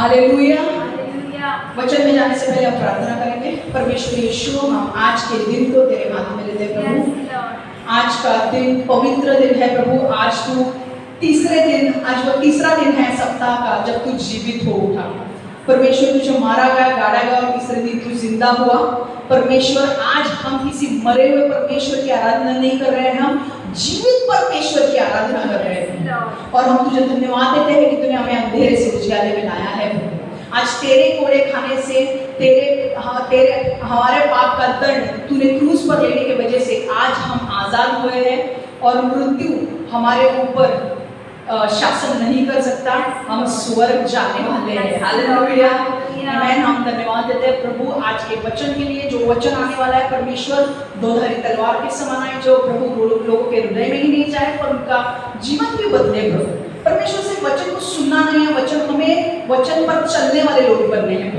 Hallelujah. वचन में जाने से पहले हम प्रार्थना करेंगे। परमेश्वर यीशु, हम आज के दिन को तेरे हाथ में लेते हैं प्रभु। आज का दिन पवित्र दिन है प्रभु। आज वो तीसरा दिन है सप्ताह का जब तू जीवित हो उठा। परमेश्वर तुझे मारा गया, गाड़ा गया और तीसरे दिन तू जिंदा हुआ। परमेश्वर, आज हम किसी मरे हुए परमेश्वर की आराधना नहीं कर रहे हैं, हम जीवित परमेश्वर की आराधना कर रहे हैं। और हम तुझे धन्यवाद देते हैं कि तूने हमें अंधेरे से उजियाले में लाया है। आज तेरे कोड़े खाने से, तेरे हमारे पाप का दंड तूने क्रूस पर लेने की वजह से आज हम आजाद हुए हैं और मृत्यु हमारे ऊपर शासन नहीं कर सकता। हम स्वर्ग जाने वाले हैं। हालेलुया। आमीन। हम धन्यवाद देते हैं प्रभु आज के वचन के लिए। जो वचन आने वाला है परमेश्वर दोधारी तलवार के समान है, जो प्रभु लोगों के हृदय में ही नहीं जाए पर उनका जीवन भी बदले। प्रभु परमेश्वर से वचन को सुनना नहीं है, हमें वचन पर चलने वाले लोग बनने हैं।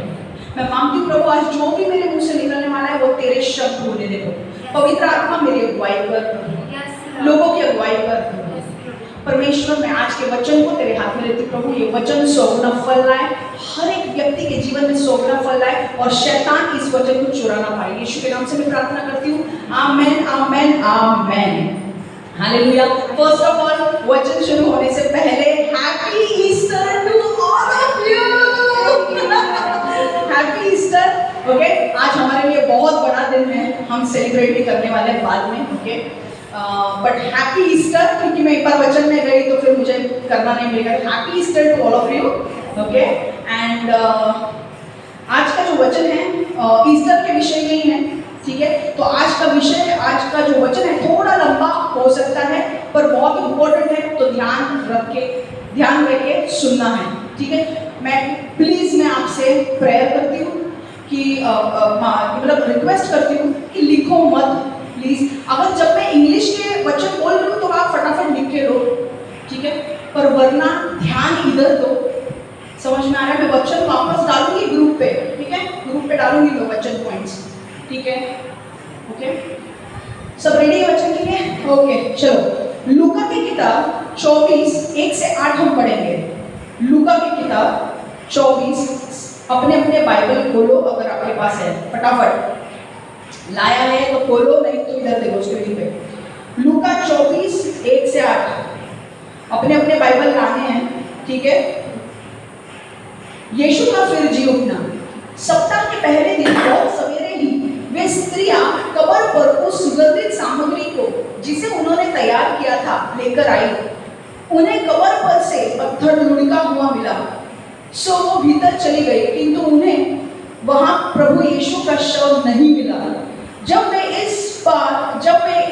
मैं मांगती हूँ प्रभु, आज जो भी मेरे मुंह से निकलने वाला है वो तेरे शब्द होने दे प्रभु। पवित्र आत्मा मेरी अगुवाई कर, लोगों की अगुवाई कर। परमेश्वर, मैं आज के वचन को तेरे हाथ में लेती प्रभु। ये वचन 100 गुना फल लाए, हर एक व्यक्ति के जीवन में 100 गुना फल लाए और शैतान इस वचन को चुरा ना पाए। यीशु के नाम से मैं प्रार्थना करती हूँ। Amen, amen, amen. Hallelujah. First of all, वचन शुरू होने से पहले happy Easter to all of you. Happy Easter. Okay, आज हमारे लिए बहुत बड़ा दिन है, हम सेलिब्रेट भी करने वाले हैं बाद में। ओके, बट हैप्पी ईस्टर, क्योंकि मैं एक बार वचन में गई तो फिर मुझे करना नहीं मिलेगा। Happy Easter to all of you. Okay, and आज का जो वचन है ईस्टर के विषय में ही है। ठीक है, तो आज का विषय, आज का जो वचन है थोड़ा लंबा हो सकता है पर बहुत इंपॉर्टेंट है, तो ध्यान रख के सुनना है। ठीक है, मैं आपसे प्रेयर करती हूँ कि मतलब रिक्वेस्ट करती हूँ कि लिखो मत प्लीज। अगर जब मैं इंग्लिश के वचन बोल रही हूँ तो आप फटाफट लिख के लो, ठीक है, पर वरना ध्यान इधर दो। समझ में आ रहा है? मैं वचन वापस डालूंगी ग्रुप पे, ठीक है, ग्रुप पे डालूंगी मैं वचन पॉइंट्स। ठीक है, ओके, सब रेडी है वचन के लिए? ओके, चलो लूका की किताब 24:1 से 8 हम पढ़ेंगे। लूका की किताब 24, अपने अपने बाइबल खोलो अगर आपके पास है, फटाफट लाया है तो खोलो, नहीं तो इधर देखो स्क्रीन पे। लूका 24:1 से 8 अपने अपने बाइबल लाने हैं। ठीक है। यीशु का फिर जी उठना। सप्ताह के पहले दिन बहुत सवेरे ही वे स्त्रियां कब्र पर उस सुगंधित सामग्री को जिसे उन्होंने तैयार किया था लेकर आई। उन्हें कब्र पर से पत्थर लुढ़का हुआ मिला, सो वो भीतर चली गई, किंतु उन्हें वहां प्रभु यीशु का शव नहीं मिला। जब मैं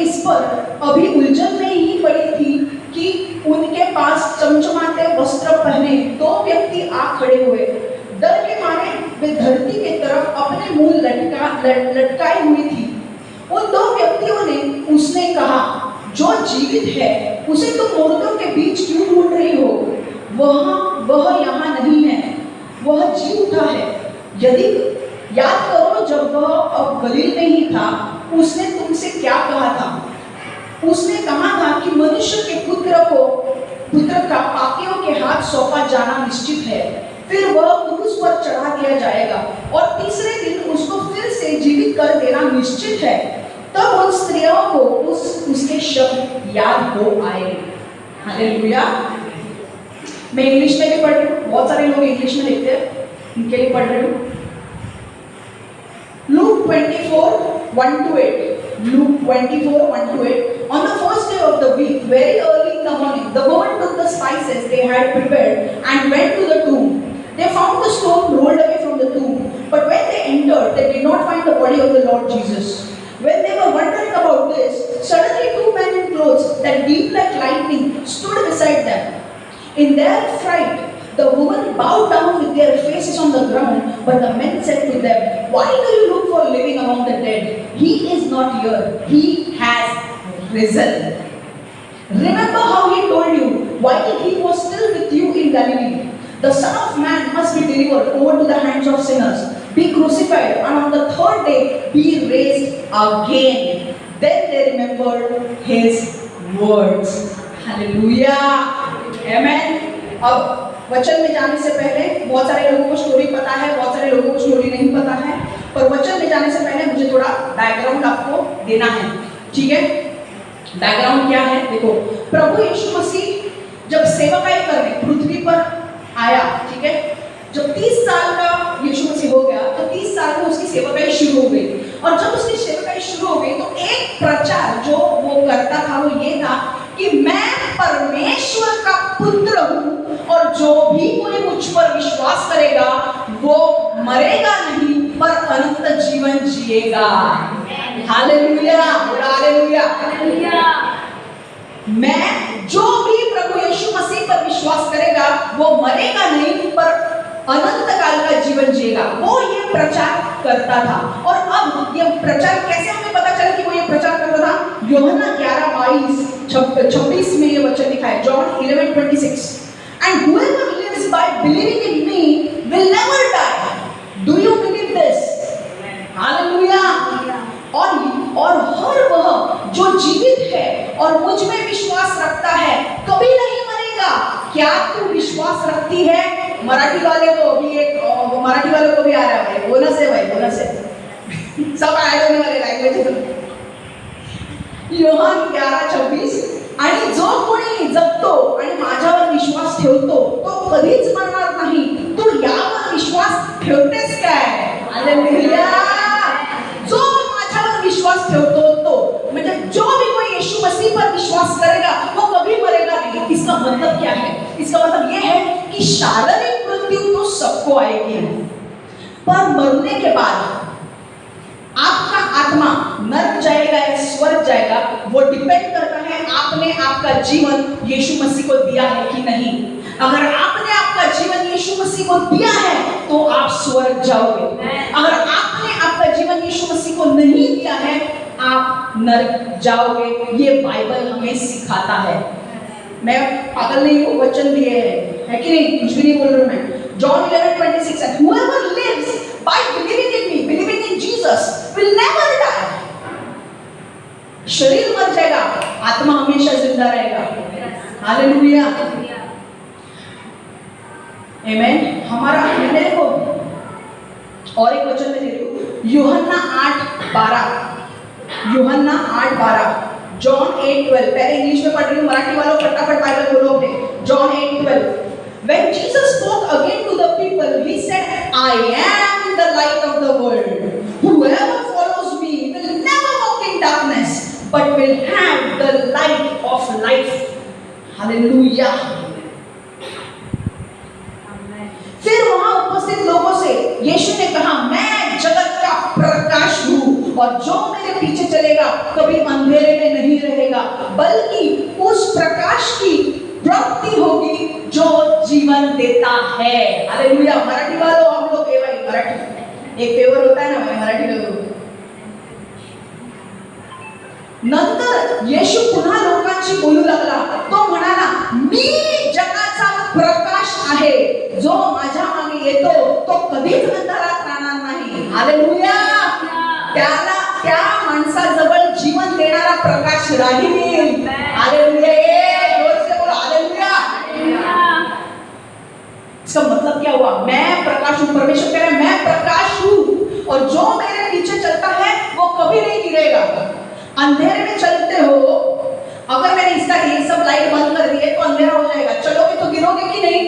इस पर अभी उलझन में ही पड़ी थी कि उनके पास चमचमाते वस्त्र पहने 2 व्यक्ति आ खड़े हुए। डर के मारे वे धरती की तरफ अपने मुंह लटकाए हुई थी। उन 2 व्यक्तियों ने उसने कहा, जो जीवित है उसे तुम मुर्दों के बीच क्यों ढूंढ रही हो? वह यहाँ नहीं है, वह जी उठा है। यदि याद करो, जब वह अब गलील में ही था, उसने तुमसे क्या कहा था? उसने कहा था कि मनुष्य के पुत्र का पापियों के हाथ सौंपा जाना निश्चित है, फिर वह क्रूस पर चढ़ा दिया जाएगा और तीसरे दिन उसको फिर से जीवित कर देना निश्चित है। तब उन स्त्रियों को उसके शब्द याद हो आए। हालेलुया। मैं इंग्लिश में भी पढ़ रही हूँ, बहुत सारे लोग इंग्लिश में लिखते हैं, उनके लिए पढ़ रही हूँ। Luke 24:1-8. Luke 24:1-8. On the first day of the week, very early in the morning, the women took the spices they had prepared and went to the tomb. They found the stone rolled away from the tomb, but when they entered, they did not find the body of the Lord Jesus. When they were wondering about this, suddenly 2 men in clothes that gleamed like lightning stood beside them. In their fright, the women bowed down with their faces on the ground, but the men said to them, "Why do you look for living among the dead? He is not here, he has risen. Remember how he told you while he was still with you in Galilee. The Son of Man must be delivered over to the hands of sinners, be crucified, and on the 3rd day be raised again." Then they remembered his words. Hallelujah. Amen. अब वचन में जाने से पहले बहुत सारे लोगों background आपको देना है, ठीक है। बैकग्राउंड क्या है? देखो, प्रभु यीशु मसीह जब सेवकाई करने पृथ्वी पर आया, ठीक है, जब 30 साल का यीशु मसीह हो गया तो 30 साल में उसकी सेवकाई शुरू हो गई। और जब उसकी सेवकाई शुरू हो गई तो एक प्रचार जो वो करता था वो ये था कि मैं परमेश्वर का पुत्र हूं और जो भी कोई मुझ पर विश्वास करेगा वो मरेगा नहीं पर अनंत जीवन जिएगा। Hallelujah, hallelujah. मैं जो भी प्रभु यीशु मसीह पर विश्वास करेगा वो मरेगा नहीं पर अनंत काल का जीवन जिएगा, वो ये प्रचार करता था। और अब ये प्रचार कैसे हमें पता चला कि वो ये प्रचार करता था? यूहन्ना 11:26 में ये वचन लिखा है, John 11:26, and whoever lives by believing in me will never die. Do you believe this? Hallelujah. और हर वह जो जीवित है और मुझ में विश्वास रखता है कभी नहीं मरेगा। क्या तू विश्वास रखती है? मराठी वाले को भी मराठी वालों को भी आ रहा है भाई, बोनस है भाई, बोनस है। सब ऐड होने वाले लँग्वेज है। यूहन्ना 11:26, आणि जो कोणी जगतो आणि माझ्यावर विश्वास ठेवतो तो कधीच मरणार नाही। तू यावर विश्वास ठेवतेस काय? हालेलुया। जो माझ्यावर विश्वास ठेवतो तो, म्हणजे जो भी कोई यीशु मसीह पर विश्वास करेगा वो कभी मरेगा नहीं। इसका मतलब क्या है? इसका मतलब ये है कि शारीरिक मृत्यु तो सबको आएगी, पर मरने के बाद आपका आत्मा नरक जाएगा या स्वर्ग जाएगा वो डिपेंड करता है आपने आपका जीवन यीशु मसीह को दिया है कि नहीं। अगर आपने आपका जीवन यीशु मसीह को दिया है तो आप स्वर्ग जाओगे। अगर आपने आपका जीवन यीशु मसीह को नहीं दिया है आप नरक जाओगे। ये बाइबल हमें सिखाता है। मैं पागल नहीं हूँ, वचन दिए है कि नहीं? कुछ भी नहीं बोल रहा मैं। John 11:26, and whoever lives by believing in me, believing in Jesus, will never die. शरीर मर जाएगा, आत्मा हमेशा जिंदा रहेगा। हालेलुया, आमेन। हमारा मैंने को और एक वचन में दे रही हूँ, यूहन्ना 8:12, यूहन्ना 8:12, जॉन 8:12। पहले इंग्लिश में पढ़ रही हूँ, मराठी वालों फटाफट बाइबल खोलो अपने। John 8:12, when Jesus spoke again to the people, he said, I am the light of the world. Whoever follows me will never walk in darkness, but will have the light of life. Hallelujah. फिर वहां उपस्थित लोगों से यीशु ने कहा, मैं जगत का प्रकाश हूँ और जो मेरे पीछे चलेगा कभी अंधेरे में नहीं रहेगा बल्कि उस प्रकाश की प्राप्ति होगी जो जीवन देता है। हालेलुया। मराठी वालों हम लोग भाई मराठी एक फेवर होता है ना भाई मराठी लोगों। नंतर येशू पुन्हा लोकांशी बोलू लागला, तो म्हणाला, मी जगाचा प्रकाश आहे, जो माझ्या मागे येतो तो कधीच अंधारात राहणार नाही। हालेलुया। त्याला त्या माणसाजवळ जीवन देणारा प्रकाश राहील। हालेलुया। जोर से बोलो हालेलुया। इसका मतलब क्या हुआ? मैं प्रकाश हूँ। परमेश्वर कह रहा है मैं प्रकाश हूँ और जो मेरे पीछे चलता है वो कभी नहीं गिरेगा। अंधेरे में चलते हो, अगर मैंने इसका ये सब लाइट बंद कर दिए तो अंधेरा हो जाएगा, चलोगे तो गिरोगे कि नहीं?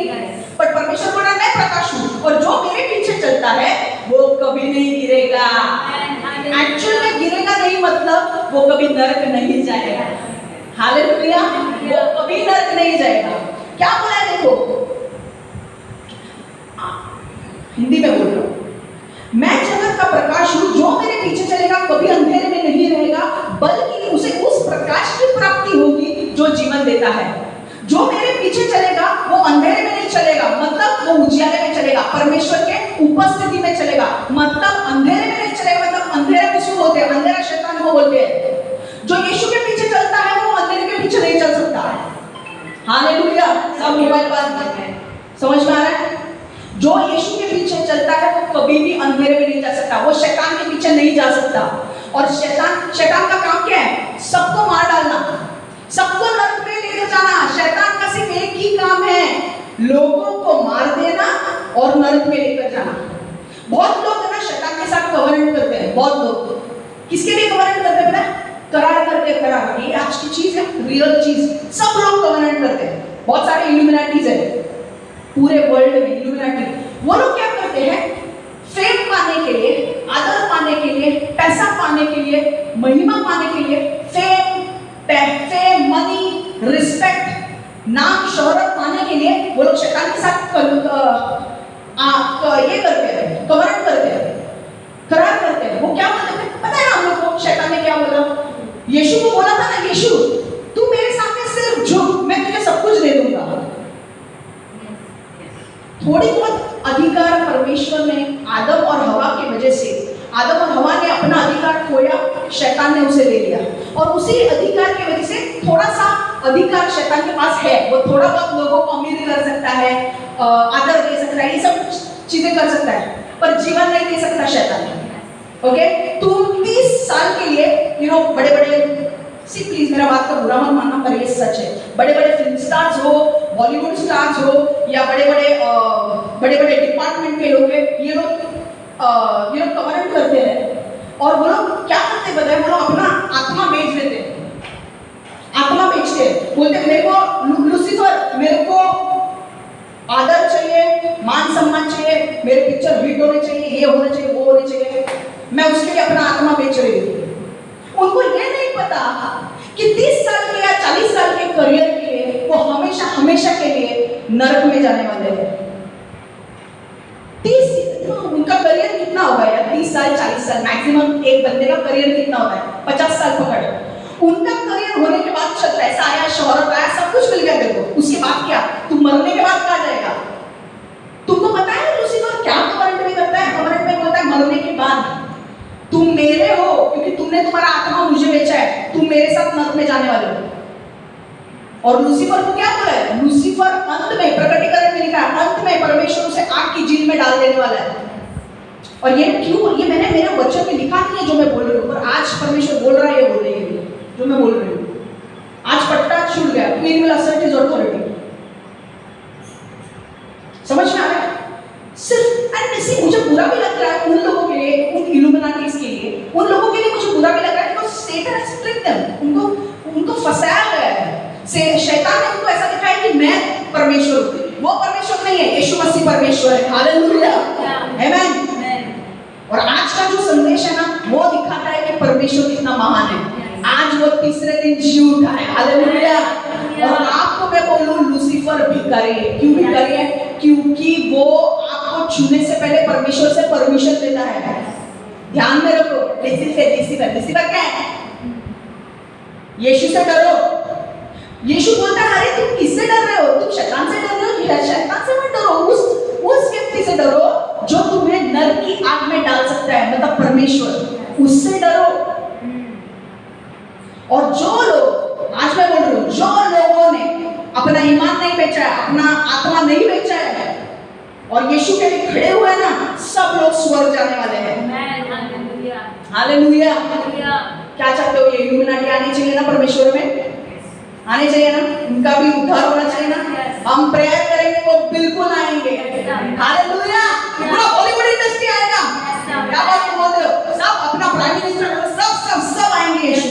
पर परमेश्वर बोल रहा है मैं प्रकाश हूँ और जो मेरे पीछे चलता है वो कभी नहीं गिरेगा। एक्चुअल में गिरेगा नहीं मतलब वो कभी नरक नहीं जाएगा। हालेलुया। वो कभी नरक नहीं जाएगा। क्या बोला है देखो, हिंदी में बोल रहा हूँ, मैं जगत का प्रकाश हूँ, जो मेरे पीछे चलेगा कभी अंधेरे में नहीं रहेगा बल्कि उसे उस प्रकाश की प्राप्ति होगी जो जीवन देता है। जो मेरे पीछे चलेगा वो अंधेरे में नहीं चलेगा, मतलब वो उजियाले में चलेगा, परमेश्वर के उपस्थिति में चलेगा। मतलब अंधेरे में नहीं चलेगा, मतलब अंधेरा किसको बोलते हैं? अंधेरा शैतान को बोलते हैं। जो यीशु के पीछे चलता है वो अंधेरे के पीछे नहीं चल सकता। हालेलुया। सब मोबाइल बात करते हैं, समझ में आ रहा है? जो यीशु के पीछे चलता है वो कभी भी अंधेरे में नहीं जा सकता, वो शैतान के पीछे नहीं जा सकता। और शैतान का काम क्या है? सबको मार डालना, सबको नरक में लेकर जाना। शैतान का सिर्फ एक ही काम है, लोगों को मार देना और नरक में लेकर जाना। बहुत लोग ना शैतान के साथ कवर्नेंट करते हैं, बहुत लोग किसके लिए कवर्नेंट करते हैं? करार करते हैं, करार। ये आज की चीज है, रियल चीज। सब लोग कवर्नेंट करते हैं। बहुत सारे इल्यूमिनाटीज है पूरे वर्ल्ड में, इल्यूमिनाटी। वो लोग क्या करते हैं? फेम पाने के लिए, आदर पाने के लिए, पैसा पाने के लिए, महिमा पाने के लिए, फेम, मनी, रिस्पेक्ट, नाम शोहरत पाने के लिए वो लोग शैतान के साथ ये करते हैं, कवर्नेंट करते हैं, करार करते हैं। वो क्या बोलते हैं पता है ना हम लोग को? शैतान ने क्या बोला? यीशु को बोला था ना, यीशु तू मेरे सामने सिर्फ झुक, मैं तुझे सब कुछ दे दूंगा। थोड़ी बहुत अधिकार परमेश्वर ने आदम और हवा की वजह से, आदम और हवा ने अपना अधिकार खोया, शैतान ने उसे ले लिया। और उसी अधिकार की वजह से थोड़ा सा अधिकार शैतान के पास है। वो थोड़ा बहुत लोगों को अमीर कर सकता है, आदर दे सकता है, ये सब चीजें कर सकता है, पर जीवन नहीं दे सकता शैतान। ओके, तुम 30 साल के लिए बड़े बड़े, सी प्लीज मेरा बात का बुरा मत मानना, पर ये सच है। बड़े बड़े फिल्म स्टार्स हो, बॉलीवुड स्टार्स हो, या बड़े बड़े डिपार्टमेंट के लोग हैं, ये लोग कवर्नेंट करते हैं। और वो लोग क्या करते बताए? वो लोग अपना आत्मा बेच देते हैं, आत्मा बेचते हैं। बोलते मेरे को लूसीफर, मेरे को आदर चाहिए, मान सम्मान चाहिए, मेरे पिक्चर हिट होने चाहिए, ये होने चाहिए, वो होने चाहिए, मैं उसके लिए अपना आत्मा बेच रही हूँ। उनको ये नहीं पता कि 30 साल के या 40 साल के करियर के लिए वो हमेशा हमेशा के लिए नरक में जाने वाले हैं। 30 उनका करियर कितना होगा यार? 30 साल 40 साल मैक्सिमम एक बंदे का करियर कितना होता है? 50 साल पकड़। उनका करियर होने के बाद अच्छा पैसा आया, शोहरत आया, सब कुछ मिल गया तेरे को, उसके बाद क्या? तू मरने के बाद कहाँ जाएगा? तुमको पता है लूसीफर क्या कवर्नेंट में करता है? कवर्नेंट में बोलता है मरने के बाद तुम मेरे हो, क्योंकि तुमने तुम्हारा आत्मा मुझे बेचा है, तुम मेरे साथ नरक में जाने वाले हो। और लूसीफर को क्या बोला है? लूसीफर अंत में, प्रकटीकरण में लिखा है, अंत में परमेश्वर उसे आग की झील में डाल देने वाला है। और ये क्यों? ये मैंने मेरे वचन में लिखा नहीं है जो मैं बोल रही हूँ, पर आज परमेश्वर बोल रहा है ये बोलने के लिए जो मैं बोल रही हूँ। आज पट्टा छूट गया, queen will assert his authority. समझ में आ रहा है? सिर्फ एंड मुझे बुरा भी लग रहा है उन लोगों के लिए, उन इल्यूमिनाटीज के लिए, उन लोगों के लिए मुझे बुरा भी लग रहा है कि सैतान हैज ट्रिक्ड देम, उनको फंसाया गया है। शैतान ने उनको ऐसा दिखाया कि मैं परमेश्वर हूं। वो परमेश्वर नहीं है, यीशु मसीह परमेश्वर है। हालेलुया, आमेन। और आज का जो संदेश है ना, वो दिखाता है कि परमेश्वर कितना महान है। आज वो तीसरे दिन जी उठा है। हालेलुया। और आपको मैं बोलूं, लूसीफर भिखारी है। क्यों भिखारी है? क्योंकि वो आपको छूने से पहले परमेश्वर से परमिशन लेता है। ध्यान में रखो, लूसीफर क्या है? यीशु से डरो। यीशु बोलता है अरे तुम किससे डर रहे हो? तुम शैतान से डर रहे हो? शैतान से मत डरो, उस व्यक्ति से डरो जो तुम्हें नरक की आग में डाल सकता है, मतलब परमेश्वर, उससे डरो। और जो लोग, आज मैं बोल रही हूँ, जो लोगों ने अपना ईमान नहीं बेचा है, अपना आत्मा नहीं बेचा है और यीशु के लिए खड़े हुए ना, सब लोग स्वर्ग जाने वाले हैं। हालेलुया। क्या चाहते हो? ये इल्यूमिनाटी आनी चाहिए ना परमेश्वर में, आने चाहिए ना, उनका भी उद्धार होना चाहिए ना। हम प्रेयर करेंगे वो बिल्कुल आएंगे। हालेलुया। पूरा बॉलीवुड इंडस्ट्री आएगा। क्या बात बोल रहे हो? सब अपना प्राइम मिनिस्टर, सब आएंगे यीशु।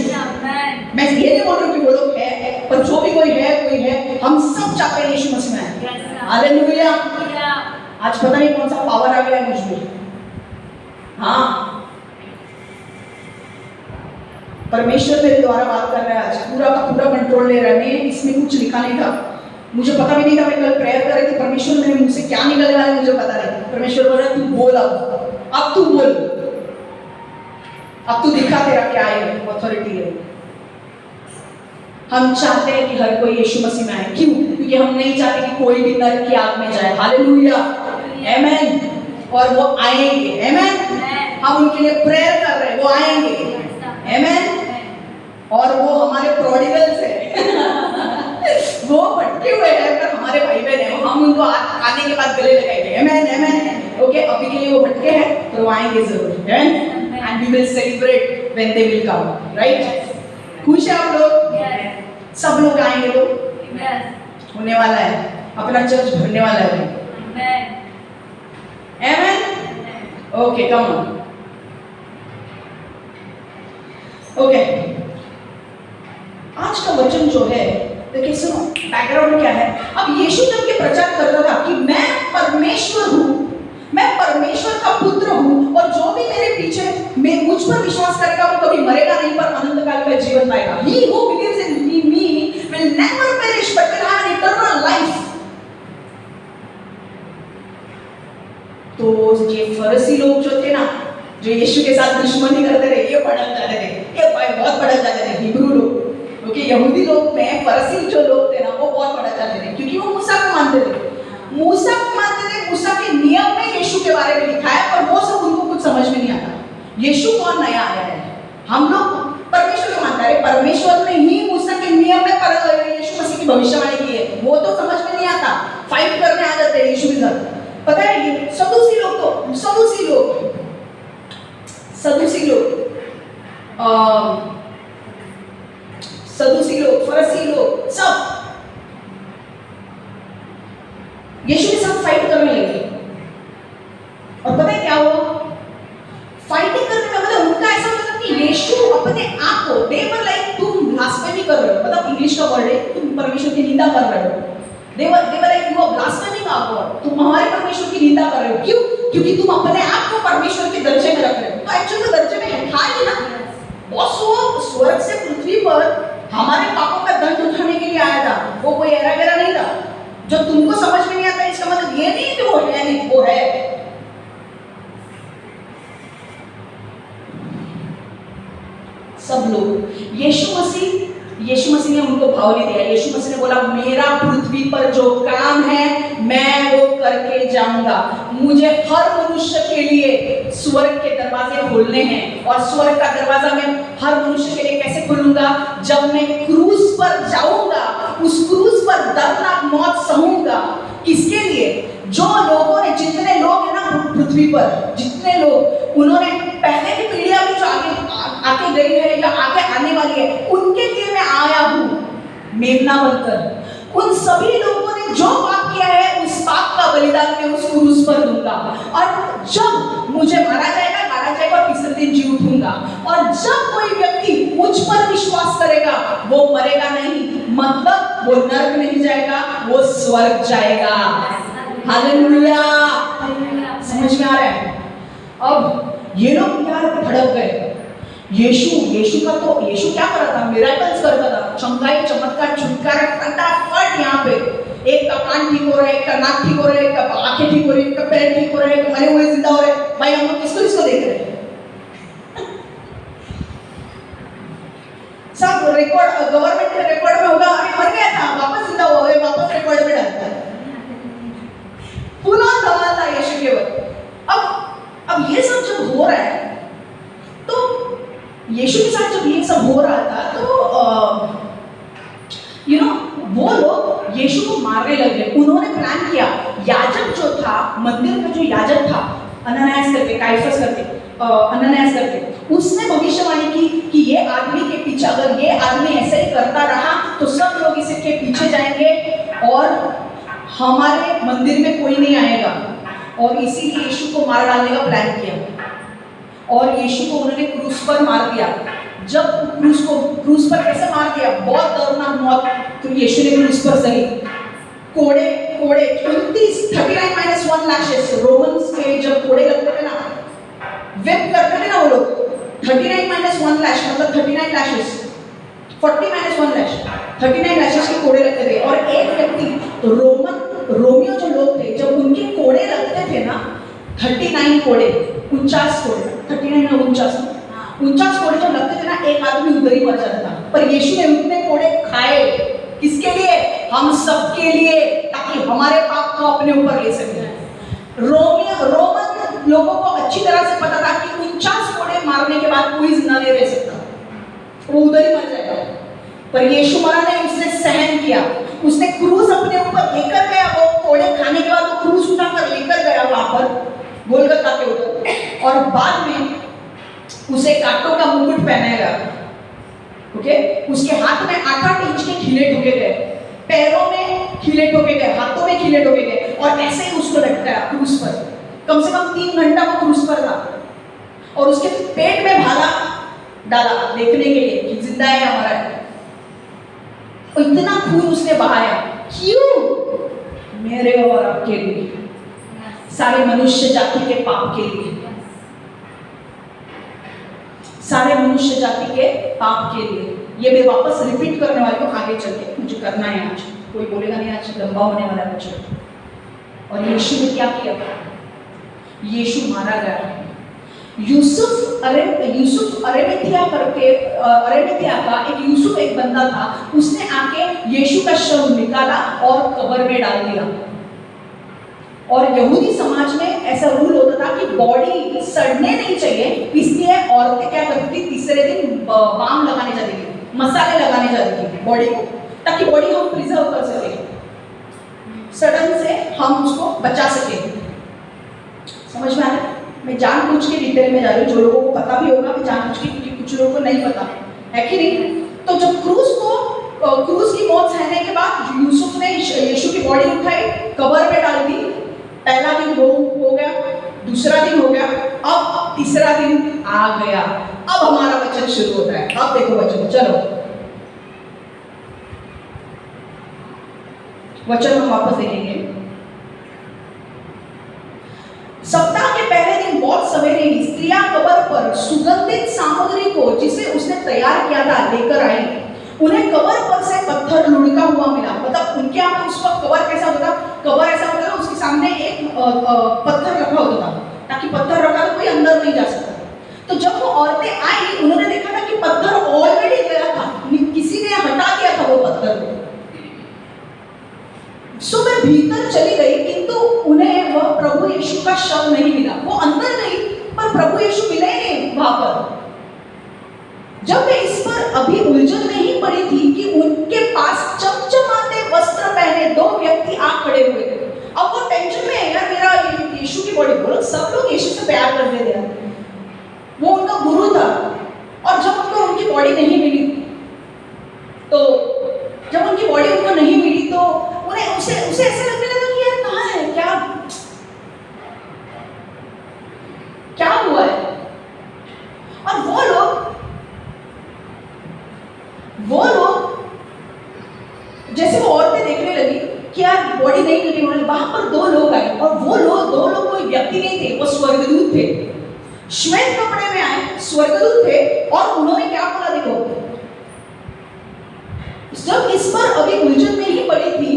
मैं ये नहीं बोल रही हूँ कि वो लोग है, पर जो भी कोई है, हम सब चाहते हैं यीशु मसीह में। हालेलुया। आज पता नहीं कौन सा पावर आ गया है मुझ में। हाँ, परमेश्वर मेरे द्वारा बात कर रहा है आज, पूरा का पूरा कंट्रोल ले रहा है। मैं इसमें कुछ लिखा नहीं था, मुझे पता भी नहीं था। मैं कल प्रेयर कर रही थी, परमेश्वर मेरे मुंह से क्या निकलने वाला है मुझे पता नहीं। परमेश्वर बोल रहा है तू बोल, अब तू बोल, अब तू दिखा तेरा क्या है, ऑथोरिटी है। हम चाहते हैं कि हर कोई यीशु मसीह में आए। क्यों? क्योंकि हम नहीं चाहते कि कोई भी नरक की आग में जाए। हालेलुया, आमेन। और वो आएंगे, आमेन। हम उनके लिए प्रेयर कर रहे हैं, वो आएंगे, आमेन। और वो हमारे प्रोडिगल्स हैं वो भटके हुए हैं पर हमारे भाई बहन हैं। हम उनको आने के बाद गले लगाएंगे, आमेन, आमेन। ओके, अभी के लिए वो भटके हैं तो वो आएंगे जरूर, amen. And we will celebrate when they will come, right? खुश है आप लोग? सब लोग आएंगे तो होने वाला है, अपना चर्च भरने वाला है, amen. Okay, come on. Okay, आज का वचन जो है, देखिए सुनो बैकग्राउंड क्या है। अब यीशु जब ये प्रचार करता था कि मैं परमेश्वर हूँ, मैं परमेश्वर का पुत्र हूँ, और जो भी मेरे पीछे मैं मुझ पर विश्वास करेगा वो कभी मरेगा नहीं पर अनंत काल का जीवन पाएगा। He who believes in me will never perish but will have eternal life। तो ये फरीसी लोग जो थे ना, जो यीशु के साथ दुश्मनी करते थे, ये बढ़त जाते थे, ये बहुत बढ़त जाते थे हिब्रू लोग, क्योंकि यहूदी लोग में फरीसी जो लोग थे ना वो बहुत बढ़त जाते थे, क्योंकि वो मूसा को मानते थे। मूसा को मानते थे, मूसा के नियम में यीशु के बारे में लिखा है, पर वो सब उनको कुछ समझ में नहीं आता। यीशु कौन नया आया है? हम लोग परमेश्वर को मानते हैं, परमेश्वर ने ही मूसा के नियम में यीशु मसीह की भविष्यवाणी की है, वो तो समझ में नहीं आता, फाइट करने आ जाते हैं यीशु के साथ। पता है ये सदूसी लोग, फरीसी लोग सब यीशु के साथ फाइट करने लगे। और पता है क्या हुआ? फाइटिंग करने का मतलब उनका ऐसा मतलब कि यीशु अपने आप को, दे वर लाइक तुम ब्लास्फेमी कर रहे हो, मतलब इंग्लिश का वर्ड है, तुम परमेश्वर की निंदा कर रहे हो। They were like you are blaspheming our God, तुम हमारे परमेश्वर की निंदा कर रहे हो। क्यों? क्योंकि तुम अपने आप को परमेश्वर के दर्जे में रख रहे हो। तो एक्चुअली तो दर्जे में था ही ना, बॉस वो स्वर्ग से पृथ्वी पर हमारे पापों का दंड उठाने के लिए आया था, वो कोई एरा गेरा नहीं था। जो तुमको समझ में नहीं आता इसका मतलब ये नहीं कि वो है नहीं, वो है। सब लोग यीशु मसीह ने उनको भाव नहीं दिया। यीशु मसीह ने बोला मेरा पृथ्वी पर जो काम है मैं वो करके जाऊंगा। मुझे हर मनुष्य के लिए स्वर्ग के दरवाजे खोलने हैं, और स्वर्ग का दरवाजा मैं हर मनुष्य के लिए कैसे खोलूंगा? जब मैं क्रूस पर जाऊंगा, उस क्रूस पर दर्दनाक मौत सहूंगा। किसके लिए? जो लोगों ने, जितने लोग हैं ना पृथ्वी पर, जितने लोग उन्होंने पहले की पीढ़ियां भी जो आके गई है या आगे आने वाली है, उनके लिए मैं आया हूँ मेमना बनकर। उन सभी लोगों ने जो पाप किया है उस पाप का बलिदान मैं उस क्रूस पर दूंगा, और जब मुझे मारा जाएगा और तीसरे दिन जी उठूंगा। और जब कोई व्यक्ति मुझ पर विश्वास करेगा वो मरेगा नहीं, मतलब वो नरक नहीं जाएगा, वो स्वर्ग जाएगा। हालेलुया, समझ में आ रहा है? अब ये लोग यार भड़क गए। यीशु क्या कर रहा था? मिरेकल्स करता था, चमकाई चमत्कार छुटकारा फटाफट। यहाँ पे एक का कान ठीक हो रहा है, एक का नाक ठीक हो रहा है, एक का आंखें ठीक हो रही है, एक का पैर ठीक हो रहा है, एक मरे हुए जिंदा हो रहे हैं। भाई हम लोग किसको देख रहे हैं? सब रिकॉर्ड गवर्नमेंट के रिकॉर्ड में होगा, अरे मर गया था वापस जिंदा हुआ, वापस रिकॉर्ड में डालता है। पुनः धमाल था यीशु के वक्त। अब ये सब जब हो रहा है, तो यीशु के साथ जब ये सब हो रहा था, तो वो लोग यीशु को मारने लगे। उन्होंने प्लान किया। याजक जो था, मंदिर में जो याजक था, अनन्यास करके उसने भविष्यवाणी की कि ये आदमी के पीछे, अगर ये आदमी ऐसे ही करता रहा तो सब लोग इसके पीछे जाएंगे और हमारे मंदिर में कोई नहीं आएगा। और इसीलिए यीशु को मार डालने का प्लान किया, और यीशु को उन्होंने क्रूस पर मार दिया। जब क्रूस पर कैसे मार दिया? बहुत दर्दनाक मौत तो यीशु ने क्रूस पर सही। कोड़े 39 - 1 लैशेस, रोमन्स के जब कोड़े लगते थे ना, वेप करते थे ना वो लोग, 39 - 1 लैश मतलब 39 लैशेस, 40 - 1 लैश, 39 लैशेस के कोड़े लगते थे। और एक व्यक्ति रोमियो जो लोग थे, जब उनके कोड़े लगते थे ना, 39 कोड़े, 49 कोड़े, 39 में 49 कोड़े जब लगते थे ना, एक आदमी उधर ही मर जाता था। पर यीशु ने उतने कोड़े खाए, किसके लिए? हम सब के लिए, ताकि हमारे पाप को अपने ऊपर ले सके। रोमन लोगों को अच्छी तरह से पता था कि 49 कोड़े मारने के बाद कोई जिंदा नहीं रह सकता, वो उधर ही मर जाएगा। पर यीशु मरा नहीं, उसने सहन किया। उसने क्रूस अपने ऊपर लेकर गया। वो कोड़े खाने के बाद वो क्रूस उठाकर लेकर गया वहां पर गोलगत्ता के ऊपर, और बाद में उसे कांटों का मुकुट पहनाया गया। ओके, उसके हाथ में 8-8 इंच के खिले ठोके गए, पैरों में खिले ठोके गए, हाथों में खिले ठोके गए, और ऐसे ही उसको लटकाया क्रूस पर। कम से कम 3 घंटा वो क्रूस पर था, और उसके पेट में भाला डाला देखने के लिए कि जिंदा है या मरा है। और इतना खून उसने बहाया, क्यों? मेरे और आपके लिए, सारे मनुष्य जाति के पाप के लिए, सारे मनुष्य जाति के पाप के लिए। ये मैं वापस रिपीट करने वाली हूँ आगे चल के, मुझे करना है आज, कोई बोलेगा नहीं आज लंबा होने वाला है बच्चों। और यीशु ने क्या किया? यीशु मारा गया। यूसुफ अरेमेथिया का एक बंदा था, उसने आके यीशु का शव निकाला और कब्र में डाल दिया। और यहूदी समाज में ऐसा रूल होता था कि बॉडी सड़ने नहीं चाहिए, इसलिए औरतें क्या करती थी, तीसरे दिन बाम लगाने जाती थी, मसाले लगाने जाती थी बॉडी को, ताकि बॉडी हम प्रिजर्व कर सके, सड़न से हम उसको बचा सके। समझ में आ रहा है? मैं जानबूझ के डिटेल में जा रही हूँ, जो लोगों को पता भी होगा मैं जानबूझ के, क्योंकि कुछ लोगों को नहीं पता है कि नहीं। तो जब क्रूस की मौत सहने के बाद यूसुफ ने यीशु की बॉडी उठाई, कब्र में डाल दी। पहला दिन हो गया, दूसरा दिन हो गया, अब तीसरा दिन आ गया। अब हमारा वचन शुरू होता है। अब देखो वचन, चलो वचन हम वापस देखेंगे। सप्ताह के पहले दिन बहुत सवेरे ही स्त्रियां कब्र पर सुगंधित सामग्री को, जिसे उसने तैयार किया था, लेकर आई। उन्हें कब्र पर से पत्थर लुढ़का हुआ मिला। मतलब उनके यहाँ पे उसका कब्र कैसा होता था? कब्र ऐसा होता था, उसके सामने एक पत्थर रखा होता था, ताकि पत्थर रखा तो कोई अंदर नहीं जा सकता। तो जब वो औरतें आई, उन्होंने देखा था कि पत्थर ऑलरेडी गया था, किसी ने हटा दिया था वो पत्थर को। सो मैं भीतर चली गई, किंतु उन्हें वह प्रभु यीशु का शव नहीं मिला। वो अंदर गई पर प्रभु यीशु मिले नहीं वहां पर। जब मैं इस पर अभी उलझन में ही पड़ी थी कि उनके पास चमचमाते वस्त्र पहने दो व्यक्ति आ खड़े हुए। अब वो टेंशन में है, यार मेरा यीशु की बॉडी, बोलो सब लोग यीशु से प्यार करते थे, वो उनका गुरु था। और जब उनको उनकी बॉडी नहीं मिली, तो जब उनकी बॉडी उनको नहीं मिली तो उन्हें उसे ऐसा लगने लगा कि यार कहाँ है, क्या हुआ है। और वो लोग जैसे वो औरतें देखने लगी कि यार बॉडी नहीं मिली, उन्होंने वहां पर दो लोग आए, और वो लोग कोई व्यक्ति नहीं थे, वो स्वर्गदूत थे। श्वेत कपड़े में आए स्वर्गदूत थे, और उन्होंने क्या बोला, देखो, जब इस पर अभी उलझन में ही पड़ी थी,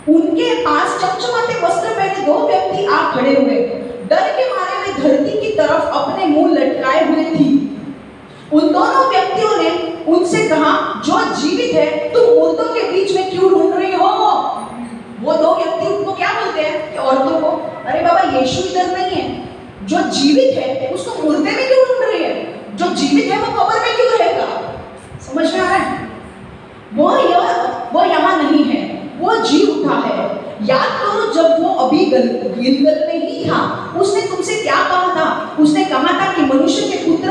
उनके पास चमचमाते वस्त्र पहने दो व्यक्ति आ खड़े हुए। डर के मारे वे धरती की तरफ अपने मुंह लटकाए हुए थी। उन दोनों व्यक्तियों ने उनसे कहा, जो जीवित है तुम मुर्दों के बीच में क्यों ढूंढ रही हो? वो दो व्यक्ति उनको क्या बोलते हैं कि औरतों को, अरे बाबा यीशु इधर नहीं है, जो जीवित है उसको मुर्दे में क्यों ढूंढ रही है? जो जीवित है वो कब्र में क्यों रहेगा? समझ में आ रहा है? वो यहाँ नहीं है, वो जी उठा है। याद करो जब वो अभी गिलगल में ही था, उसने तुमसे क्या कहा था? उसने कहा था कि मनुष्य के पुत्र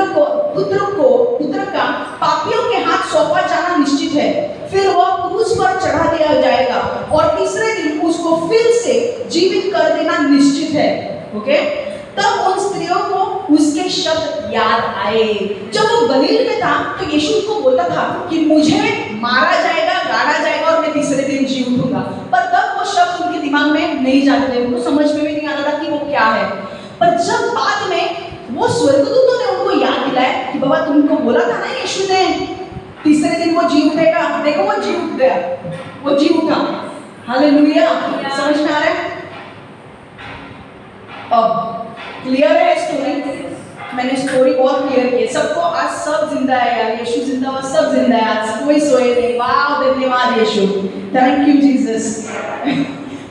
का पापियों के हाथ सौंपा जाना निश्चित है, फिर वह क्रूस पर चढ़ा दिया जाएगा और तीसरे दिन उसको फिर से जीवित कर देना निश्चित है। ओके? तब उन स्त्रियों को उसके शब्द याद आए। जब वो गलील में था तो यीशु उनको बोलता था कि मुझे मारा जाएगा, गाड़ा जाएगा और मैं तीसरे दिन जी उठूंगा। पर तब वो शब्द उनके दिमाग में नहीं जाते थे, उनको समझ में भी नहीं आता था कि वो क्या है। पर जब बाद में वो स्वर्गदूतों ने उनको याद दिलाया कि बाबा तुमको बोला था ना यीशु ने तीसरे दिन वो जी उठेगा, देखो वो जी उठ गया, वो जी उठा। हालेलुया! समझ में आ रहा है? अब क्लियर है स्टोरी? मैंने स्टोरी बहुत क्लियर की। सबको आज सब जिंदा है यार, यीशु जिंदा हुआ, सब जिंदा है आज, कोई सोए नहीं। वाह, धन्यवाद यीशु, थैंक यू जीसस।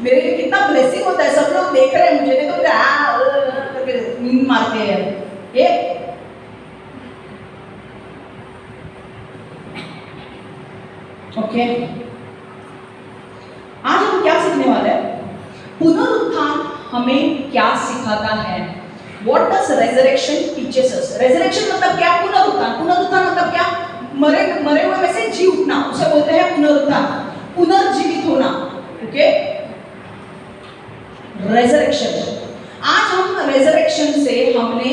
मेरे लिए कितना ब्लेसिंग होता है, सब लोग देख रहे हैं मुझे, नहीं तो नींद मारते हैं ये। ओके, आज हम क्या सीखने वाले हैं? पुनरुत्थान हमें क्या सिखाता है? What does resurrection teaches us? Resurrection मतलब क्या? पुनरुत्थान। पुनरुत्थान मतलब क्या? मरे हुए में से जी उठना, उसे बोलते हैं पुनरुत्थान, पुनर्जीवित होना। ओके? रेजरेक्शन। आज हम रेजरेक्शन से हमने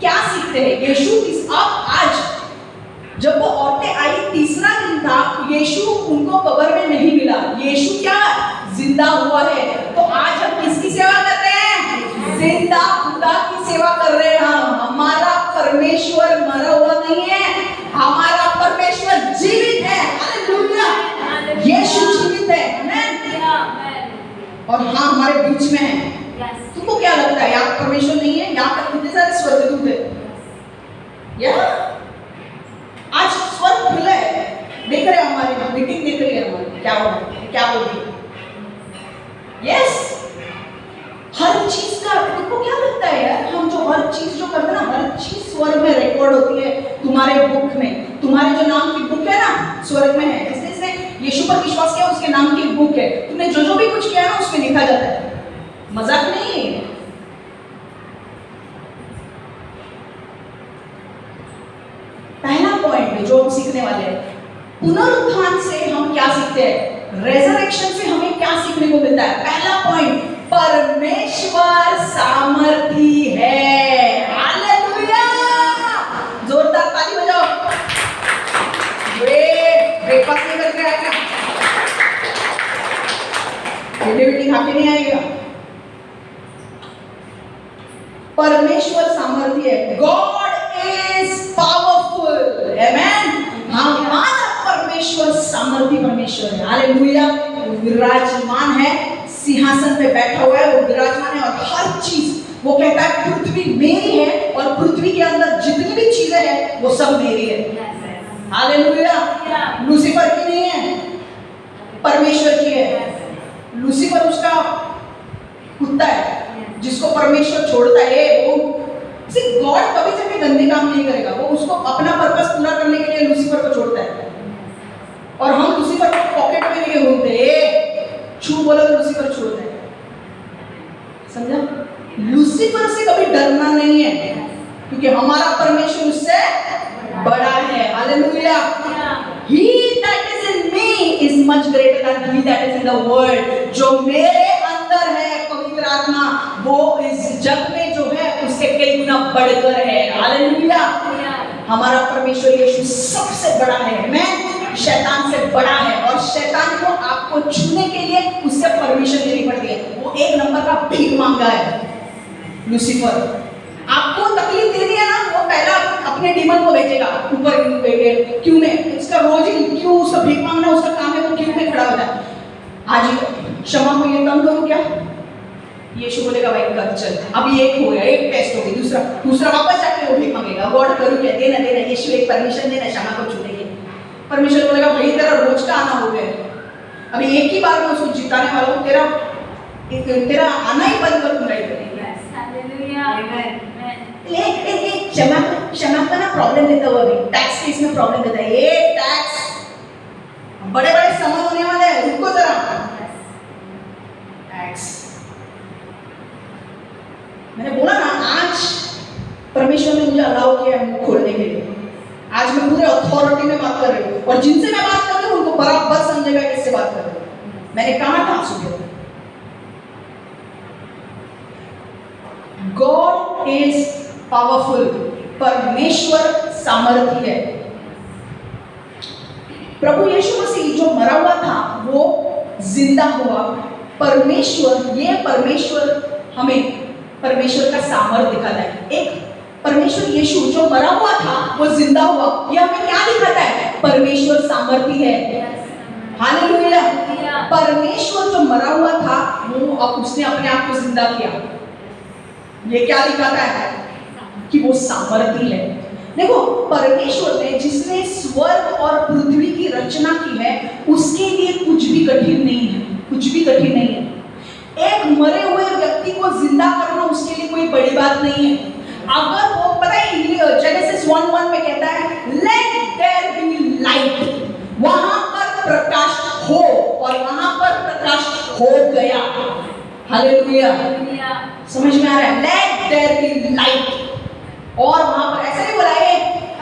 क्या सीखते हैं? यीशु आज जब वो औरतें आई, तीसरा दिन था, यीशु उनको कब्र में नहीं मिला। यीशु क्या जिंदा हुआ है। तो आज हम किसकी सेवा कर रहे हैं? जिंदा खुदा की सेवा कर रहे हैं हम। हमारा परमेश्वर मरा हुआ नहीं है, हमारा परमेश्वर जीवित है। हालेलुया, यीशु जीवित है। और हाँ, हमारे बीच में है। तुमको क्या लगता है यहाँ परमेश्वर नहीं है? यहाँ पर कितने सारे स्वर्गदूत है। या आज स्वर्ग खुला है, देख रहे हो, हमारी मीटिंग देख रही है हमारी, क्या हो रहा है, क्या हो रही है। यस, हर चीज का तुमको क्या लगता है यार? हम जो हर चीज जो करते हैं ना, हर चीज स्वर्ग में रिकॉर्ड होती है। तुम्हारे बुक में, तुम्हारे जो नाम की बुक है ना, स्वर्ग में है। जिसने यीशु पर विश्वास किया उसके नाम की बुक है। तुमने जो भी कुछ किया है ना, उसमें लिखा जाता है। मजाक नहीं है। पहला पॉइंट जो हम सीखने वाले हैं, पुनरुत्थान से हम क्या सीखते हैं? रेजरेक्शन से हमें क्या सीखने को मिलता है? पहला पॉइंट, परमेश्वर सामर्थी है। हालेलुया, जोरदार ताली बजाओ। ब्रेकफास्ट नहीं करके आएगा, इडली खा के नहीं आएगा। परमेश्वर सामर्थी है। God is powerful. आमेन। हमारा परमेश्वर सामर्थी परमेश्वर है। हालेलुया, विराजमान है, सिंहासन पे बैठा हुआ है, वो विराजमान है। और हर चीज, वो कहता है पृथ्वी मेरी है और पृथ्वी के अंदर जितनी भी चीजें हैं वो सब मेरी है। हालेलुया, लूसीफर की नहीं है, परमेश्वर की है। लूसीफर उसका कुत्ता है जिसको परमेश्वर छोड़ता है। वो गॉड कभी भी गंदे काम नहीं करेगा, वो उसको अपना पर्पस पूरा करने के लिए लूसीफर को छोड़ता है। और हम लूसीफर को पॉकेट में लेके घूमते, छू बोलो तो लूसीफर छोड़ता है। समझा? लूसीफर से कभी डरना नहीं है, क्योंकि हमारा परमेश्वर उससे बड़ा है। Hallelujah, he that is in me is much greater than he that is in the world। जो मेरे अंदर है पवित्र आत्मा, वो इस जग में जो है उससे कई गुना बढ़कर है। हालेलुया, हमारा परमेश्वर यीशु सबसे बड़ा है। मैं शैतान से बड़ा है, और शैतान को आपको छूने के लिए उससे परमिशन लेनी पड़ती है। वो एक नंबर का भीख मांगा है लूसीफर। आपको तकलीफ दे दिया ना, वो पहला अपने डीमन को भेजेगा ऊपर। क्यों में उसका रोज ही क्यों उसका भीख मांगना उसका काम है, वो क्यों में खड़ा होता है। आज क्षमा को ये कम करूं क्या? यीशु बोलेगा भाई कर चल। अब एक हो गया, एक टेस्ट हो गई, दूसरा वापस जाके वो भीख मांगेगा। गॉड करूं क्या? देना यीशु एक परमिशन देना क्षमा को छूने की। परमेश्वर बोलेगा भाई तेरा रोज का आना हो गया, अभी एक ही बार में उसको जिताने वाला हूं, तेरा आना ही बंद कर दूंगा। क्षमा का ना प्रॉब्लम देता हुआ भी टैक्स केस में प्रॉब्लम देता है। ये टैक्स बड़े समझ होने वाले हैं, रुको जरा। टैक्स मैंने बोला ना, आज परमेश्वर ने मुझे अलाउ किया है मुंह खोलने के लिए। आज मैं पूरे अथॉरिटी में बात कर रही हूँ, और जिनसे मैं बात कर रही हूँ उनको बराबर समझेगा किससे बात कर रही हूँ। मैंने कहा था सुबह, गॉड इज पावरफुल। परमेश्वर सामर्थी है। प्रभु यीशु मसीह जो मरा हुआ था वो जिंदा हुआ। परमेश्वर हमें परमेश्वर का सामर्थ्य दिखाता है। एक परमेश्वर यीशु जो मरा हुआ था वो जिंदा हुआ, ये हमें क्या दिखाता है? परमेश्वर सामर्थी है। हालेलुया, परमेश्वर जो मरा हुआ था वो अब उसने अपने आप को जिंदा किया। ये क्या दिखाता है? कि वो सामर्थी है। देखो, परमेश्वर ने जिसने स्वर्ग और पृथ्वी की रचना की है उसके लिए कुछ भी कठिन नहीं है, कुछ भी कठिन नहीं है। एक मरे हुए व्यक्ति को जिंदा करना उसके लिए कोई बड़ी बात नहीं है। अगर वो पता है, जेनेसिस 1:1 में कहता है लेट देयर बी लाइट, वहां पर प्रकाश हो, और वहां पर प्रकाश हो गया। हालेलुया, समझ में आ रहा है? Let there be light. और वहां पर ऐसा नहीं बोला है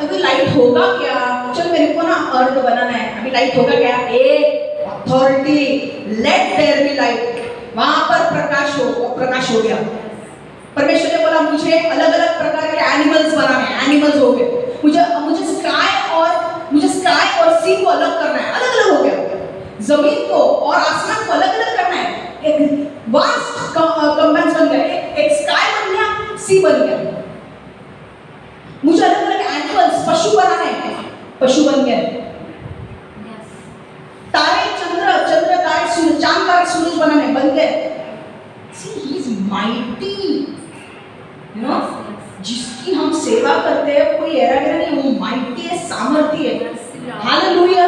अभी लाइट होगा क्या, चल मेरे को ना अर्थ बनाना है, अभी लाइट होगा क्या? एक authority, let there be light, वहां पर प्रकाश हो, और प्रकाश हो गया। परमेश्वर ने बोला मुझे अलग अलग प्रकार के एनिमल्स बनाने, एनिमल्स हो गए। मुझे स्काई और मुझे स्काई और सी को अलग करना है, अलग अलग हो गया, जमीन को और आसमान को अलग अलग करना है, एक वास्ट कंबाइंस बन गया, एक स्काई बन गया, सी बन गया। मुझे अलग अलग एनिमल्स पशु बनाने हैं, पशु बन गए। तारे चंद्र चंद्र तारे सूरज चांद तारे सूरज बनाने बन गए। See, he is mighty, you know, जिसकी हम सेवा करते हैं कोई एरा गिरा नहीं, वो माइटी है, सामर्थी है। हालेलुया।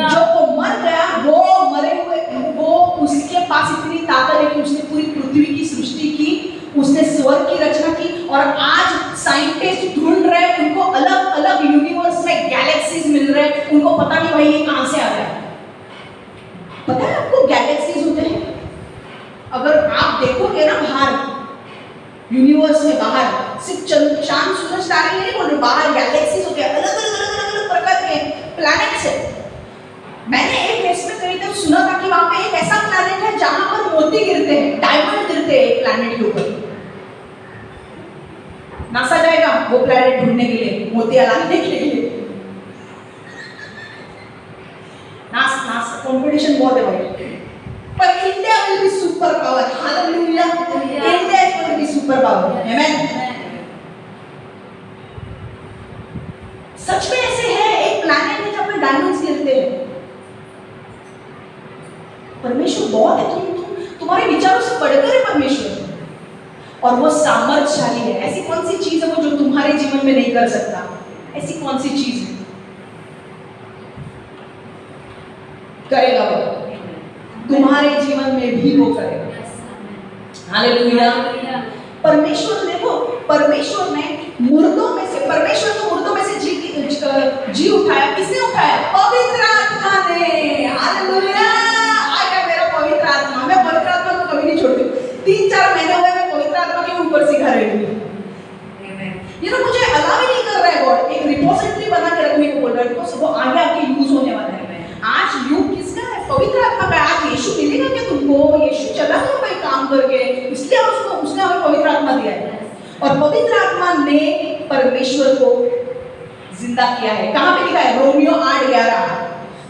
जो वो मर गया, वो मरे हुए, वो उसके पास इतनी ताकत है कि उसने पूरी पृथ्वी की सृष्टि की, उसने स्वर्ग की रचना की, और आज साइंटिस्ट ढूंढ रहे हैं, उनको अलग अलग यूनिवर्स में गैलेक्सीज मिल रहे हैं, उनको पता नहीं भाई ये कहां से आ रहा है। पता है आपको गैलेक्सीज होते हैं, अगर आप देखोगे ना बाहर यूनिवर्स में, बाहर सिर्फ चांद सूरज तारे नहीं बोल रहे, बाहर गैलेक्सीज होते हैं, अलग अलग प्रकार के प्लैनेट्स है। मैंने एक केस में कहीं तक सुना था कि वहां पे एक ऐसा प्लैनेट है जहां पर मोती गिरते हैं, डायमंड गिरते हैं एक प्लैनेट के ऊपर। नासा जाएगा वो प्लैनेट ढूंढने के लिए, मोतियां लाने के लिए। नासा कंपटीशन बहुत है भाई, पर India will be super power. Hallelujah. India will be super power. Amen. सच में ऐसे है, एक प्लैनेट है जहां पे डायमंड्स गिरते हैं। परमेश्वर बहुत है, तुम्हारे विचारों से बढ़कर है परमेश्वर, और वो सामर्थ्यशाली है। ऐसी कौन सी चीज है वो जो तुम्हारे जीवन में नहीं कर सकता? ऐसी कौन सी चीज है? करेगा वो, तुम्हारे जीवन में भी वो करेगा। हालेलुया। परमेश्वर देखो, परमेश्वर ने मुर्दों में से, परमेश्वर को मुर्दों में से जी उठाया। किसने उठाया? पवित्र आत्मा ने। हालेलुया। आया मेरा पवित्र आत्मा। मैं पवित्र आत्मा को कभी नहीं छोड़ती। 3-4 महीने हुए मैं पवित्र आत्मा के ऊपर सिखा रही हूँ। ये तो मुझे अलाउ ही नहीं कर रहा है गॉड, एक रिपोजिटरी बना के रखने को बोल रहा है, बिकॉज़ वो आगे आके यूज होने वाला है। आज युग किसका है? पवित्र आत्मा का। आज यीशु मिलेगा क्या तुमको? यीशु चला गया भाई काम करके, इसलिए उसने हमें पवित्र आत्मा दिया है। और पवित्र आत्मा ने परमेश्वर को जिंदा किया है। कहां पे लिखा है? रोमियो 8:11।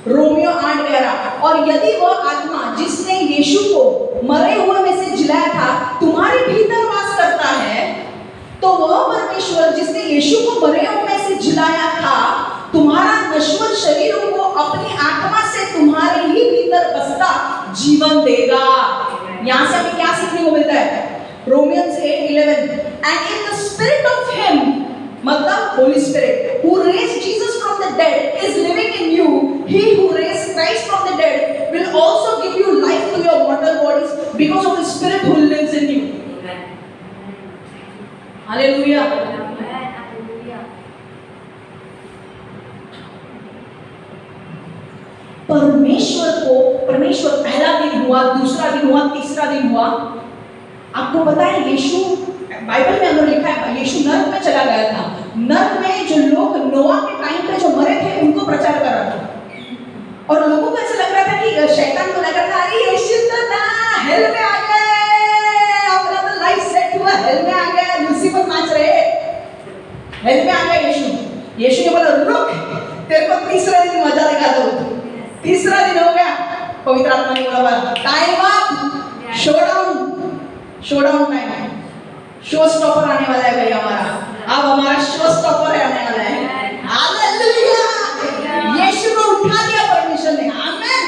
रोमियो 8:11। और यदि वह आत्मा जिसने यीशु को मरे हुए में से जिलाया था तुम्हारे भीतर वास करता है, तो वह परमेश्वर जिसने यीशु को मरे हुए में से जिलाया था तुम्हारा नश्वर शरीरों को अपनी आत्मा से तुम्हारे ही भीतर बसता जीवन देगा। यहां से हमें क्या सीखने को मिलता है? Romans 8:11। And in the spirit of him, मतलब holy spirit, who raised Jesus from the dead is living in you, he who raised Christ from the dead will also give you life to your mortal bodies because of the spirit who lives in you. Hallelujah. परमेश्वर पहला दिन हुआ, दूसरा दिन हुआ, तीसरा दिन हुआ। आपको पता है यीशु, बाइबल में अंदर लिखा है यीशु नर्क में चला गया था। नर्क में जो लोग नोआ के टाइम पे जो मरे थे उनको प्रचार कर रहा था, और लोगों को ऐसा लग रहा था कि शैतान को लग रहा था अरे यीशु तो ना हेल में आ गए, अपना तो लाइफ सेट हुआ, हेल में आ गया, लूसीफर नाच रहे, हेल में आ गया यीशु। यीशु ने बोला रुक, तेरे को तीसरा दिन मजा दिखाता हूं। तीसरा दिन हो गया, पवित्र आत्मा ने बोला time up, show down time है, शो स्टॉपर आने वाला है भाई हमारा। अब हमारा शो स्टॉपर आने वाला है। हालेलुया। यीशु को उठा दिया परमेश्वर ने। आमेन।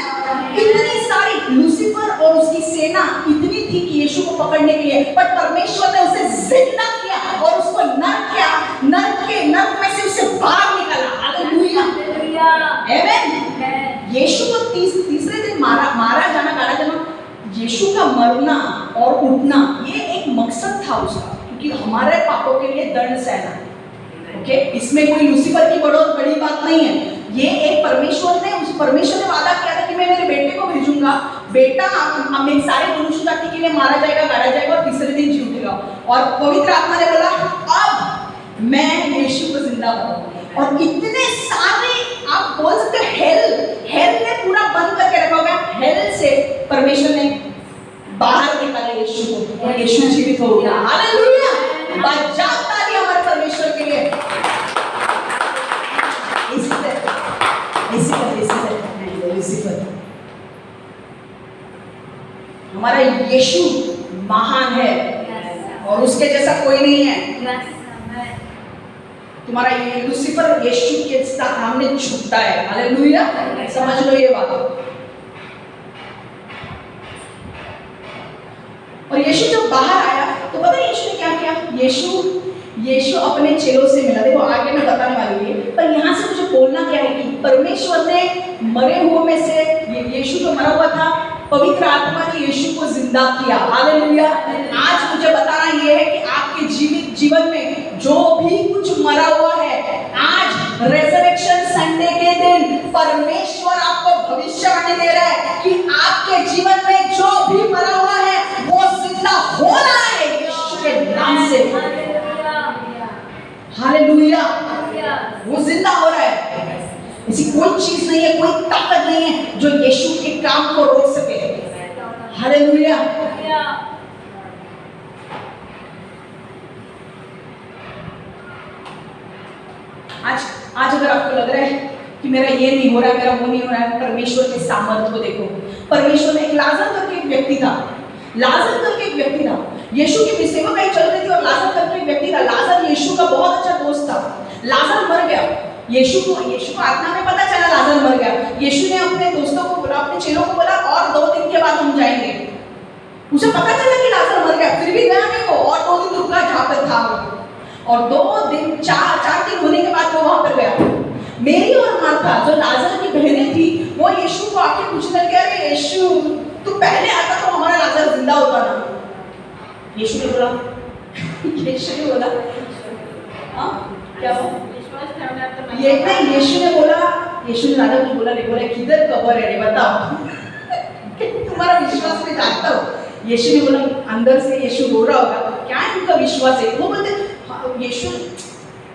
इतनी सारी लूसीफर और उसकी सेना इतनी थी कि यीशु को पकड़ने के लिए, पर परमेश्वर ने उसे जिंदा किया और उसको नर्क में से उसे बाहर निकाला। हालेलुया। आमेन। यीशु को तीसरे दिन मारा जाना, गाड़ा जाना, यीशु का मरना और उठना ये एक मकसद था उसका, क्योंकि हमारे पापों के लिए दंड सहना। ओके, इसमें कोई लूसीफर की बड़ी बात नहीं है। ये एक परमेश्वर ने वादा किया था कि मैं मेरे बेटे को भेजूंगा, बेटा हमें सारे मनुष्य जाति के लिए मारा जाएगा, गाड़ा जाएगा और तीसरे दिन जी उठेगा। और पवित्र आत्मा ने बोला अब मैं यीशु को जिंदा करूंगा। और इतने सारे आप बोल सकते हो हेल ने पूरा बंद करके रखा होगा। हेल से परमेश्वर ने बाहर निकाला यीशु को, और यीशु जीवित हो गया। हालेलुया। बजाओ ताली हमारे परमेश्वर के लिए। इससे और उसके जैसा कोई नहीं है। Yes, amen. तुम्हारा ये लूसीफर यीशु के सामने झुकता है। हालेलुया, समझ लो ये बात। और यीशु जब बाहर आया तो पता है यीशु ने क्या किया? यीशु अपने चेलों से मिला। देखो आगे मैं बताने वाली हूँ, पर यहाँ से मुझे बोलना क्या है कि परमेश्वर ने मरे हुए में से यीशु जो मरा हुआ था, पवित्र आत्मा ने यीशु को जिंदा किया। हालेलुया। आज मुझे बताना ये है कि आपके जीवन में जो भी कुछ मरा हुआ है, आज रेजरेक्शन संडे के दिन परमेश्वर आपको भविष्यवाणी दे रहा है कि आपके जीवन में जो भी मरा हुआ है वो जिंदा हो रहा है यीशु के नाम से। हालेलुया, वो जिंदा हो रहा है। ऐसी कोई चीज नहीं है, कोई ताकत नहीं है जो यीशु के काम को रोक सके। हालेलुया। आज अगर आपको लग रहा है कि मेरा ये नहीं हो रहा है, मेरा वो नहीं हो रहा है, परमेश्वर के सामर्थ्य को देखो। परमेश्वर ने एक लाजर करके एक व्यक्ति था, यीशु की सेवकाई चल रही थी और लाजर करके एक व्यक्ति था। लाजर यीशु का बहुत अच्छा दोस्त था। लाजर मर गया। यीशु को आत्मा में पता चला लाजर मर गया। यीशु ने अपने दोस्तों को बोला, अपने चेलों को बोला, और 2 दिन के बाद हम जाएंगे। उसे पता चला कि लाजर मर गया, फिर भी गया नहीं वो, और 2 दिन रुका जहाँ पर था। और 2 दिन 4 दिन होने के बाद वो वहां पर गया। मेरी और मार्था जो लाजर की बहनें थी, वो यीशु को आके पूछने लगे, अरे यीशु तू पहले आता तो हमारा लाजर जिंदा होता ना। यीशु ने बोला हाँ क्या हो? यीशु ने लाजर को बोला किधर कब्र है रे बताओ। तुम्हारा विश्वास में जानता हो। यीशु ने बोला, अंदर से यीशु रो रहा होगा, क्या इनका विश्वास है? वो बोलते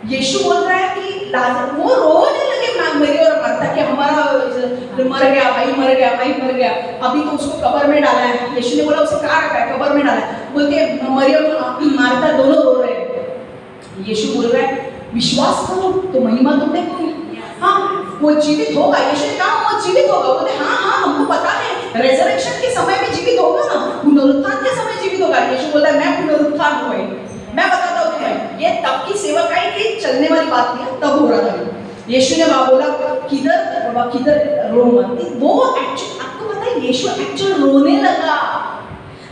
यीशु बोल रहा है कि लाजर, वो रोने लगे मेरी और मार्था कि हमारा मर गया भाई, अभी तो उसको कब्र में डाला है। यीशु ने बोला, उसे कहाँ रखा है? कब्र में डाला है। बोलते मरियम मार्था दोनों रो रहे हैं। यीशु बोल रहा है, विश्वास करो तो महिमा तुम देखोगे। हाँ वो जीवित होगा। यीशु ने कहा वो जीवित होगा। बोलते हाँ हमको पता है, रेजरेक्शन के समय में जीवित होगा ना, पुनरुत्थान के समय जीवित होगा। यीशु बोला, मैं पुनरुत्थान हूँ। मैं बताता हूँ तुम्हें, ये तब की सेवकाई की चलने वाली बात नहीं है, तब हो रहा था। यीशु ने बोला, किधर रो मत। वो एक्चुअली आपको पता है, यीशु एक्चुअली रोने लगा।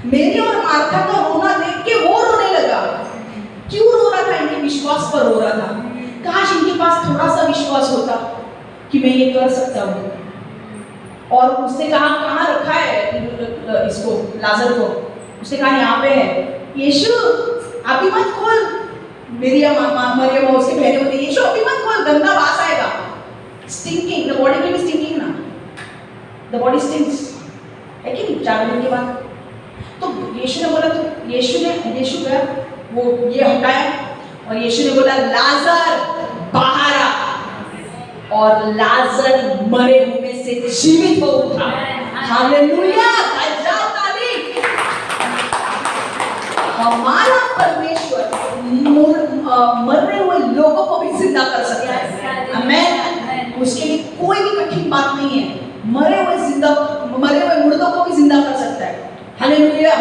मेरी और मार्था का रोना देख के वो रोने लगा। क्यों रो रहा था? इनके विश्वास पर रो रहा था। काश इनके पास थोड़ा सा विश्वास होता कि मैं ये कर सकता हूँ। और उसने कहा, कहाँ रखा है इसको, लाजर को? उसने कहा, यहाँ पे है। यीशु अभी मत खोल। मरियम उसके बहने बोलती, यीशु अभी मत खोल, गंदा वास आएगा। Stinking, the body will be stinking ना, द बॉडी स्टिंक्स, है कि नहीं? 4 दिन के बाद। तो यीशु ने बोला, तो यीशु गया, वो ये हटाया और यीशु ने बोला, लाजर बाहर आ। और लाजर मरे हुए से जीवित हो उठा। हालेलुया, बजाओ ताली। हमारा परमेश्वर मरे हुए लोगों को भी जिंदा कर सकता है। आमीन। उसके लिए कोई भी कठिन बात नहीं है। मरे हुए मुर्दों को भी जिंदा कर सकता है। हालेलुया।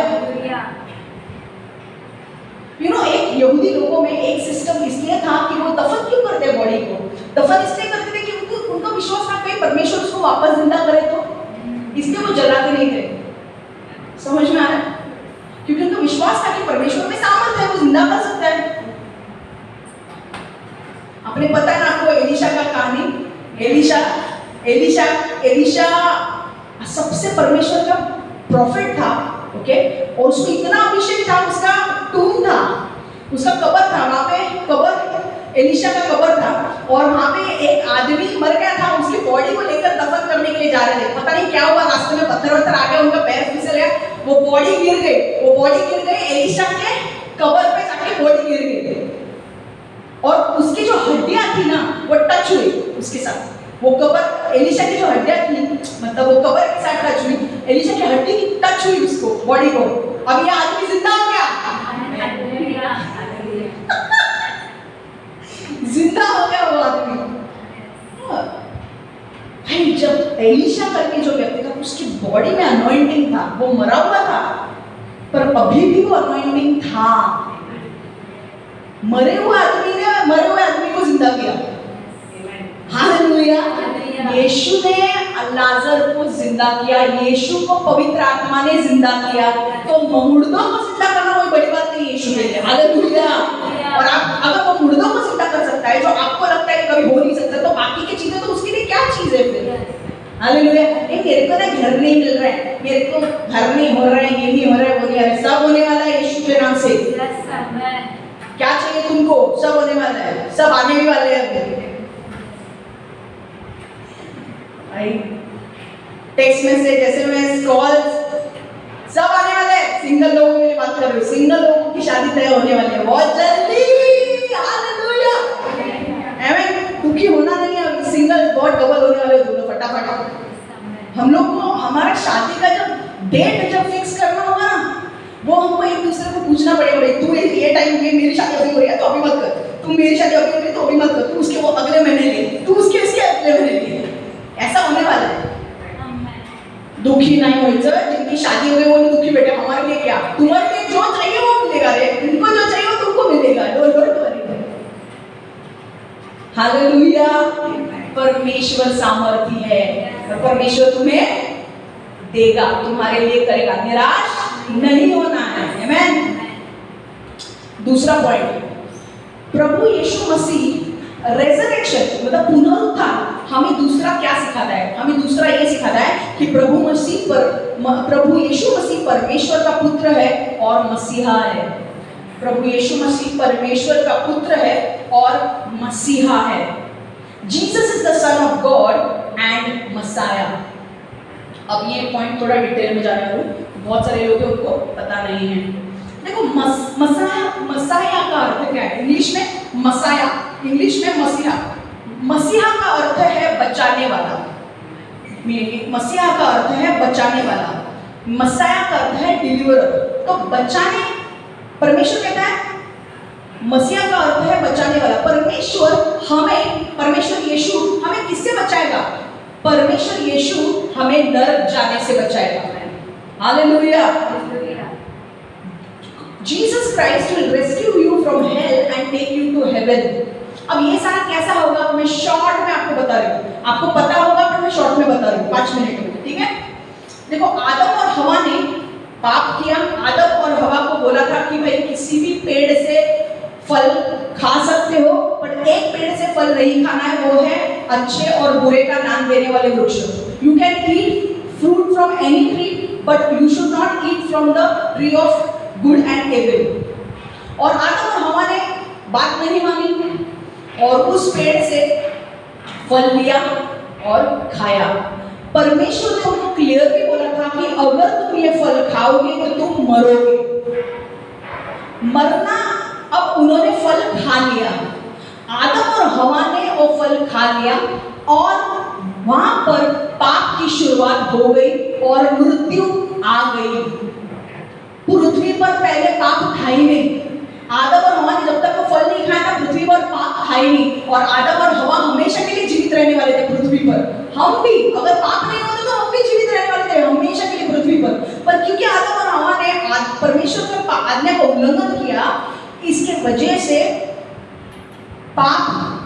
एक यहूदी लोगों में एक सिस्टम इसलिए था कि वो दफन क्यों करते हैं बॉडी को? दफन इसलिए करते थे कि उनको विश्वास था कि परमेश्वर उसको वापस जिंदा करे, तो इसलिए वो जलाते नहीं थे। समझ में आ रहा है? क्योंकि उनको विश्वास था कि परमेश्वर में सामर्थ है, वो जिंदा कर सकता है। आपने पता है ना आपको एलिशा का कहानी? एलिशा सबसे परमेश्वर का प्रॉफिट था, ओके? और उसको इतना अभिषेक था, उसका टूम था, उसका कब्र था, वहां पे कब्र, एलिशा का कब्र था। और वहां पे एक आदमी मर गया था, उसकी बॉडी को लेकर दफन करने के लिए जा रहे थे। पता नहीं क्या हुआ, रास्ते में पत्थर आ गया, उनका पैर फिसल गया, वो बॉडी गिर गई। एलिशा के कब्र पे जाके बॉडी गिर गई और उसकी जो हड्डियां थी ना, वो टच हुई उसके साथ। वो कब्र, एलिशा की जो हड्डियां थी, मतलब वो कब्र के साथ टच हुई, एलिशा की हड्डी की टच हुई उसको, बॉडी को। अब ये आदमी जिंदा हो गया। जिंदा हो गया वो आदमी। भाई जब एलिशा करके जो व्यक्ति था, उसकी बॉडी में अनॉइंटिंग था, वो मरा हुआ था पर अभी भी वो अनॉइंटिंग था। मरे हुए आदमी को जिंदा किया। हालेलुया। यीशु ने लाजर को जिंदा किया, यीशु को पवित्र आत्मा ने जिंदा किया। तो मुर्दों को जिंदा करना कोई बड़ी बात नहीं यीशु के लिए। हालेलुया। और आप अगर वो मुर्दों को जिंदा कर सकता है जो आपको लगता है कि कभी हो नहीं सकता, तो बाकी की चीजें तो उसके लिए क्या चीज है फिर? हालेलुया। मेरे को ना घर नहीं मिल रहा है, मेरे को घर नहीं हो रहा है, ये नहीं हो रहा है, वो नहीं हो रहा है, सब होने वाला है यीशु के नाम से। क्या चाहिए तुमको? सब होने वाला है, सब आने भी वाले हैं। टेक्स्ट मैसेज, एसएमएस, कॉल्स सब आने वाले हैं। सिंगल लोगों के लिए बात कर रही हूँ, सिंगल लोगों की शादी तय होने वाली है बहुत जल्दी। हालेलुया। आमीन। दुखी होना नहीं है, सिंगल बहुत डबल होने वाले दोनों फटाफट। हम लोग को हमारा शादी का जब डेट जब फिक्स करना होगा ना, वो हमको एक दूसरे को पूछना पड़ेगा, तू ये टाइम में मेरी शादी अभी हो रही है तो अभी मत कर, तुम मेरी शादी अभी हो रही है तो अभी मत कर, तू उसके वो अगले महीने ले, तू उसके अगले महीने ले। ऐसा होने वाला है। दुखी नहीं होइचं, जिनकी शादी हो गई वो नहीं दुखी बैठे। हमारे लिए क्या? तुम्हारे लिए जो चाहिए वो मिलेगा रे, तुमको जो चाहिए वो तुमको मिलेगा। Don't worry. हालेलुया। परमेश्वर सामर्थी है, परमेश्वर तुम्हें देगा, तुम्हारे लिए करेगा, निराश नहीं होना है। आमीन। दूसरा पॉइंट, प्रभु यीशु मसीह रेजरेक्शन मतलब पुनरुत्थान हमें दूसरा क्या सिखाता है? हमें दूसरा ये सिखाता है कि प्रभु यीशु मसीह परमेश्वर का पुत्र है और मसीहा है। प्रभु यीशु मसीह परमेश्वर का पुत्र है और मसीहा है। Jesus is the son of God and Messiah. अब ये पॉइंट थोड़ा डिटेल में जाने वाला हूँ, बहुत सारे लोग उनको पता नहीं है। देखो मसाया का अर्थ क्या है? इंग्लिश में मसाया, इंग्लिश में मसीहा। मसीहा का अर्थ है बचाने वाला। मसीहा का अर्थ है बचाने वाला, मसाया का अर्थ है डिलीवरर। तो बचाने, परमेश्वर कहता है मसीहा का अर्थ है बचाने वाला। परमेश्वर यीशु हमें किससे बचाएगा? परमेश्वर यीशु हमें नरक जाने से बचाएगा। Hallelujah. Jesus Christ will rescue you from hell and take you to heaven. अब ये सारा कैसा होगा मैं शॉर्ट में आपको बता रही हूँ, आपको पता होगा पर मैं शॉर्ट में बता रही हूँ 5 मिनट में, ठीक है? देखो, आदम और हवा ने पाप किया। आदम और हवा को बोला था कि भाई किसी भी पेड़ से फल खा सकते हो, पर एक पेड़ से फल नहीं खाना है, वो है अच्छे और बुरे का नाम देने वाले वृक्ष। You can eat fruit from any tree, but you should not eat from the tree of good and evil. और आदम और हवा ने बात नहीं मानी और उस पेड़ से फल लिया और खाया। परमेश्वर ने उनको क्लियरली बोला था कि अगर तुम ये फल खाओगे तो तुम मरोगे। मरना, अब उन्होंने फल खा लिया, आदम और हवा ने वो फल खा लिया और वहां पर पाप की शुरुआत हो गई और मृत्यु आ गई। पृथ्वी पर पहले पाप था ही नहीं। आदम और हवा ने जब तक वो फल नहीं खाया था, पृथ्वी पर पाप था ही नहीं, और आदम और हवा हमेशा के लिए जीवित रहने वाले थे पृथ्वी पर। हम भी अगर पाप नहीं होता तो हम भी जीवित रहने वाले थे हमेशा के लिए पृथ्वी पर क्योंकि आदम और हवा ने परमेश्वर के आज्ञा का उल्लंघन किया, इसके वजह से पाप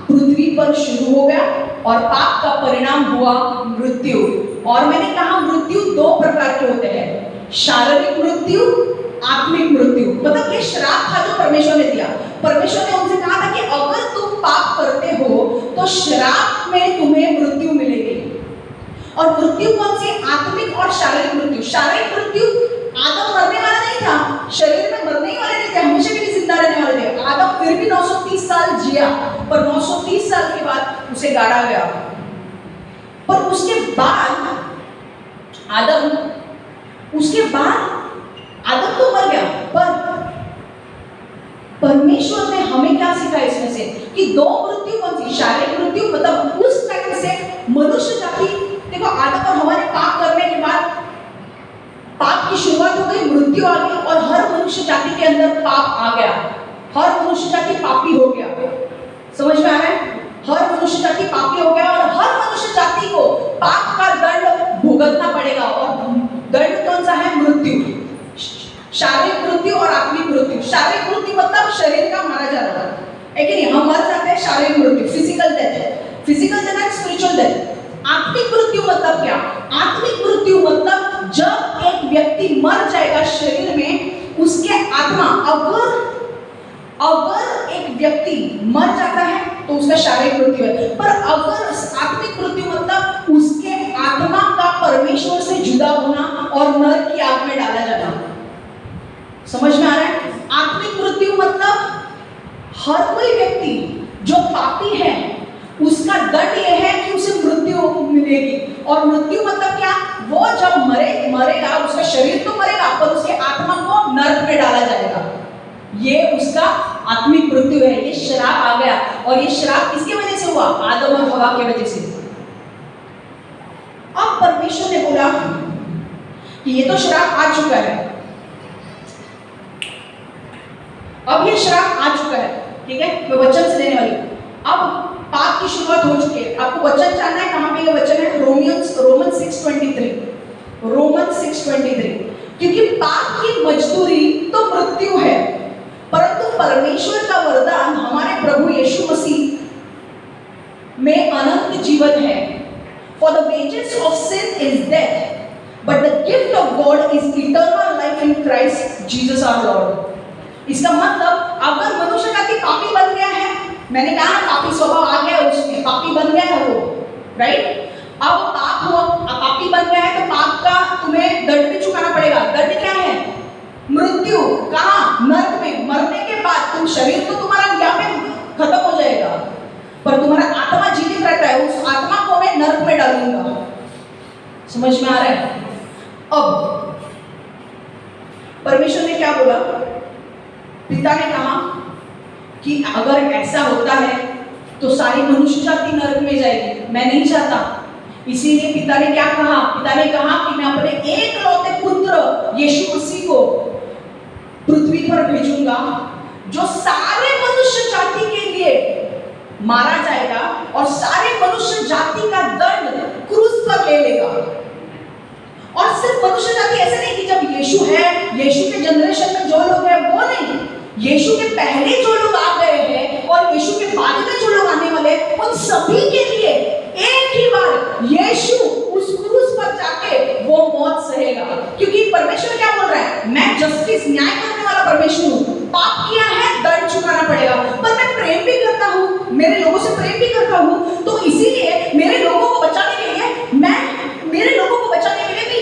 पृथ्वी पर शुरू हो गया और पाप का परिणाम हुआ मृत्यु। और मैंने कहा मृत्यु 2 प्रकार के होते हैं, शारीरिक मृत्यु, आत्मिक मृत्यु। मतलब ये श्राप था जो परमेश्वर ने दिया। परमेश्वर ने उनसे कहा था कि अगर तुम पाप करते हो तो श्राप में तुम्हें मृत्यु मिलेगी। और मृत्यु कौन सी? आत्मिक और शारीरिक मृत्यु। शारीरिक मृत्यु, आदम मरने वाला नहीं था, शरीर में मरने ही वाले नहीं थे, हमेशा के लिए जिंदा रहने वाले थे। आदम फिर भी 930 साल जिया, पर 930 साल के बाद उसे गाड़ा गया। पर उसके बाद आदम तो मर गया, पर परमेश्वर ने हमें क्या सिखाया इसमें से कि 2 मृत्यु कौन सी? शारीरिक मृत्यु, मतलब उस टाइम से मनुष्य जाति, देखो आदम और हवा ने पाप करने के बाद पाप की शुरुआत हो गई, मृत्यु आ गई और हर मनुष्य जाति के अंदर पाप आ गया। हर मनुष्य जाति पापी हो गया। समझ में आ रहा है? हर मनुष्य जाति पापी हो गया और हर मनुष्य जाति को पाप का दंड भुगतना पड़ेगा। और दंड कौन सा है? मृत्यु। शारीरिक मृत्यु और आत्मिक मृत्यु। शारीरिक मृत्यु मतलब शरीर का मारा जाना, आत्मिक मृत्यु मतलब क्या? आत्मिक मृत्यु मतलब जब एक व्यक्ति मर जाएगा शरीर में, उसके आत्मा, अगर एक व्यक्ति मर जाता है तो उसका शारीरिक मृत्यु है, पर अगर आत्मिक मृत्यु मतलब उसके आत्मा का परमेश्वर से जुदा होना और नरक की आग में डाला जाना। समझ में आ रहा है? आत्मिक मृत्यु मतलब हर कोई व्यक्ति जो पापी है उसका दंड यह है कि उसे मृत्यु मिलेगी। और मृत्यु मतलब क्या? वो जब मरेगा, उसका शरीर तो मरेगा पर उसके आत्मा को नरक में डाला जाएगा। ये उसका आत्मिक मृत्यु है। ये श्राप आ गया, और ये श्राप किसकी वजह से हुआ? आदम और हवा की वजह से। अब परमेश्वर ने बोला कि ये तो श्राप आ चुका है, अब ये श्राप आ चुका है, ठीक है, मैं वचन से देने वाली हूं। अब पाप की शुरुआत हो चुकी है। आपको वचन जानना है कहां पे ये वचन है? रोमन 6:23, क्योंकि पाप की मजदूरी तो मृत्यु है, परंतु परमेश्वर का वरदान हमारे प्रभु यीशु मसीह में अनंत जीवन है। For the wages of sin is death, but the gift of God is eternal life in Christ Jesus our Lord. इसका मतलब अगर मनुष्य जाति पापी बन गया है, मैंने कहा ना पापी स्वभाव आ गया है उसमें, पापी बन गया है वो, राइट? अब पाप हुआ, अब पापी बन गया है तो पाप का तुम्हें दंड भी चुकाना पड़ेगा। दंड क्या है? मृत्यु। कहाँ? नरक में। मरने के बाद तुम, शरीर तो तुम्हारा यहाँ पे खत्म हो जाएगा, पर तुम्हारा आत्मा जीवित रहता है। उस आत्मा को मैं नरक में डालूंगा। समझ में आ रहा है? अब परमेश्वर ने क्या बोला? पिता ने कहा कि अगर ऐसा होता है तो सारी मनुष्य जाति नरक में जाएगी, मैं नहीं चाहता। इसीलिए पिता ने क्या कहा? पिता ने कहा कि मैं अपने एकलौते पुत्र यीशु मसीह को पृथ्वी पर भेजूंगा, जो सारे मनुष्य जाति के लिए मारा जाएगा और सारे मनुष्य जाति का दंड क्रूस पर ले लेगा। और सिर्फ मनुष्य जाति ऐसे नहीं कि जब यीशु है, यीशु के जनरेशन में जो लोग हैं वो नहीं, यीशु के पहले जो लोग आ गए हैं और यीशु के बाद में जो लोग आने वाले, उन सभी के लिए एक ही बार यीशु उस क्रूस पर जाके वो मौत सहेगा। क्योंकि परमेश्वर क्या बोल रहा है? मैं जस्टिस, न्याय करने वाला परमेश्वर हूँ। पाप किया है, दंड चुकाना पड़ेगा, पर मैं प्रेम भी करता हूँ, मेरे लोगों से प्रेम भी करता हूँ। तो इसीलिए मेरे लोगों को बचाने के लिए मैं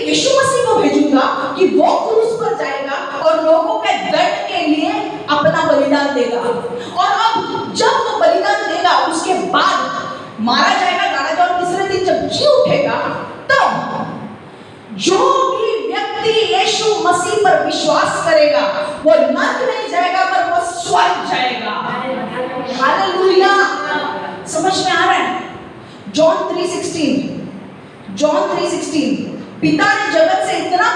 यीशु मसीह को भेजूंगा कि वो क्रूस पर जाएगा और लोगों के दंड के लिए अपना बलिदान देगा। और अब जब वो बलिदान देगा, उसके बाद मारा जाएगा, गाड़ा जाएगा, और तीसरे दिन जब जी उठेगा, तब जो भी व्यक्ति यीशु मसीह पर विश्वास करेगा वो नरक नहीं जाएगा, पर वो स्वर्ग जाएगा। हालेलुया! समझ में आ रहा है? जॉन 3:16, पिता ने जगत से इतना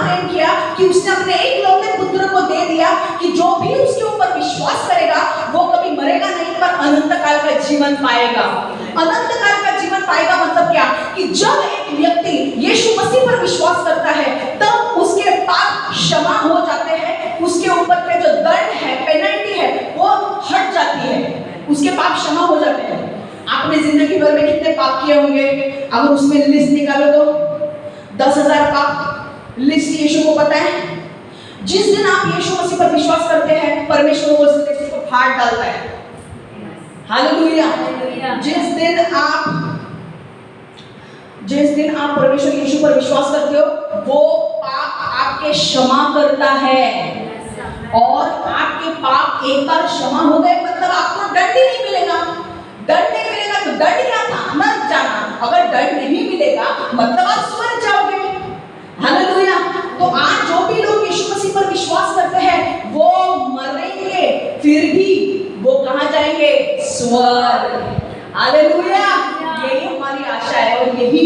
प्रेम किया कि उसने अपने एकलौते पुत्र को दे दिया कि जो भी उसके ऊपर विश्वास करेगा वो कभी मरेगा नहीं, पर अनंत काल का जीवन पाएगा। अनंत काल का जीवन पाएगा मतलब क्या? कि जब एक व्यक्ति यीशु मसीह पर विश्वास करता है तब उसके पाप क्षमा हो जाते हैं, उसके ऊपर के जो दंड है, पेनल्टी है, वो हट जाती है, उसके पाप क्षमा हो जाते हैं। आपने जिंदगी भर में कितने पाप किए होंगे? अगर उसमें लिस्ट निकालो तो 10,000 पाप लिस्ट यीशु को पता है। जिस दिन आप यीशु मसीह पर विश्वास करते हैं, परमेश्वर वो उस लिस्ट को फाड़ डालता है। हालेलुया! जिस दिन आप परमेश्वर यीशु पर विश्वास करते हो, वो पाप आपके क्षमा करता है। और आपके पाप एक बार क्षमा हो गए मतलब आपको दंड ही नहीं मिलेगा। दंड नहीं मिलेगा तो दंड क्या था? नरक जाना। अगर दंड नहीं मिलेगा मतलब आप स्वर्ग जाओगे। हालेलुया! तो आज जो भी लोग यीशु मसीह पर विश्वास करते हैं वो मरेंगे, फिर भी वो कहाँ जाएंगे? स्वर्ग। हालेलुया! यही हमारी आशा है और यही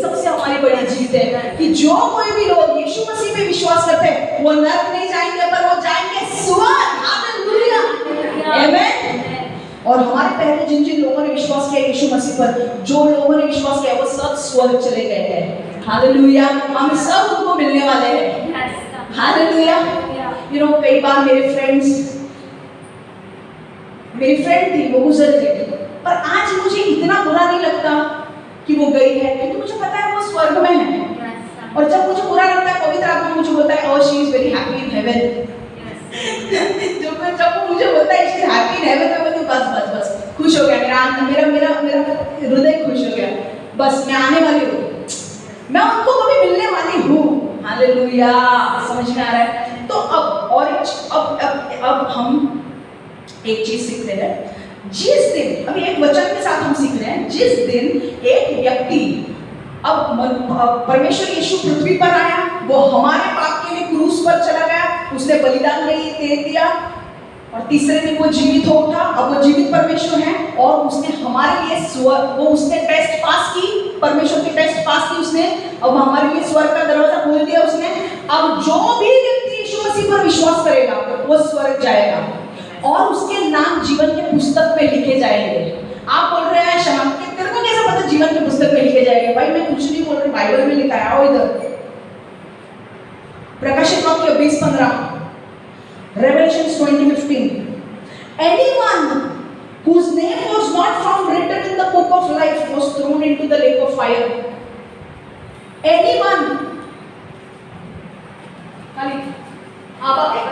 सबसे हमारी बड़ी जीत है कि जो कोई भी लोग यीशु मसीह पे विश्वास करते हैं वो नरक नहीं जाएंगे, पर वो जाएंगे स्वर्ग। हालेलुया! आमीन। और हमारे पहले जिन लोगों ने विश्वास किया यीशु मसीह पर, जो लोगों ने विश्वास किया वो सब स्वर्ग चले गए हैं। हालेलुया! हम सब उनको मिलने वाले हैं। हालेलुया! कई बार मेरी फ्रेंड थी, वो गुजर गई, पर आज मुझे इतना बुरा नहीं लगता कि वो गई है, क्योंकि मुझे पता है वो स्वर्ग में है। और जब मुझे बुरा लगता है, पवित्र आत्मा मुझे बोलता है ओह she is very happy in heaven. जब वो मुझे बोलता है she is happy in heaven, मैं बोलती हूँ बस बस बस, खुश हो गया, मेरा मेरा मेरा मेरा हृदय खुश हो गया, बस मैं आने वाली हूँ, मैं उनको कभी मिलने वाली हूँ। हालेलुया, समझ में आ रहा है? तो अब हम एक चीज सीख रहे हैं। जिस दिन, अभी एक वचन के साथ हम सीख रहे हैं, जिस दिन एक व्यक्ति, अब परमेश्वर यीशु पृथ्वी पर आया, वो हमारे पाप के लिए क्रूस पर चला गया, उसने बलिदान दे दिया, और तीसरे दिन वो जीवित हो उठा। अब वो जीवित परमेश्वर है, और उसने हमारे लिए वो उसने टेस्ट पास की, परमेश्वर की टेस्ट पास की उसने, अब हमारे लिए स्वर्ग का दरवाजा खोल दिया उसने। अब जो भी व्यक्ति यीशु मसीह पर विश्वास करेगा वो स्वर्ग जाएगा, और उसके नाम जीवन के पुस्तक में लिखे जाएंगे। आप बोल रहे हैं शमाम, तेरे को कैसे पता जीवन के पुस्तक में लिखे जाएंगे? भाई मैं कुछ नहीं बोल रही, बाइबल में लिखा है। आओ इधर, प्रकाशित वाक्य 20:15, Revelation 20:15. Anyone whose name was not found written in the book of life was thrown into the lake of fire. Anyone. खाली आबा एक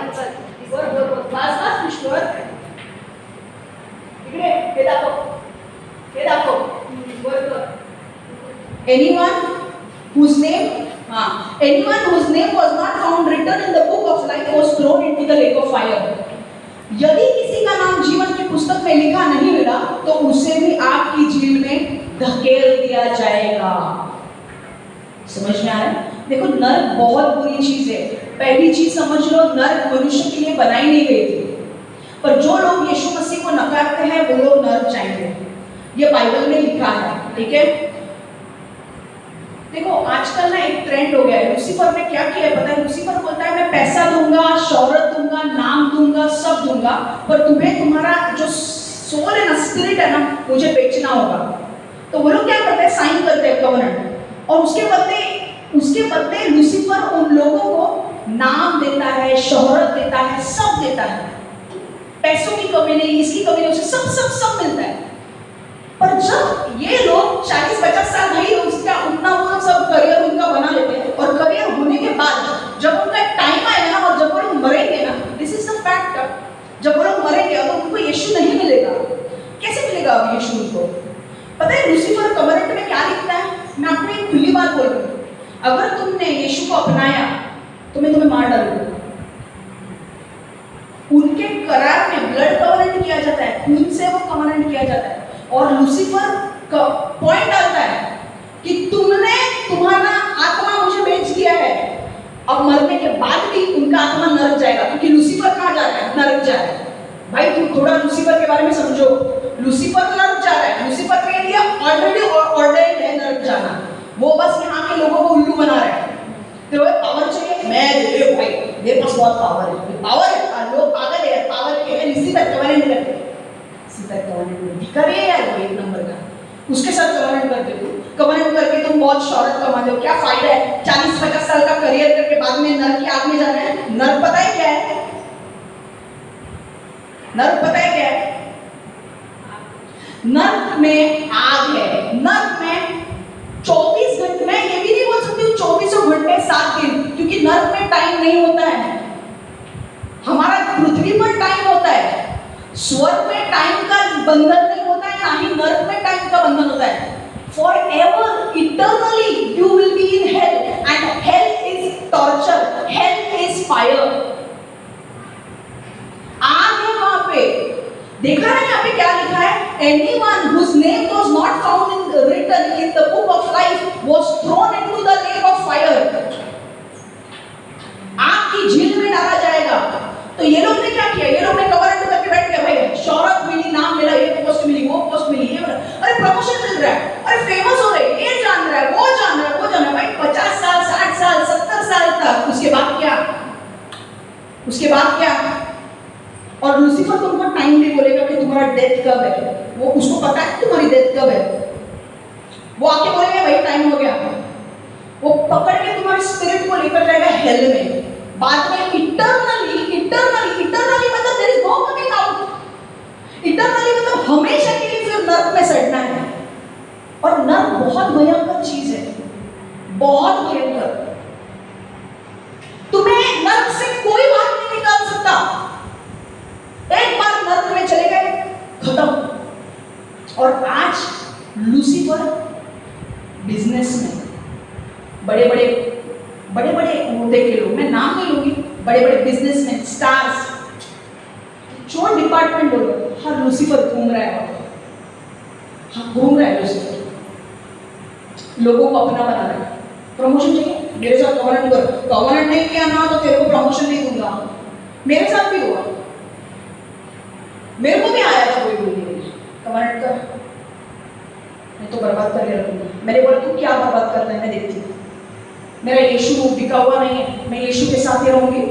वर बास विश्वर इकडे हे दाखव वर anyone whose name was not found written in the book of life was thrown into the lake of fire. यदि किसी का नाम जीवन की पुस्तक में लिखा नहीं मिला तो उसे भी आग की झील में धकेल दिया जाएगा। समझ में आ रहा है? देखो, नरक बहुत बुरी चीज है। पहली चीज समझ लो, नरक मनुष्य के लिए बनाई नहीं गई थी, पर जो लोग यीशु मसीह को नकारते हैं वो लोग नरक जाएंगे। ये बाइबल में लिखा है, ठीक है? देखो, आजकल ना एक ट्रेंड हो गया है। लूसीफर ने क्या किया है पता है? लूसीफर बोलता है मैं पैसा दूंगा, शौहरत दूंगा, नाम दूंगा, सब दूंगा, पर तुम्हें तुम्हारा जो सोल है ना, स्पिरिट है ना, मुझे बेचना होगा। तो वो लोग क्या करते हैं? साइन करते हैं कवर्नेंट, और उसके बदले लूसीफर उन लोगों को नाम देता है, शौहरत देता है, सब देता है। पैसों की कमी नहीं, इसकी कमी नहीं, उसे सब मिलता है। पर जब ये लोग 40-50 साल नहीं, उसका उतना वो लोग सब करियर उनका बना लेते हैं, और करियर होने के बाद जब उनका टाइम आएगा ना, और जब वो लोग मरेंगे ना, दिस इज द फैक्ट, जब वो लोग मरेंगे तो उनको यीशु नहीं मिलेगा। कैसे मिलेगा अब यीशु उनको? पता है लूसीफर कवर्नेंट में क्या लिखता है? मैं आपको एक खुली बात बोल रही हूँ, अगर तुमने यीशु को अपनाया तो मैं तुम्हें मार डालूंगा। उनके करार में ब्लड कवर्नेंट किया जाता है, खून से वो कवर्नेंट किया जाता है, और लूसीफर का पॉइंट डालता है कि तुमने तुम्हारा आत्मा मुझे बेच दिया है। अब मरने के बाद भी उनका आत्मा नरक जाएगा, क्योंकि लूसीफर कहाँ जा रहा है? नरक जा रहा है। भाई तुम थोड़ा लूसीफर के बारे में समझो। लूसीफर नरक जा रहा है, लूसीफर के लिए ऑलरेडी ऑर्डेन्ड है नरक जाना। वो बस यहाँ के लोगों को उल्लू बना रहा है। तो पावर चाहिए, मैं दे भाई, मेरे पास बहुत पावर है, लोग पागल है पावर के लिए, इसी पर कवर्नेंट करते हैं। करे यार, वो एक नंबर का, उसके साथ कवर्नेंट करते हो, कवर्नेंट करके तुम बहुत शौहरत कमाते हो, क्या फायदा है? 40-50 साल का करियर करके बाद में नरक की आग में जाना है। नरक पता है क्या है? नरक पता है क्या है? नरक में आग है। नरक में 24 घंटे, मैं ये भी नहीं बोल सकती हूँ 24 घंटे 7 दिन, क्योंकि नरक में टाइम नहीं होता है। हमारा पृथ्वी पर टाइम होता है, स्वर्ग में टाइम का बंधन नहीं होता है, ना ही नरक में टाइम का बंधन होता है। Forever, eternally, you will be in hell, and hell is torture, hell is fire. आग है वहां पे। देखा है यहाँ पे क्या लिखा है? Anyone whose name was not found written in the book of life was thrown into the lake of fire. आग की झील में डाला जाएगा। तो ये लोग ने क्या किया? ये लोग ने कवर्नेंट करके बैठ गए, भाई शौहरत मिली, नाम मिला, ये पोस्ट मिली, वो पोस्ट मिली, ये अरे प्रमोशन मिल रहा है, अरे फेमस हो रहे, ये जान रहा है, वो जान रहा है, वो जान रहा है। भाई 50 साल, 60 साल, 70 साल तक, उसके बाद क्या? उसके बाद क्या? और लूसीफर तुमको टाइम भी बोलेगा कि तुम्हारा डेथ कब है। वो उसको पता है तुम्हारी डेथ कब है। वो आके बोलेगा भाई टाइम हो गया, वो पकड़ के तुम्हारे स्पिरिट को लेकर जाएगा हेल में। बाद में इटरनली मतलब there is no coming out. Eternally मतलब हमेशा के लिए फिर नरक लूसीफर बिजनेसमैन, बड़े बड़े होते के लोग, मैं नाम नहीं लूंगी, बड़े बड़े बिजनेसमैन, स्टार्स, जो डिपार्टमेंट बोलो, हर लूसीफर घूम रहा है वहां पर। हाँ, घूम रहा है लूसीफर, लोगों को अपना बना रहा है। प्रमोशन चाहिए, मेरे साथ कवर्नेंट कर, कवर्नेंट नहीं किया ना तो तेरे को प्रमोशन नहीं दूंगा। मेरे साथ भी हुआ, मेरे को भी आया था कोई बोलिए कवर्नेंट कर, मैं तो बर्बाद करके रखूंगा। मैंने बोला तू क्या बर्बाद करना है, मैं देखती हूँ। मेरा यीशु बिका हुआ नहीं है, मैं यीशु के साथ ही रहूंगी,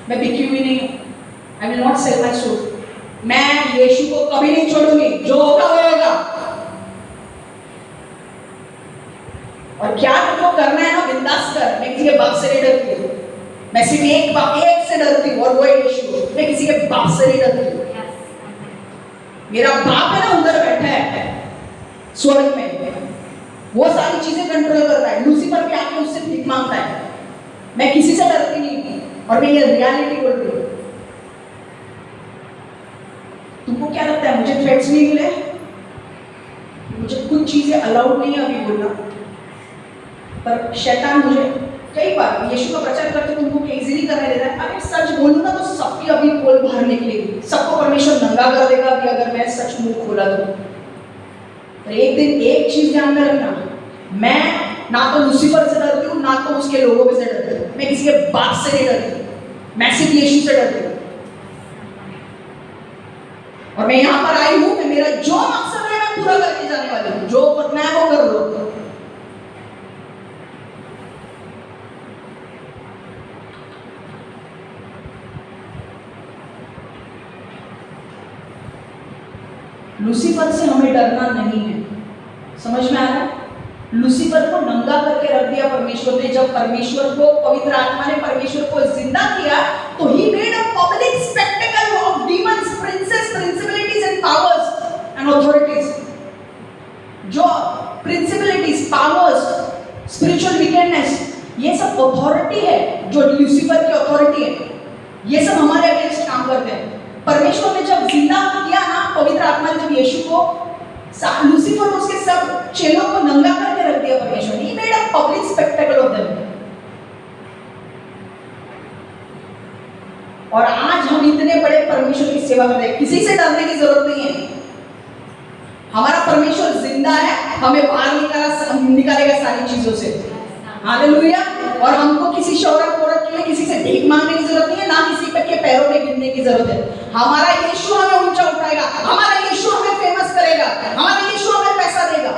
मैं बिकी हुई नहीं हूँ। I will not sell my soul, मैं यीशु को कभी नहीं छोड़ूंगी, जो होगा वो होगा। और क्या तुमको करना है ना, बिंदास कर, मैं किसी के बाप से नहीं डरती हूँ, मैं सिर्फ एक से डरती हूँ और वो है यीशु। मैं किसी के बाप से नहीं डरती हूँ। मेरा बाप है ना उधर बैठा है स्वर्ग में, वो सारी चीजें कंट्रोल कर रहा है। लूसीफर भी आके उससे भीख मांगता है, मैं किसी से डरती नहीं हूँ, और मैं ये रियलिटी बोल रही हूँ। तुमको क्या लगता है मुझे थ्रेट्स नहीं मिले? मुझे कुछ चीजें अलाउड नहीं है अभी बोलना, पर शैतान मुझे कई बार यीशु का प्रचार करते तुमको इजीली करने देता है। अगर सच बोलूं ना तो सबकी अभी पोल बाहर निकलेगी, सबको परमेश्वर नंगा कर देगा कि अगर मैं सच मुंह खोला तो एक दिन एक चीज ध्यान में रखना, मैं ना तो लूसीफर से डरती हूँ ना तो उसके लोगों से डरती हूँ, मैं किसी के बाप से नहीं डरती, मैं सिर्फ यीशु से डरती हूँ। और मैं यहाँ पर आई हूँ, मैं मेरा जो मकसद है मैं पूरा करके जाने वाली हूँ, जो करना है वो कर लो। लूसीफर से हमें डरना नहीं है, समझ में आ रहा है? लूसीफर को नंगा करके रख दिया परमेश्वर ने। जब परमेश्वर को, पवित्र आत्मा ने परमेश्वर को जिंदा किया तो he made a public spectacle of demons, princes, principalities and powers and authorities. जो प्रिंसिपलिटीज, पावर्स, स्पिरिचुअल विकेडनेस, ये सब अथॉरिटी है, जो लूसीफर की अथॉरिटी है, ये सब हमारे अगेंस्ट काम करते हैं। परमेश्वर ने जब जिंदा किया ना, पवित्र आत्मा ने जब यीशु को, लूसीफर उसके सब चेलों को नंगा करके रख दिया परमेश्वर ने। He made a public spectacle of them। और आज हम इतने बड़े परमेश्वर की सेवा कर रहे हैं, किसी से डरने की जरूरत नहीं है। हमारा परमेश्वर जिंदा है, हमें बाहर निकालेगा सारी चीजों से। हालेलुया। और हमको किसी शौहरत के लिए किसी से भीख मांगने की जरूरत नहीं है, ना किसी के पैरों में गिरने की जरूरत है। हमारा यीशु हमें ऊंचा उठाएगा, हमारा यीशु हमें फेमस करेगा, हमारा यीशु हमें पैसा देगा।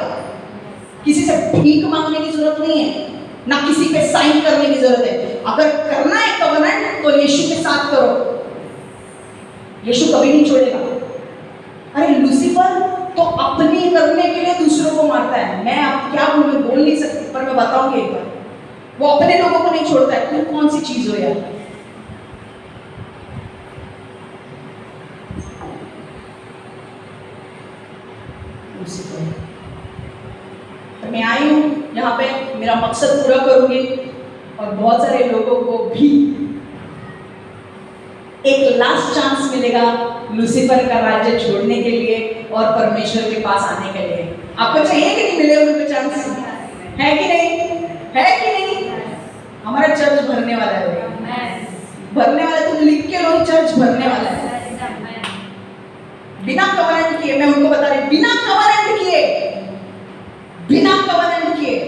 किसी से भीख मांगने की जरूरत नहीं है, ना किसी पे साइन करने की जरूरत है। अगर करना है कवर्नेंट तो यीशु के साथ करो, यीशु कभी नहीं छोड़ेगा। अरे लूसीफर तो अपनी करने के लिए दूसरों को मारता है। मैं आप क्या बोल नहीं सकती, पर मैं बताऊंगी एक बार, वो अपने लोगों को नहीं छोड़ता है। तुम कौन सी चीज हो यार? तो मैं आई हूं यहाँ पे, मेरा मकसद पूरा करूंगी और बहुत सारे लोगों को भी एक लास्ट चांस मिलेगा लूसीफर का राज्य छोड़ने के लिए और परमेश्वर के पास आने के लिए। आपको चाहिए कि नहीं मिले उनको चांस? है कि नहीं? है कि नहीं? हमारा चर्च भरने वाला है, भरने वाला। तुम लिख के लो, चर्च भरने वाला है। बिना कवर्नेंट किए, मैं उनको बता रही, बिना कवर्नेंट किए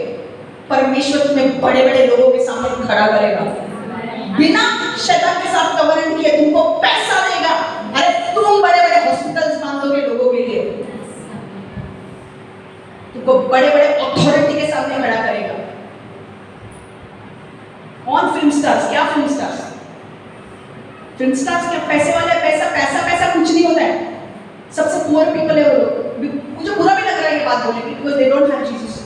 परमेश्वर तुम्हें बड़े बड़े लोगों के सामने खड़ा करेगा। बिना शैतान के साथ कवर्नेंट किए तुमको पैसा देगा। अरे तुम बड़े बड़े हॉस्पिटल्स बांधोगे लोगों के लिए, तुमको बड़े बड़े अथॉरिटी के सामने खड़ा करेगा। कौन? Film stars. क्या फिल्म स्टार्स? फिल्म स्टार्स क्या पैसे वाले? पैसा कुछ नहीं होता है। सबसे पुअर पीपल है वो लोग। मुझे बुरा भी लग रहा है ये बात बोलने की, because they don't have Jesus.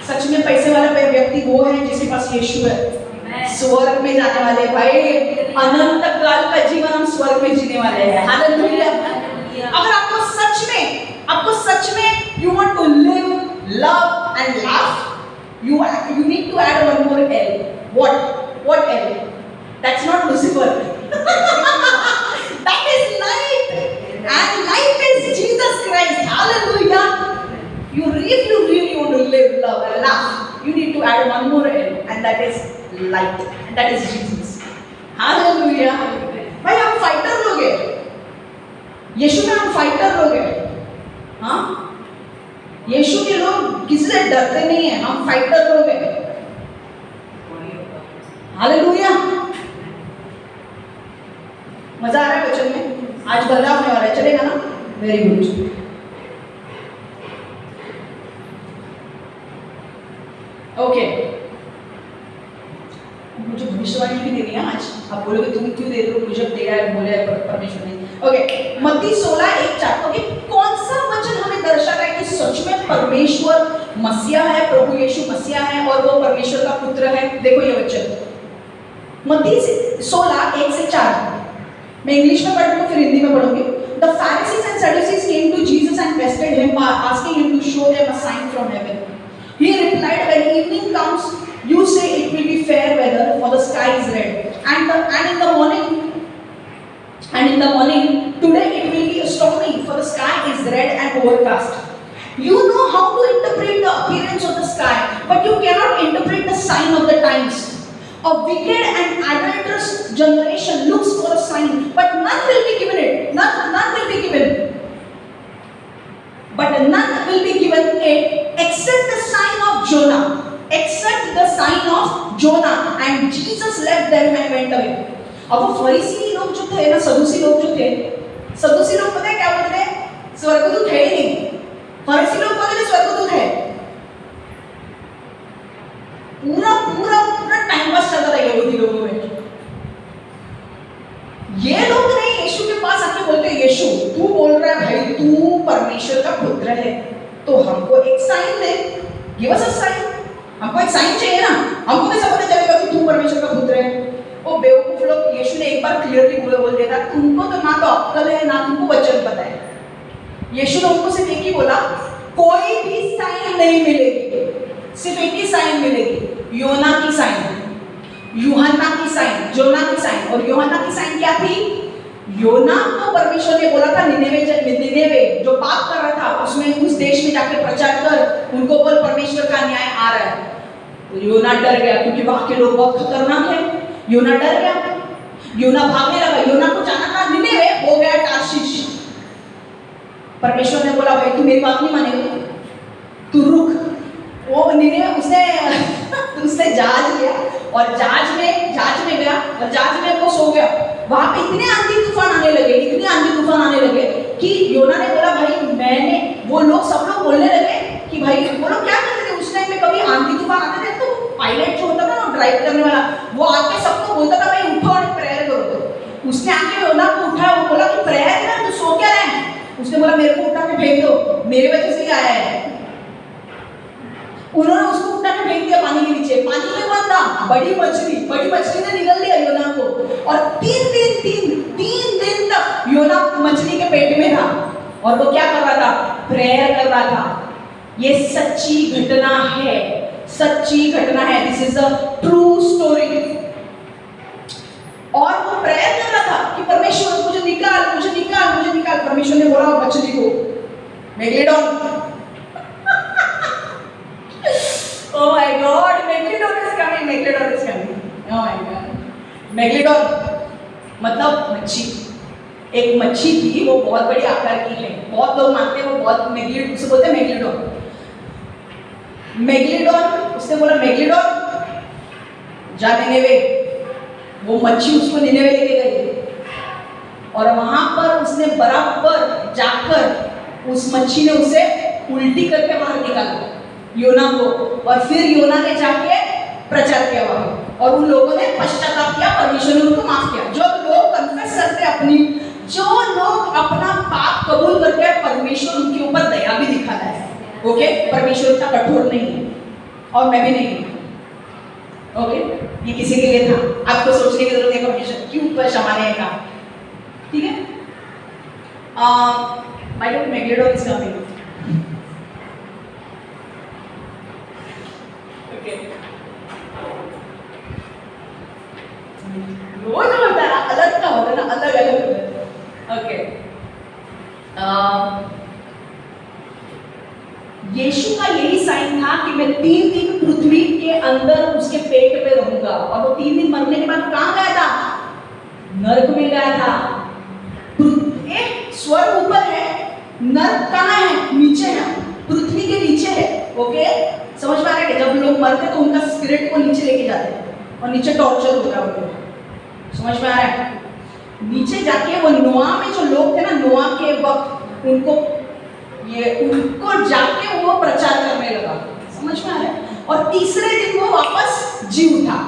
सच में पैसे वाला व्यक्ति वो है जिसके पास यीशु है। स्वर्ग में जाने वाले भाई, अनंत काल का जीवन हम स्वर्ग में जीने वाले हैं। हालेलुया। अगर आपको सच में you want to live, love and laugh, you need to add one more L. What L? That's not Lucifer. That is Hallelujah. If you really want to live, love, and laugh, you need to add one more L, and that is light, and that is Jesus. Hallelujah. भाई हम fighter लोग हैं, यीशु में हम fighter लोग हैं, हाँ? यीशु के लोग किसी से डरते नहीं हैं, हम फाइटर लोग हैं। हालेलुया। मजा आ रहा है वचन में? आज बदलाव होने वाला है, चलेगा ना? Very good. ओके, मुझे भविष्यवाणी भी देनी है आज। आप बोलोगे तुम क्यों दे रहे हो, मुझे दे रहा है, बोले परमेश्वर ने। ओके, मत्ती 16:1-4 कि कौन सा वचन हमें दर्शाता है कि सच में परमेश्वर मसीहा है, प्रभु यीशु मसीहा है और वो परमेश्वर का पुत्र है। देखो ये वचन मत्ती 16:1-4। मैं इंग्लिश में पढ़ूंगी फिर हिंदी में पढ़ूंगी। The Pharisees and Sadducees came to Jesus and tested him, asking him to show them a sign from heaven. He replied, when evening comes, you say it will be fair weather, for the sky is red, and in the morning, today it will be stormy, for the sky is red and overcast. You know how to interpret the appearance of the sky, but you cannot interpret the sign of the times. A wicked and adulterous generation looks for a sign, but none will be given it. None will be given. But none will be given it except the sign of Jonah. Except the sign of Jonah. And Jesus left them and went away. अब वो फरीसी लोग जो थे ना, सदूसी लोग जो थे, सदूसी लोग पता है क्या बोलते थे? स्वर्गदूत है ही नहीं। फरीसी लोग बोलते थे स्वर्गदूत है। पूरा टाइम पास चलता था यहूदी लोगों में। ये लोग नहीं, यीशु के पास आके बोलते, यीशु तू बोल रहा है भाई तू परमेश्वर का पुत्र है, तो हमको एक साइन दे, गिव अस अ साइन। हमको एक साइन चाहिए ना, हमको कैसे पता चलेगा कि तू परमेश्वर का पुत्र है? वो बेवकूफ लोग, यीशु ने एक बार क्लियरली बोल दिया था, तुमको तो ना तो अक्ल है ना तुमको वचन पता है। यीशु ने उनको सिर्फ एक ही बोला, कोई भी साइन नहीं मिलेगी, सिर्फ एक ही साइन मिलेगी, योना की साइन, यूहन्ना की साइन, जोना की साइन। और यूहन्ना की साइन क्या थी? योना को परमेश्वर ने बोला था निनेवे जो पाप कर रहा था उसमें, उस देश में जाके प्रचार कर, उनको बोल परमेश्वर का न्याय आ रहा है। तो योना डर गया क्योंकि वहां के लोग बहुत खतरनाक है। योना डर गया, योना भागने लगा। योना को जाना था निनेवे, हो गया टार्शीश। परमेश्वर ने बोला भाई तू मेरी बात नहीं मानेगा, तू रुक। वो निनेवे उसने जहाज लिया और जहाज में गया और जहाज में वो सो गया। वहां पे इतने आंधी तूफान आने लगे कि योना ने बोला भाई वो लोग सब लोग बोलने लगे कि भाई वो लोग क्या करते थे उस टाइम में, कभी आंधी तूफान आते थे तो पायलट जो होता था ना ड्राइव करने वाला, वो आके सबको बोलता था भाई उठो और प्रेयर करो। उसने आके योना को उठाया, वो बोला कि प्रेयर कर, तू सो क्या रहा है? उसने बोला मेरे को उठा के फेंक दो, मेरे वजह से ही आया है। उन्होंने उसको उठा के फेंक दिया पानी के नीचे। पानी में कौन था? बड़ी मछली ने निगल लिया योना को, और 3 दिन तक योना मछली के पेट में था और वो क्या कर रहा था? प्रेयर कर रहा था। ये सच्ची घटना है, this is a true story. और वो प्रेयर कर रहा था कि परमेश्वर मुझे निकाल। परमेश्वर ने बोला मछली को, मेगलिडोन। Oh my God, Megalodon is coming. Oh my God, Megalodon मतलब मच्छी। एक मच्छी थी, वो बहुत बड़ी आकार की है। बहुत लोग मानते हैं वो बहुत मेगलिडोन, उसे बोलते हैं मेगलिडोन। उसने बोला मेगलिडोन जा निनेवे। वो मच्छी उसको निनेवे लेके गई और वहां पर उसने बराबर जाकर उस मच्छी ने उसे उल्टी करके बाहर निकाला योना को, और फिर योना ने जाके प्रचार किया वहां और उन लोगों ने पश्चाताप किया, परमेश्वर ने उनको माफ किया। जो लोग कन्फेस करते जो लोग अपना पाप कबूल करते हैं, परमेश्वर उनके ऊपर दया भी दिखाता है। ओके, परमेश्वर इतना कठोर नहीं है और मैं भी नहीं। ओके, ये किसी के लिए था, आपको सोचने की जरूरत है परमेश्वर क्यों क्षमाने का। ठीक है, माय डॉट मेगलिडोन इज कमिंग। रोज होता है ना, अलग का होता है ना, अलग होता है। ओके, कहा कि मैं 3 दिन पृथ्वी के अंदर उसके पेट में रहूंगा, और वो 3 दिन मरने के बाद कहाँ गया था? नरक में गया था। स्वर्ग ऊपर है, नरक कहाँ है? नीचे है, पृथ्वी के नीचे है। ओके, समझ में आ रहा है? जब लोग मरते तो उनका स्पिरिट को नीचे लेके जाते हैं और नीचे टॉर्चर होता है उनको। समझ में आ रहा है? नीचे जाके वो नोआ में जो लोग थे ना, नोआ के वक्त उनको जाके वो प्रचार करने लगा। समझ में आ रहा है? और तीसरे दिन वो वापस जी उठा।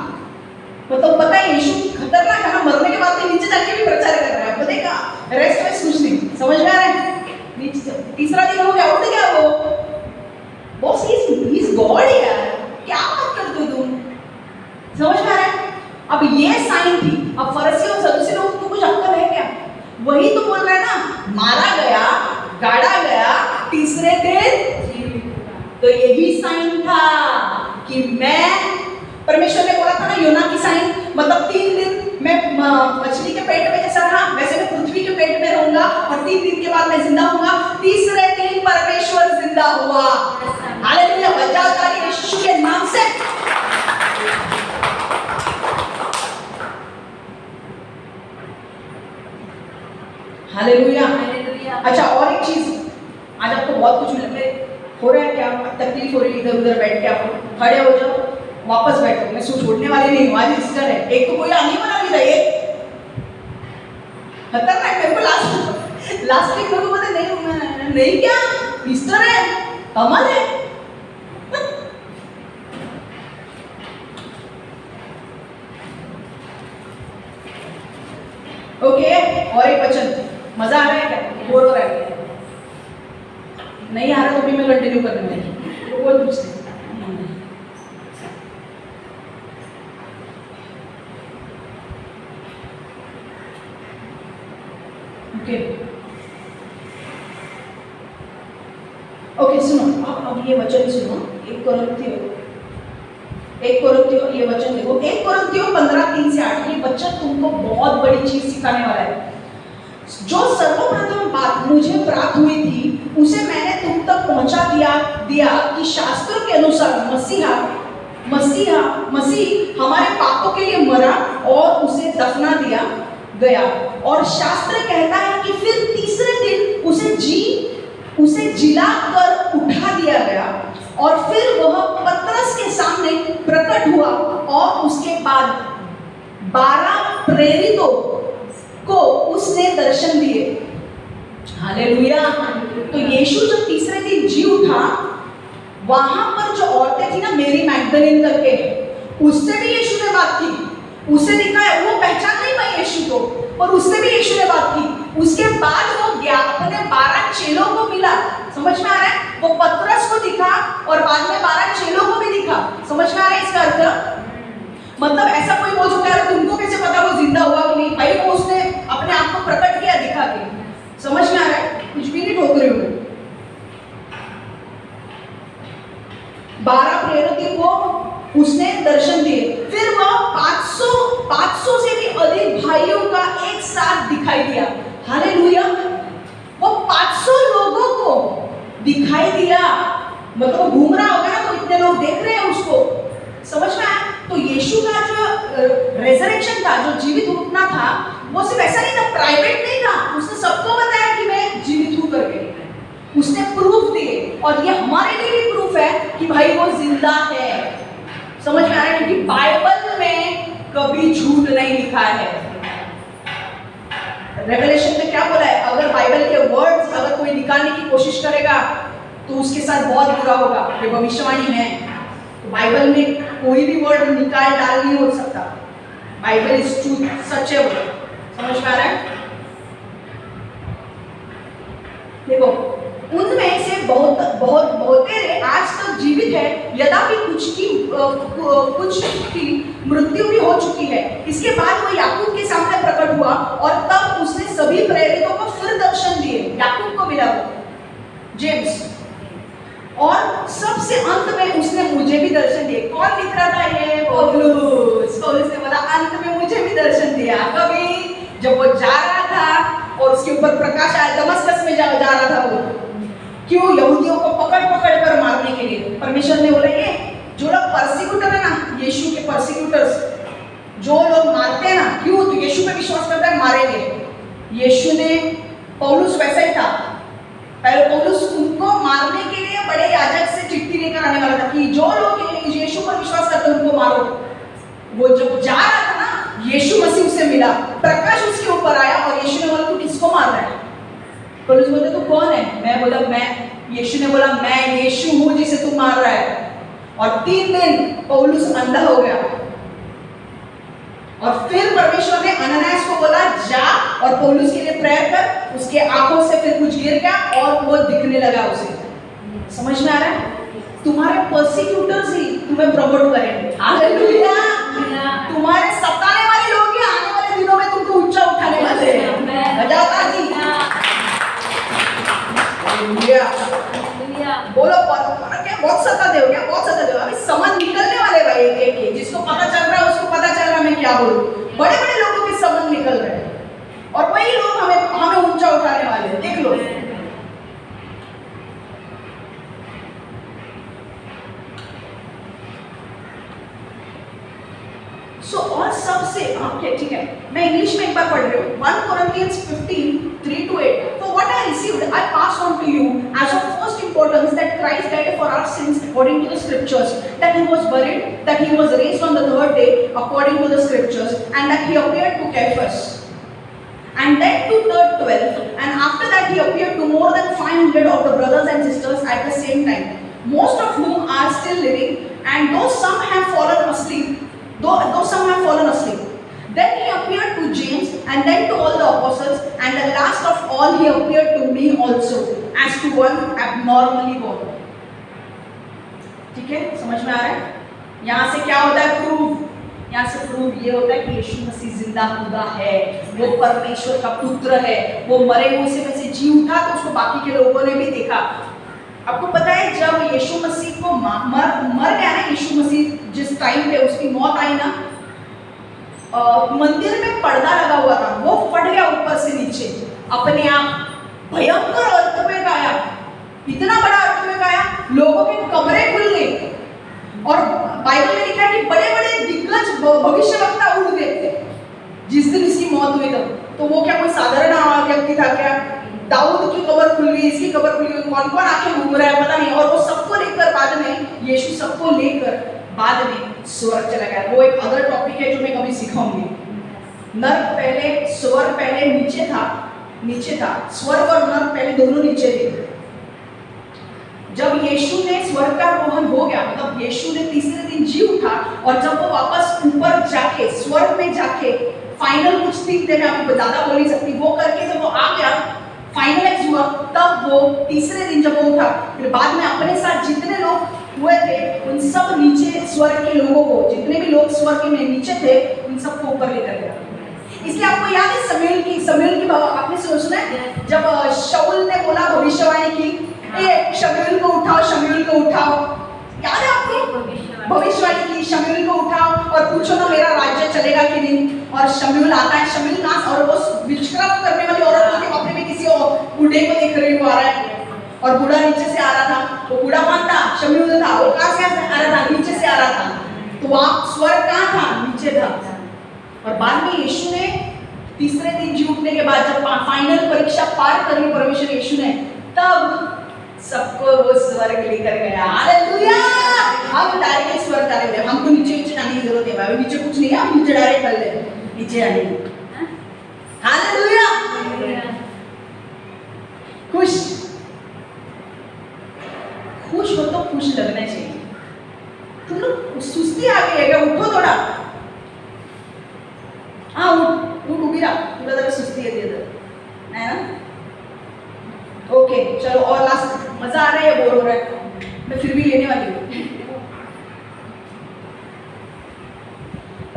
मतलब पता है यीशु खतरनाक है ना, मरने के बाद नीचे जाके भी प्रचार कर रहा है। आपको देखा रेस्ट में कुछ नहीं। समझ में आ रहा है? नीचे तीसरा दिन हो गया, उठ गया वो। बॉस ही इज गॉड यार, क्या बात करते हो तुम? समझ में आ रहा है? अब ये साइन थी। अब फरीसी और सदूसी लोगों को कुछ अक्ल है क्या? वही तो बोल रहा है ना, मारा गया, गाड़ा गया, तीसरे दिन। तो यही साइन था कि मैं, परमेश्वर ने बोला था ना योना की साइन, मतलब 3 दिन मैं मछली के पेट में जैसा रहा वैसे मैं पृथ्वी के पेट में रहूंगा, और 3 दिन के बाद मैं जिंदा होऊंगा। तीसरे दिन परमेश्वर जिंदा हुआ। हालेलुया, बचाव ताली यीशु के नाम से। हालेलुया। अच्छा, और एक चीज, आज आपको बहुत कुछ हो रहा है क्या? तकलीफ हो रही है, इधर उधर बैठ के आप खड़े हो जाओ, वापस बैठो। मैं छोड़ने वाली नहीं हूँ, आज ईस्टर है। एक तो कोई आने वाला नहीं था, ये खतरनाक। मेरे को लास्ट वीक लोगों बोलते नहीं क्या ईस्टर है, कमाल है। ओके, और एक वचन। मजा आ रहा है क्या? बोर हो रहा है? नहीं आ रहा तो भी मैं कंटिन्यू करने वाली। वो बोल पूछते ओके, सुनो अब ये वचन सुनो। 1 कोरिन्थियों ये वचन देखो, 1 कोरिन्थियों 15:3 से 8। ये वचन तुमको बहुत बड़ी चीज सिखाने वाला है। जो सर्वप्रथम बात मुझे प्राप्त हुई थी उसे मैंने तुम तक पहुंचा दिया कि शास्त्रों के अनुसार मसीह हमारे पापों के लिए मरा और उसे दफना दिया गया, और शास्त्र कहता है कि फिर तीसरे दिन उसे जिला कर उठा दिया गया, और फिर वह पतरस के सामने प्रकट हुआ, और उसके बाद 12 प्रेरितों को उसने दर्शन दिए। हालेलुया। तो यीशु जब तीसरे दिन जी उठा, वहां पर जो औरतें थी ना, मेरी मैगदलीन करके, उससे भी यीशु ने बात की। उसे दिखा, वो पहचान नहीं पाई यीशु को, और उससे भी यीशु ने बात की। उसके बाद वो गया, अपने 12 चेलों को मिला। समझ में आ रहा है? वो पतरस को दिखा और बाद में 12 चेलों को भी दिखा। समझ में आ रहा है इसका अर्थ? मतलब ऐसा कोई बोल सकता है तुमको कैसे पता वो जिंदा हुआ कि नहीं? भाई वो उसने अपने आप को प्रकट किया, दिखा के। समझ में आ रहा है? कुछ भी नहीं ठोक रही हूँ। 12 प्रेरितों को उसने दर्शन दिए। फिर वह 500 से भी अधिक भाइयों का एक साथ दिखाई दिया। हालेलुया। वो 500 लोगों को दिखाई दिया। मतलब वो घूम रहा होगा ना, तो इतने लोग देख रहे हैं उसको। समझ में आया? तो यीशु का जो रेजरेक्शन था, जो जीवित उठना था, वो सिर्फ ऐसा नहीं था, प्राइवेट नहीं था। उसने सबको बताया कि मैं जीवित हूं करके। उसने प्रूफ दिए, और ये हमारे लिए भी प्रूफ है कि भाई वो जिंदा है। समझ में आ रहा है? क्योंकि बाइबल में कभी झूठ नहीं लिखा है। रेवलेशन में क्या बोला है? अगर बाइबल के वर्ड्स अगर कोई निकालने की कोशिश करेगा तो उसके साथ बहुत बुरा होगा। ये भविष्यवाणी है। तो बाइबल में कोई भी वर्ड निकाल डाल नहीं हो सकता। बाइबल इज ट्रूथ, सच्चे वर्ड। समझ में आ रहा है? देखो, उनमें से बहुतेरे आज तक जीवित है, यद्यपि कुछ की मृत्यु भी हो चुकी है। इसके बाद वो याकूब के सामने प्रकट हुआ, और तब उसने सभी प्रेरितों को फिर दर्शन दिए। याकूब को मिला, वो जेम्स, और सबसे अंत में उसने मुझे भी दर्शन दिए। कौन लिख रहा था ये? पौलुस ने बोला अंत में मुझे भी दर्शन दिया। कभी जब वो जा रहा था और उसके ऊपर प्रकाश आया, दमस्कस में जा रहा था वो, क्यों? यहूदियों को पकड़ पकड़ कर मारने के लिए। परमेश्वर ने बोला ये जो लोग परसिक्यूटर है ना, यीशु के परसिक्यूटर्स, जो लोग मारते हैं ना, क्यों? तो यीशु पे विश्वास करता है, मारेंगे। यीशु ने, पौलुस वैसा ही था। पहले पौलुस उनको मारने के लिए बड़े याजक से चिट्ठी लेकर आने वाला था कि जो लोग यीशु पर विश्वास करते हैं उनको मारो। वो जब जा रहा था ना, यीशु मसीह से मिला, प्रकाश उसके ऊपर आया और यीशु ने बोला तू किसको मार रहा है? पौलुस बोलते तू कौन है? मैं बोला मैं। यीशु ने बोला मैं यीशु हूँ जिसे तू मार रहा है। और 3 दिन पौलुस अंधा हो गया। और फिर परमेश्वर ने अननियास को बोला जा और पौलुस के लिए प्रेयर कर। उसके आंखों से फिर कुछ गिर गया और वो दिखने लगा उसे। समझ में आ रहा है? तुम्हारे परसिक्यूटर्स ही तुम्हें प्रमोट करेंगे। हालेलुया। तुम्हारे सताने वाले लोग ही आने वाले दिनों में तुमको ऊंचा उठाने वाले हैं। बजाओ ताली। हालेलुया। बोलो क्या बहुत सताते हो? क्या बहुत सताते हो? अभी समझ निकलने वाले भाई एक जिसको पता चल रहा है उसको पता चल रहा है मैं क्या बोलूं। बड़े बड़े लोगों के समझ निकल रहे हैं और वही लोग हमें ऊंचा उठाने वाले हैं। देख लो। और सबसे ठीक है, मैं इंग्लिश में एक बार पढ़ रही हूँ। 1 Corinthians 15:3-8 For what I received, I pass on to you as of first importance that Christ died for our sins according to the scriptures, that he was buried, that he was raised on the 3rd day according to the scriptures, and that he appeared to Cephas, and then to the 12, and after that he appeared to more than 500 of the brothers and sisters at the same time, most of whom are still living, and though some have fallen asleep, then he appeared to James, and then to all the apostles, and the last of all he appeared to me also, as to one abnormally born. ठीक है, समझ में आ रहा है? यहाँ से क्या होता है? प्रूफ। यहाँ से प्रूफ ये होता है कि यीशु मसीह जिंदा खुदा है, वो परमेश्वर का पुत्र है, वो मरे हुए से में से जी उठा, तो उसको बाकी के लोगों ने भी देखा। आपको पता है जब यीशु मसीह को मर गया ना, यीशु मसीह जिस टाइम पे उसकी मौत आई ना, मंदिर में पर्दा लगा हुआ था, वो फट गया ऊपर से नीचे अपने आप। भयंकर अर्थक्वेक आया, इतना बड़ा अर्थक्वेक आया, लोगों के कमरे खुल गए। और बाइबल में लिखा है कि बड़े बड़े दिग्गज भविष्यवक्ता उड़ गए जिस दिन इसकी मौत हुई तब। तो वो क्या कोई साधारण व्यक्ति था क्या? दाऊद की कब्र खुल गई, इसकी कब्र खुल गई, कौन कौन आंखें घूम रहा है पता नहीं। और वो सबको लेकर बाद में, यीशु सबको लेकर बाद में स्वर्ग चला गया। वो एक अदर टॉपिक है जो मैं कभी सिखाऊंगी। नर्क पहले, स्वर्ग पहले नीचे था। स्वर्ग और नर्क पहले दोनों नीचे थे। जब यीशु ने स्वर्ग का आरोहण हो गया, मतलब यीशु ने तीसरे दिन जी उठा, और जब वो वापस ऊपर जाके स्वर्ग में जाके फाइनल कुछ दिन थे, मैं आपको ज़्यादा बोल नहीं सकती, वो करके जब वो आ गया, फाइनलाइज हुआ, तब वो तीसरे दिन जब वो उठा, फिर बाद में अपने साथ जितने लोग हुए थे उन सब नीचे स्वर्ग के लोगों को, जितने भी लोग स्वर्ग में नीचे थे उन सबको ऊपर लेकर गया। इसलिए आपको याद है शमूएल की आपने सुना है जब शाऊल ने बोला भविष्यवाणी की, शमूएल को उठाओ, याद है आपको? भविष्यवाणी की, शमूएल को उठाओ और पूछो ना मेरा राज्य चलेगा कि नहीं। और शमूएल आता है, शमूएल कहाँ, और वो विचक्रम करने वाली औरत के कपड़े में किसी बूढ़े को देख रही हुआ आ रहा है, और बूढ़ा नीचे से आ रहा था। वो बूढ़ा कौन था? शमूएल था। वो कहाँ से आ रहा था? नीचे से आ रहा था। तो वहाँ स्वर्ग कहाँ था? नीचे था। और बाद में यीशु ने तीसरे दिन जी उठने के बाद जब फाइनल परीक्षा पार कर ली परमेश्वर यीशु ने, तब सबको वो स्वर्ग लेकर गया। हालेलुया। हम डायरेक्ट स्वर्ग जा रहे हैं, हमको नीचे जाने की जरूरत है भाई, नीचे कुछ नहीं है, हम नीचे डायरेक्ट कर ले, नीचे आने। हालेलुया। खुश हो तो खुश लगना चाहिए। तुम लोग सुस्ती आ गई है क्या? उठो थोड़ा। हाँ उठ उभी रहा, थोड़ा जरा सुस्ती है ना? ओके चलो, और लास्ट, मजा आ रहा है या बोर हो रहा है? मैं फिर भी लेने वाली हूँ।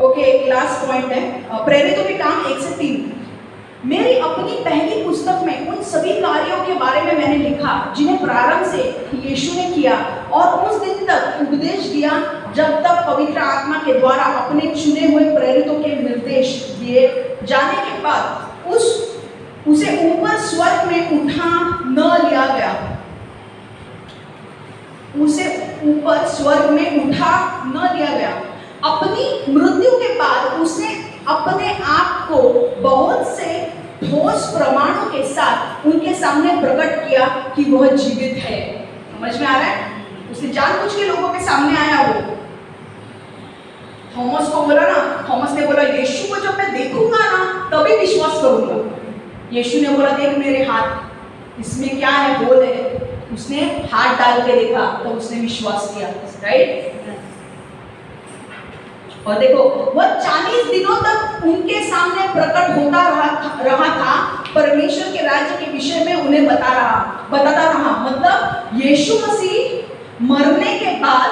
ओके, एक लास्ट पॉइंट है, प्रेरितों के काम 1 से 3। मेरी अपनी पहली पुस्तक में उन सभी कार्यों के बारे में मैंने लिखा जिन्हें प्रारंभ से यीशु ने किया और उस दिन तक उपदेश दिया जब तक पवित्र आत्मा के द्वारा अपने चुने हुए प्रेरितों के निर्देश दिए जाने के बाद उसे ऊपर स्वर्ग में उठा न लिया गया। उसे ऊपर स्वर्ग में उठा न दिया गया। अपनी मृत्यु के बाद उसने अपने आप को बहुत से ठोस प्रमाणों के साथ उनके सामने प्रकट किया कि वह जीवित है। समझ में आ रहा है? उसने जानबूझ के लोगों के सामने आया। वो थॉमस को बोला ना, थॉमस ने बोला यीशु को जब मैं देखूंगा ना तभी विश्वास करूंगा। यीशु ने बोला देख मेरे हाथ, इसमें क्या है, होल है। उसने हाथ डाल के देखा तो उसने विश्वास किया। राइट? और देखो वह 40 दिनों तक उनके सामने प्रकट होता रहा था, परमेश्वर के राज्य के विषय में उन्हें बताता रहा। मतलब यीशु मसीह मरने के बाद,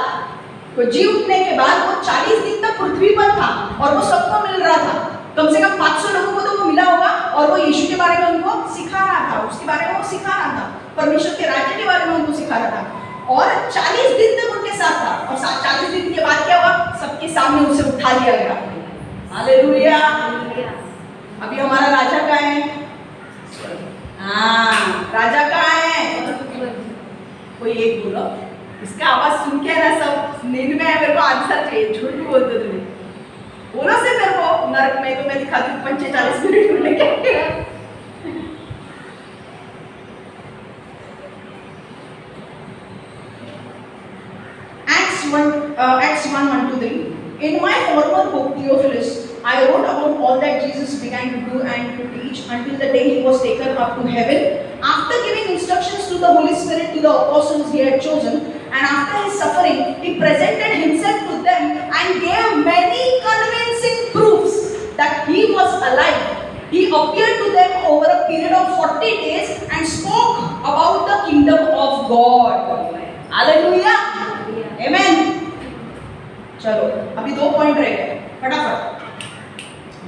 तो जी उठने के बाद वो 40 दिन तक पृथ्वी पर था और वो सबको मिल रहा था। कम से कम 500 लोगों को तो वो मिला होगा और वो यीशु के बारे में उनको सिखा रहा था, उसके बारे में वो सिखा रहा था, परमेश्वर के राज्य के बारे में उनको सिखा रहा था। और 40 दिन तक उनके साथ था और 40 दिन के बाद क्या हुआ? सबके सामने उसे उठा लिया गया। हालेलुया। अभी हमारा राजा कहाँ है? हाँ, राजा कहाँ है? कोई एक बोलो, इसका आवाज सुन के ना सब नींद में है, मेरे को आंसर चाहिए। झूठ भी बोलते थे बोलो से मेरे को नरक में, तो मैं दिखाती हूँ 45 मिनट में लेके। Acts 1:1-3. In my former book, Theophilus, I wrote about all that Jesus began to do and to teach until the day he was taken up to heaven, after giving instructions to the Holy Spirit to the apostles he had chosen, and after his suffering, he presented himself to them and gave many convincing proofs that he was alive. He appeared to them over a period of 40 days and spoke about the kingdom of God. Hallelujah. Amen. चलो अभी 2 point रह गए, फटाफट।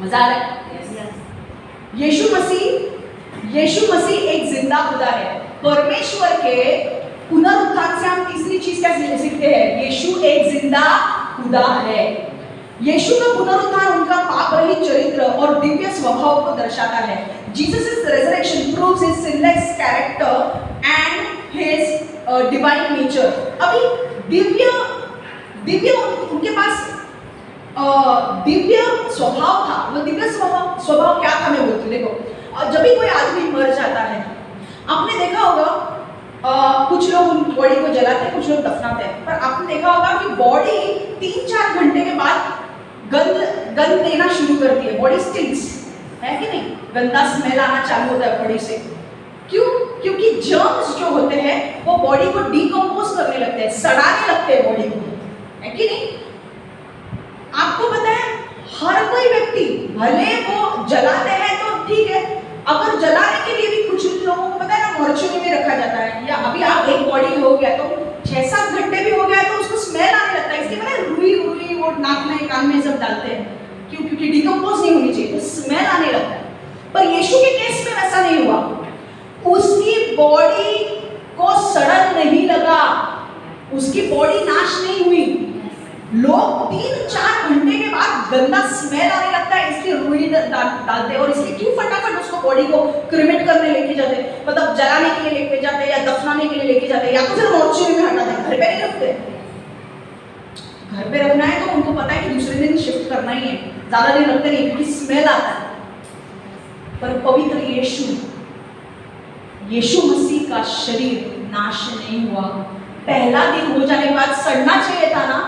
मजा आ रहा है? यीशु मसीह एक जिंदा खुदा है। परमेश्वर के पुनरुत्थान से हम तीसरी चीज क्या सीखते हैं? यीशु एक जिंदा खुदा है। यीशु का पुनरुत्थान उनका पाप रहित चरित्र और दिव्य स्वभाव को दर्शाता है। Jesus resurrection proves his sinless character and his divine nature. अभी दिव्य उनके पास दिव्य स्वभाव था। वो दिव्य स्वभाव क्या था मैं बोलती हूँ। देखो जब भी कोई आदमी मर जाता है, आपने देखा होगा कुछ लोग उन बॉडी को जलाते हैं, कुछ लोग दफनाते हैं, पर आपने देखा होगा कि बॉडी 3-4 घंटे के बाद गंध देना शुरू करती है। बॉडी स्टिंक्स, है कि नहीं? गंदा स्मेल आना चालू होता है बॉडी से। क्यों? क्योंकि जर्म्स जो होते हैं वो बॉडी को डिकम्पोज करने लगते हैं, सड़ाने लगते हैं बॉडी को, है कि नहीं? आपको पता है हर कोई व्यक्ति भले वो जलाते हैं तो ठीक है, अगर जलाने के लिए भी कुछ लोगों को पता है ना मॉर्चरी में रखा जाता है, या अभी आप एक बॉडी हो गया तो 6-7 घंटे भी हो गया तो उसको स्मेल आने लगता है। इसके बाद रुई वो नाक में कान में सब डालते हैं। क्यों? क्योंकि डिकम्पोज नहीं होनी चाहिए तो स्मेल आने लगता है। पर यीशु के केस में वैसा नहीं हुआ। उसकी बॉडी को सड़न नहीं लगा, उसकी बॉडी नाश नहीं हुई। लोग 3-4 घंटे के बाद गंदा स्मेल आने लगता है, इसलिए रुई डालते हैं। और इसलिए क्यों फटाफट उसको बॉडी को क्रिमेट करने लेके जाते, मतलब जलाने के लिए लेके जाते या दफनाने के लिए लेके जाते, या तो फिर मॉर्चरी में हटाते हैं, घर पे नहीं रखते। घर पे रखना है तो उनको पता है कि दूसरे दिन शिफ्ट करना ही है, ज्यादा दिन रखते नहीं क्योंकि स्मेल आता है। पर पवित्र यीशु मसीह का शरीर नाश नहीं हुआ। पहला दिन हो जाने के बाद सड़ना चाहिए था ना।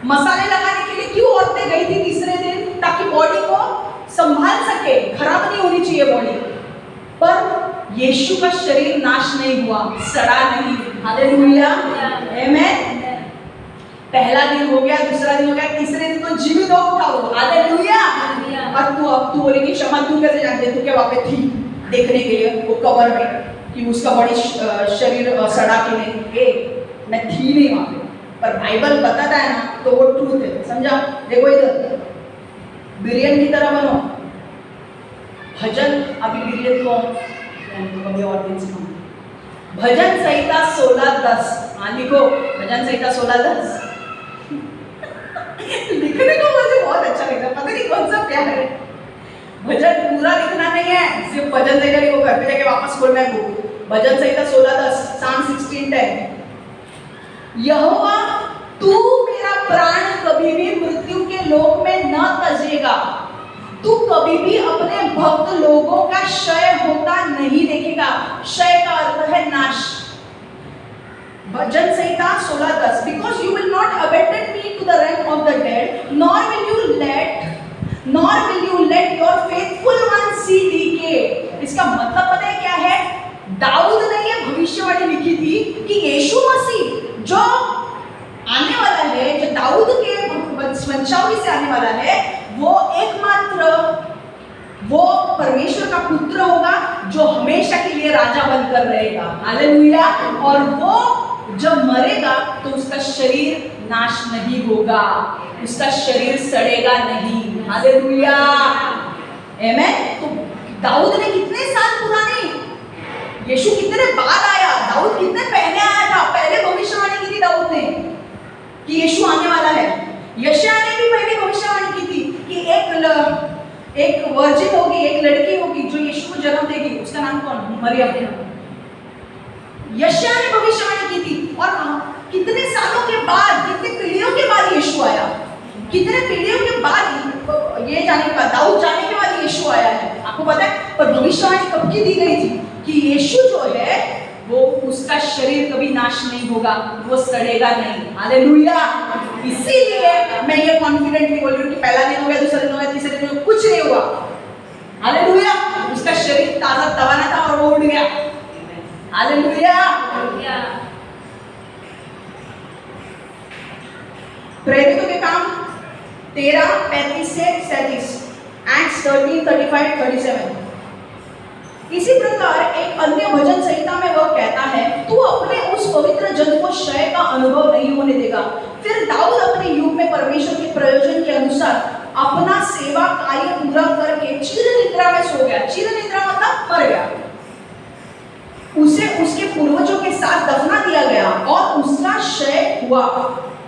मसाले लगाने के लिए क्यों औरतें गई थी तीसरे दिन? ताकि बॉडी को संभाल सके, खराब नहीं होनी चाहिए बॉडी। पर यीशु का शरीर नाश नहीं हुआ, सड़ा नहीं। हालेलुया, आमेन। पहला दिन हो गया, दूसरा दिन हो गया, तीसरे दिन तो जीवित हो उठा वो। हालेलुया। और अब तू बोलेगी क्षमा, तू कैसे जानते? तू क्या वहां पे थी देखने के लिए वो कबर में कि उसका बॉडी शरीर सड़ा कि नहीं? मैं थी नहीं वहां पे, पर बाइबल बताता है ना तो वो ट्रूथ है। समझा? देखो इधर बिरयानी की तरह बनो भजन। अभी बिरयानी को कभी और दिन से भजन संहिता 16:10। हाँ लिखो, भजन संहिता 16:10। लिखने को मुझे बहुत अच्छा लगता, पता नहीं कौन सा प्यार है। भजन पूरा लिखना नहीं है, सिर्फ भजन संहिता लिखो, घर पे जाके वापस खोलना है बुक। भजन संहिता 16:10, Psalm 16:10। यहोवा तू मेरा प्राण कभी भी मृत्यु के लोक में न तजेगा, तू कभी भी अपने भक्त लोगों का क्षय होता नहीं देखेगा। क्षय का अर्थ है नाश। भजन संहिता 16:10 because you will not abandon me to the realm of the dead, nor will you let your faithful one see decay। इसका मतलब पता है क्या है? दाऊद ने ये भविष्यवाणी लिखी थी कि यीशु मसीह जो आने वाला है, जो दाऊद के वंशावली से आने वाला है, वो एकमात्र वो परमेश्वर का पुत्र होगा जो हमेशा के लिए राजा बनकर रहेगा। हालेलुया। और वो जब मरेगा तो उसका शरीर नाश नहीं होगा, उसका शरीर सड़ेगा नहीं। हालेलुया। आमेन। तो दाऊद ने कितने साल पुराने, यीशु कितने बाद आया, दाऊद कितने पहले आया था, पहले भविष्यवाणी की थी दाऊद ने कि यीशु आने वाला है। यशायाह ने भी पहले भविष्यवाणी की थी कि एक वर्जिन होगी, एक लड़की होगी जो यीशु को जन्म देगी, उसका नाम कौन? मरियम। यशायाह ने भविष्यवाणी की थी। और कितने सालों के बाद, कितने पीढ़ियों के बाद यीशु आया, कितने पीढ़ियों के बाद, ये जाने के बाद, दाऊद जाने के बाद यीशु आया है। आपको पता है? पर भविष्यवाणी कब की दी गई थी कि यीशु जो है वो, उसका शरीर कभी नाश नहीं होगा, वो सड़ेगा नहीं। हालेलुया। इसीलिए मैं ये कॉन्फिडेंटली बोल रही हूँ कि पहला दिन हो गया, दूसरा दिन हो गया, तीसरे दिन हो गया, कुछ नहीं हुआ। हालेलुया। उसका शरीर ताजा तवाना था और वो उड़ गया। हालेलुया। प्रेरितों के काम 13:35 से 37, एक्ट्स 13:35-37। इसी प्रकार एक अन्य भजन संहिता में वह कहता है, तू अपने उस पवित्र जन को क्षय का अनुभव नहीं होने देगा। फिर दाऊद अपने युग में परमेश्वर के प्रयोजन के अनुसार अपना सेवा कार्य पूरा करके चिर निद्रा में सो गया। चिर निद्रा मतलब मर गया। उसे उसके पूर्वजों के साथ दफना दिया गया और उसका क्षय हुआ।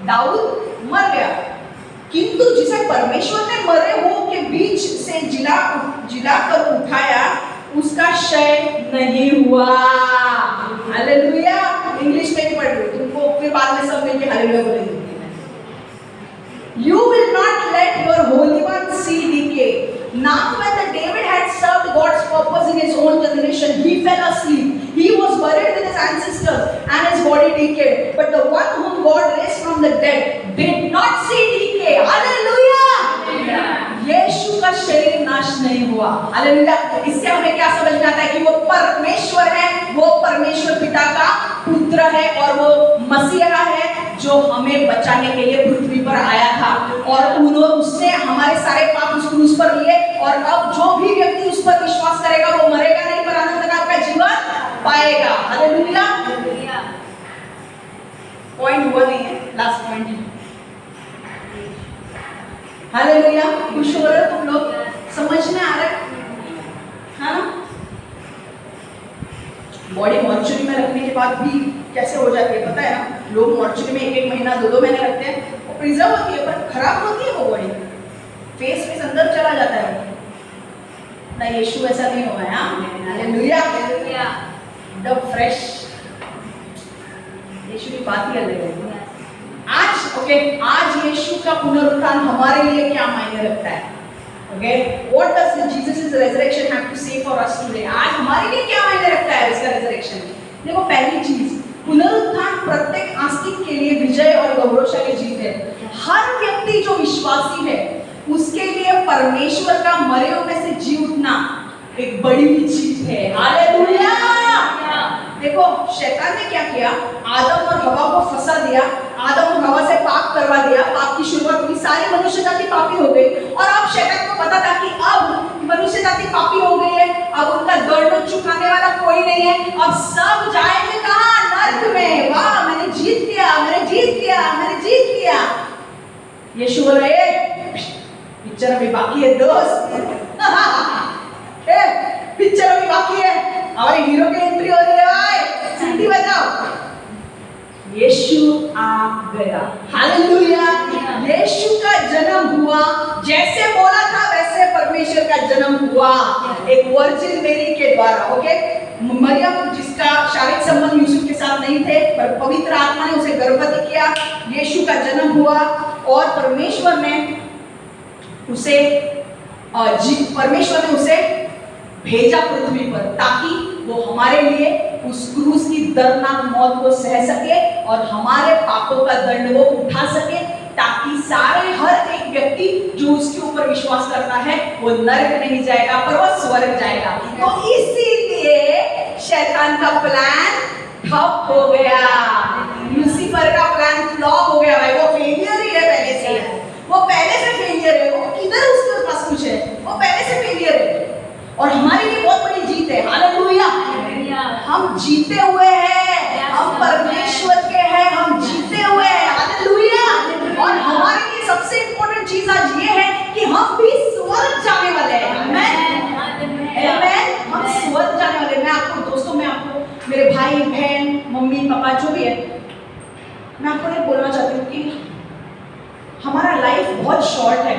दाऊद मर गया, किंतु जिसे परमेश्वर ने मरे हुओं के बीच से जिला कर उठाया, उसका क्षय नहीं हुआ। हालेलुया। इंग्लिश में पढ़ रही हूँ, तुमको फिर बाद में सब मिलके हालेलुया बोलेंगे। You will not let your Holy One see decay. Now when the David had served God's purpose in his own generation, he fell asleep. He was buried with his ancestors and his body decayed. But the one whom God raised from the dead did not see decay. Hallelujah. यीशु का शरीर नाश नहीं हुआ। Hallelujah. इससे हमें क्या समझ में आता है कि वो परमेश्वर है, वो परमेश्वर पिता का पुत्र है और वो मसीहा है जो हमें बचाने के लिए पृथ्वी पर आया था। और उसने हमारे सारे पाप उस क्रूस पर लिए। और अब जो भी व्यक्ति उस पर विश्वास करेगा वो मरेगा नहीं, पर अनंत काल का जीवन पाएगा। हालेलुया। पॉइंट हुआ नहीं है, लास्ट पॉइंट है। हालेलुया। खुश हो रहे हो तुम लोग? समझ में आ रहा है ना? बॉडी मॉर्चरी में रखने के बाद भी कैसे हो जाती है पता है ना? लोग मॉर्चरी में 1-1 महीना 2-2 महीने रखते हैं, वो प्रिजर्व होती है पर खराब होती है वो बॉडी, फेस अंदर चला जाता है। ना यीशु ऐसा नहीं हुआ है। हालेलुया। एकदम फ्रेश। यीशु की बात ही अलग है। आज यीशु का पुनरुत्थान हमारे लिए क्या मायने रखता है? Okay, what does Jesus resurrection have to say for us today? आज हमारे लिए क्या मायने रखता है इसका रेजरेक्शन? देखो, पहली चीज, पुनरुत्थान प्रत्येक आस्तिक के लिए विजय और गौरवशाली जीत है। हर व्यक्ति जो विश्वासी है उसके लिए परमेश्वर का मरे हुए में से जी उठना एक बड़ी जीत है। हालेलुया। देखो, शैतान ने क्या किया? आदम और हवा को फंसा दिया, आदम और हवा से पाप करवा दिया, पाप की शुरुआत हुई, सारी मनुष्य जाति पापी हो गई। और अब शैतान को पता था कि अब मनुष्य जाति पापी हो गई है, अब उनका दर्द चुकाने वाला कोई नहीं है, अब सब जाएंगे कहाँ? नर्क में। वाह, मैंने जीत लिया, मैंने जीत लिया, मैंने जीत लिया। यीशु बोला, पिक्चर अभी बाकी है दोस्त। पिक्चर अभी बाकी है, हमारे हीरो की एंट्री हो रही है, सीटी बजाओ। यीशु आ गया। हालेलुया। यीशु का जन्म हुआ, जैसे बोला था वैसे परमेश्वर परमेश्वर का जन्म हुआ, एक वर्जिन मेरी के द्वारा। ओके, मरियम जिसका शारीरिक संबंध यूसुफ के साथ नहीं थे, पर पवित्र आत्मा ने उसे गर्भवती किया, यीशु का जन्म हुआ और परमेश्वर ने उसे भेजा पृथ्वी पर, ताकि वो हमारे लिए उस क्रूस की दर्दनाक मौत को सह सके और हमारे पापों का दंड वो उठा सके, ताकि सारे हर एक व्यक्ति जो उसके ऊपर विश्वास करता है वो नरक नहीं जाएगा पर वो स्वर्ग जाएगा। तो इसीलिए शैतान का प्लान ठप हो गया, लूसीफर का प्लान फ्लॉप हो गया। भाई वो फेलियर ही है पहले से, वो पहले से फेलियर है, वो किधर उसके पास कुछ है, वो पहले से फेलियर है। और हमारे लिए बहुत बड़ी जीत है। हालेलुया, हम जीते हुए हैं, हम परमेश्वर के हैं, हम जीते हुए हैं। हालेलुया। और हमारे लिए सबसे इंपॉर्टेंट चीज आज ये है कि हम भी स्वर्ग जाने वाले हैं। आमेन, आमेन। हम स्वर्ग जाने वाले हैं। मैं आपको दोस्तों, मैं आपको मेरे भाई बहन मम्मी पापा जो भी है, मैं आपको नहीं बोलना चाहती हूँ कि हमारा लाइफ बहुत शॉर्ट है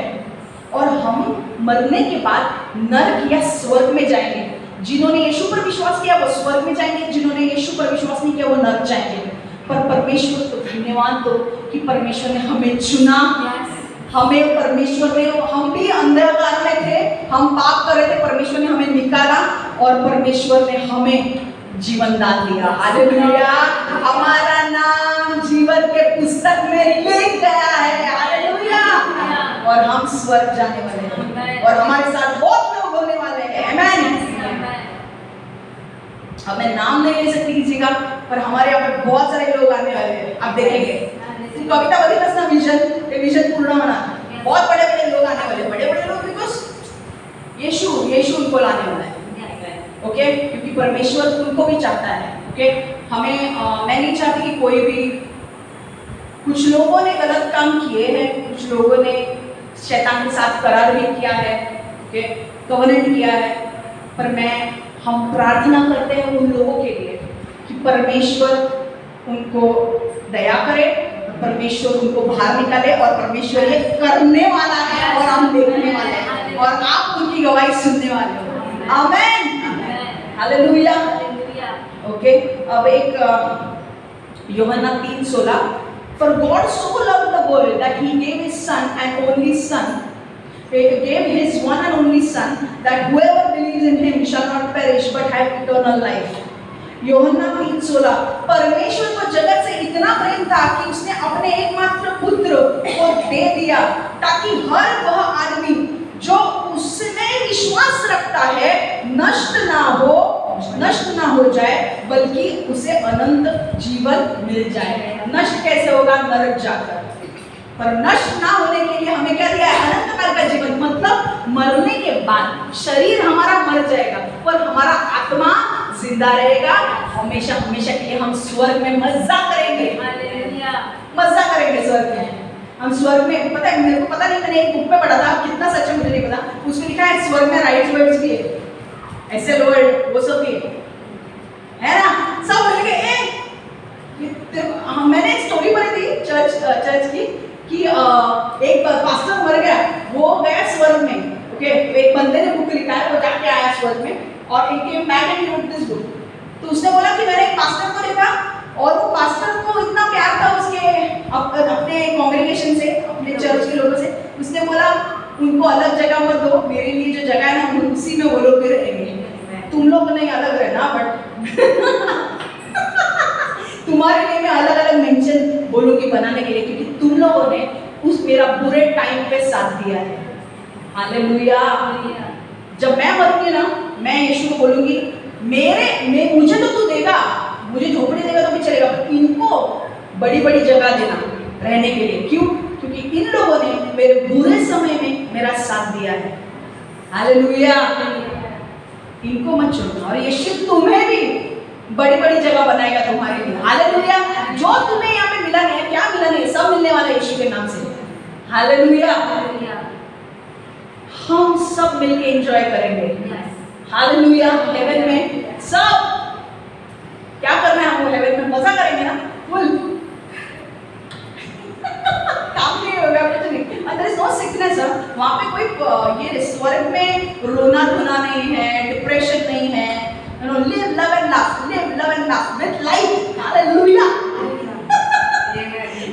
और हम मरने के बाद नरक या स्वर्ग में जाएंगे। जिन्होंने यीशु पर विश्वास किया वो स्वर्ग में जाएंगे, जिन्होंने यीशु पर विश्वास नहीं किया वो नरक जाएंगे। पर परमेश्वर को धन्यवाद दो कि परमेश्वर ने हमें चुना, हमें परमेश्वर ने, हम भी अंधकार में थे, हम पाप कर रहे थे, परमेश्वर ने हमें निकाला और परमेश्वर ने हमें जीवन दान दिया। हालेलुया। हमारा नाम जीवन के पुस्तक में लिख गया है। हालेलुया। और हम स्वर्ग जाने वाले हैं और हमारे साथ बहुत लोग होने वाले हैं। आमेन। अब मैं नाम नहीं ले सकती किसी का, पर हमारे यहाँ पे बहुत सारे लोग आने वाले हैं, आप देखेंगे। कविता बघितलंस ना, विजन पूर्ण होना, बहुत बड़े बड़े लोग आने वाले, बड़े बड़े लोग, बिकॉज यीशु उनको लाने वाला है। ओके, क्योंकि परमेश्वर उनको भी चाहता है। ओके, हमें मैं नहीं चाहती कि कोई भी, कुछ लोगों ने गलत काम किए हैं, कुछ लोगों ने शैतान के साथ करार भी किया है, ओके, कवनेंट किया है, पर हम प्रार्थना करते हैं उन लोगों के लिए कि परमेश्वर उनको दया करे, परमेश्वर उनको बाहर निकाले, और परमेश्वर ये करने वाला है और हम देखने वाले हैं और आप उनकी गवाही सुनने वाले हो। आमेन, हालेलुया। ओके, अब एक यूहन्ना 3:16, For God so loved the world that He gave His Son and only Son, gave His one and only Son, that whoever believes in Him shall not perish but have eternal life. यूहन्ना 3:16, परमेश्वर को जगत से इतना प्रेम था कि उसने अपने एकमात्र पुत्र को दे दिया, ताकि हर वह आदमी जो उसमें विश्वास रखता है नष्ट ना हो जाए, बल्कि उसे अनंत जीवन मिल जाए। नष्ट कैसे होगा? नरक जाकर। पर नष्ट ना होने के लिए हमें क्या दिया है? अनंत काल का जीवन। मतलब मरने के बाद शरीर हमारा मर जाएगा, पर हमारा आत्मा जिंदा रहेगा हमेशा हमेशा के लिए। हम स्वर्ग में मजा करेंगे, मजा करेंगे स्वर्ग में। हम स्वर्ग में, पता है मेरे को, पता नहीं, मैंने एक बुक में पढ़ा था, कितना सच है मुझे नहीं पता, उसमें लिखा है स्वर्ग में राइट्स वर्ड्स भी है, ऐसे लोग वो सब भी है ना, सब बोलेंगे मैंने एक स्टोरी पढ़ी थी चर्च की कि एक पास्टर मर गया, वो गया स्वर्ग में। ओके, एक बंदे ने बुक लिखा है, वो जाके आया स्वर्ग में और he came back and wrote this book. तो उसने बोला कि मैंने एक पास्टर को देखा और वो पास्टर को इतना प्यार था उसके अपने कांग्रेगेशन से, अपने चर्च के लोगों से। उसने बोला उनको अलग जगह मत दो, मेरे लिए जो जगह है ना उसी में वो लोग भी रहेंगे, तुम लोग नहीं अलग रहना, बट तुम्हारे लिए मैं अलग अलग मेंशन बोलूंगी बनाने के लिए, क्योंकि तुम लोगों ने उस मेरा बुरे टाइम पे साथ दिया है। हालेलुया। जब मैं मरूंगी ना, मैं यीशु को बोलूंगी मुझे तो तू देगा, मुझे झोपड़ी देगा तो भी चलेगा, पर इनको बड़ी बड़ी जगह देना रहने के लिए। क्यों? क्योंकि इन लोगों ने मेरे बुरे समय में मेरा साथ दिया है। हालेलुया। इनको मत छोड़ना, और यीशु तुम्हें भी बड़ी बड़ी जगह बनाएगा तुम्हारे लिए। हालेलुया। जो तुम्हें यहाँ पे मिला नहीं है, क्या मिला नहीं है, सब मिलने वाला है यीशु के नाम से। हालेलुया। हम सब मिलके एंजॉय करेंगे। हालेलुया। हेवन में सब क्या करना है, हम वो हेवन में मजा करेंगे ना, फुल। काम नहीं होगा, कुछ नहीं, अंदर नो सिकनेस। वहाँ पे कोई ये स्वर्ग में रोना धोना नहीं है, डिप्रेशन नहीं है। You know, live love and laugh with light. Hallelujah,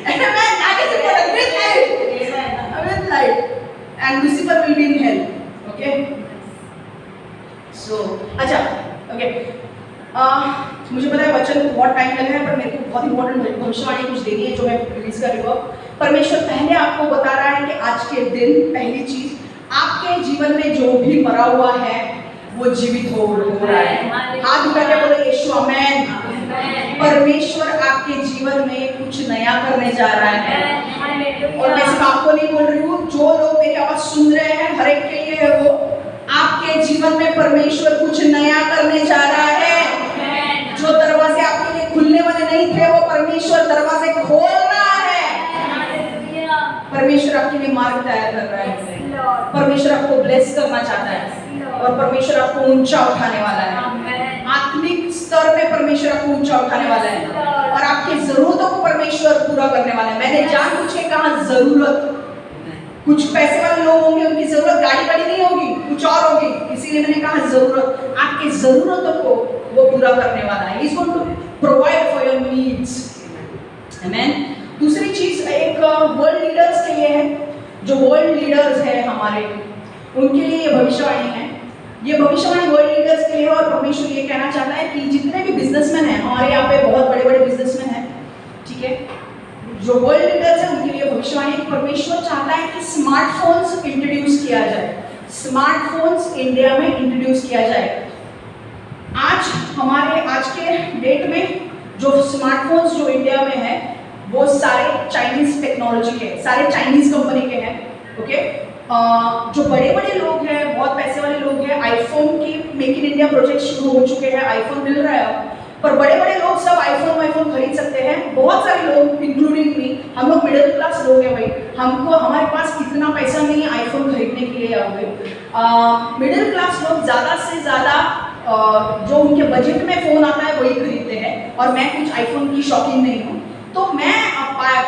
amen, that is important, with light, and Lucifer will be in hell. Okay, so अच्छा, okay, मुझे पता है वचन बहुत टाइम लगा है, पर मेरे को बहुत इंपॉर्टेंट भविष्यवाणी कुछ देनी है जो मैं रिलीज कर रही हूँ। परमेश्वर पहले आपको बता रहा है कि आज के दिन पहली चीज, आपके जीवन में जो भी मरा हुआ है वो जीवित हो रहा है। हाथ उठा के बोले यीशु आमेन। परमेश्वर आपके जीवन में कुछ नया करने जा रहा है। और मैं सिर्फ आपको नहीं बोल रही हूँ, जो लोग मेरी आवाज सुन रहे हैं हर एक के लिए है वो, आपके जीवन में परमेश्वर कुछ नया करने जा रहा है। जो दरवाजे आपके लिए खुलने वाले नहीं थे वो परमेश्वर दरवाजे खोल रहा है। परमेश्वर आपके लिए मार्ग तैयार कर रहा है। परमेश्वर आपको ब्लेस करना चाहता है और परमेश्वर आपको ऊंचा उठाने वाला है। आत्मिक स्तर में परमेश्वर आपको ऊंचा उठाने वाला है और आपकी जरूरतों को परमेश्वर पूरा करने वाला है। मैंने जानबूझ के कहा जरूरत। कुछ पैसे वाले लोग होंगे, उनकी जरूरत गाड़ी नहीं होगी, कुछ और होगी, इसीलिए मैंने कहा जरूरत। आपकी जरूरतों को वो पूरा करने वाला है। He is going to provide for your needs. Amen. दूसरी चीज एक वर्ल्ड लीडर्स के लिए है। जो वर्ल्ड लीडर्स है हमारे, उनके लिए ये भविष्यवाणी है। ये भविष्यवाणी वर्ल्ड लीडर्स के लिए, और परमेश्वर ये कहना चाहता है कि जितने भी बिजनेसमैन हैं हमारे यहाँ पे, बहुत बड़े बड़े बिजनेसमैन हैं, ठीक है, जो वर्ल्ड लीडर्स हैं उनके लिए भविष्यवाणी है कि परमेश्वर चाहता है कि स्मार्टफोन्स इंट्रोड्यूस किया जाए। स्मार्टफोन्स इंडिया में इंट्रोड्यूस किया जाए। आज के डेट में जो स्मार्टफोन्स जो इंडिया में है वो सारे चाइनीज टेक्नोलॉजी के, सारे चाइनीज कंपनी के हैं। ओके, जो बड़े बड़े लोग हैं, बहुत पैसे वाले लोग हैं, आईफोन की मेक इन इंडिया प्रोजेक्ट शुरू हो चुके हैं, आईफोन मिल रहा है, पर बड़े बड़े लोग सब आईफोन खरीद सकते हैं। बहुत सारे लोग इंक्लूडिंग मी, हम लोग मिडिल क्लास लोग हैं भाई, हमारे पास इतना पैसा नहीं है आईफोन खरीदने के लिए। या हुए मिडिल क्लास लोग ज़्यादा से ज़्यादा जो उनके बजट में फ़ोन आता है वही खरीदते हैं, और मैं कुछ आईफोन की शौकीन नहीं हूँ। तो मैं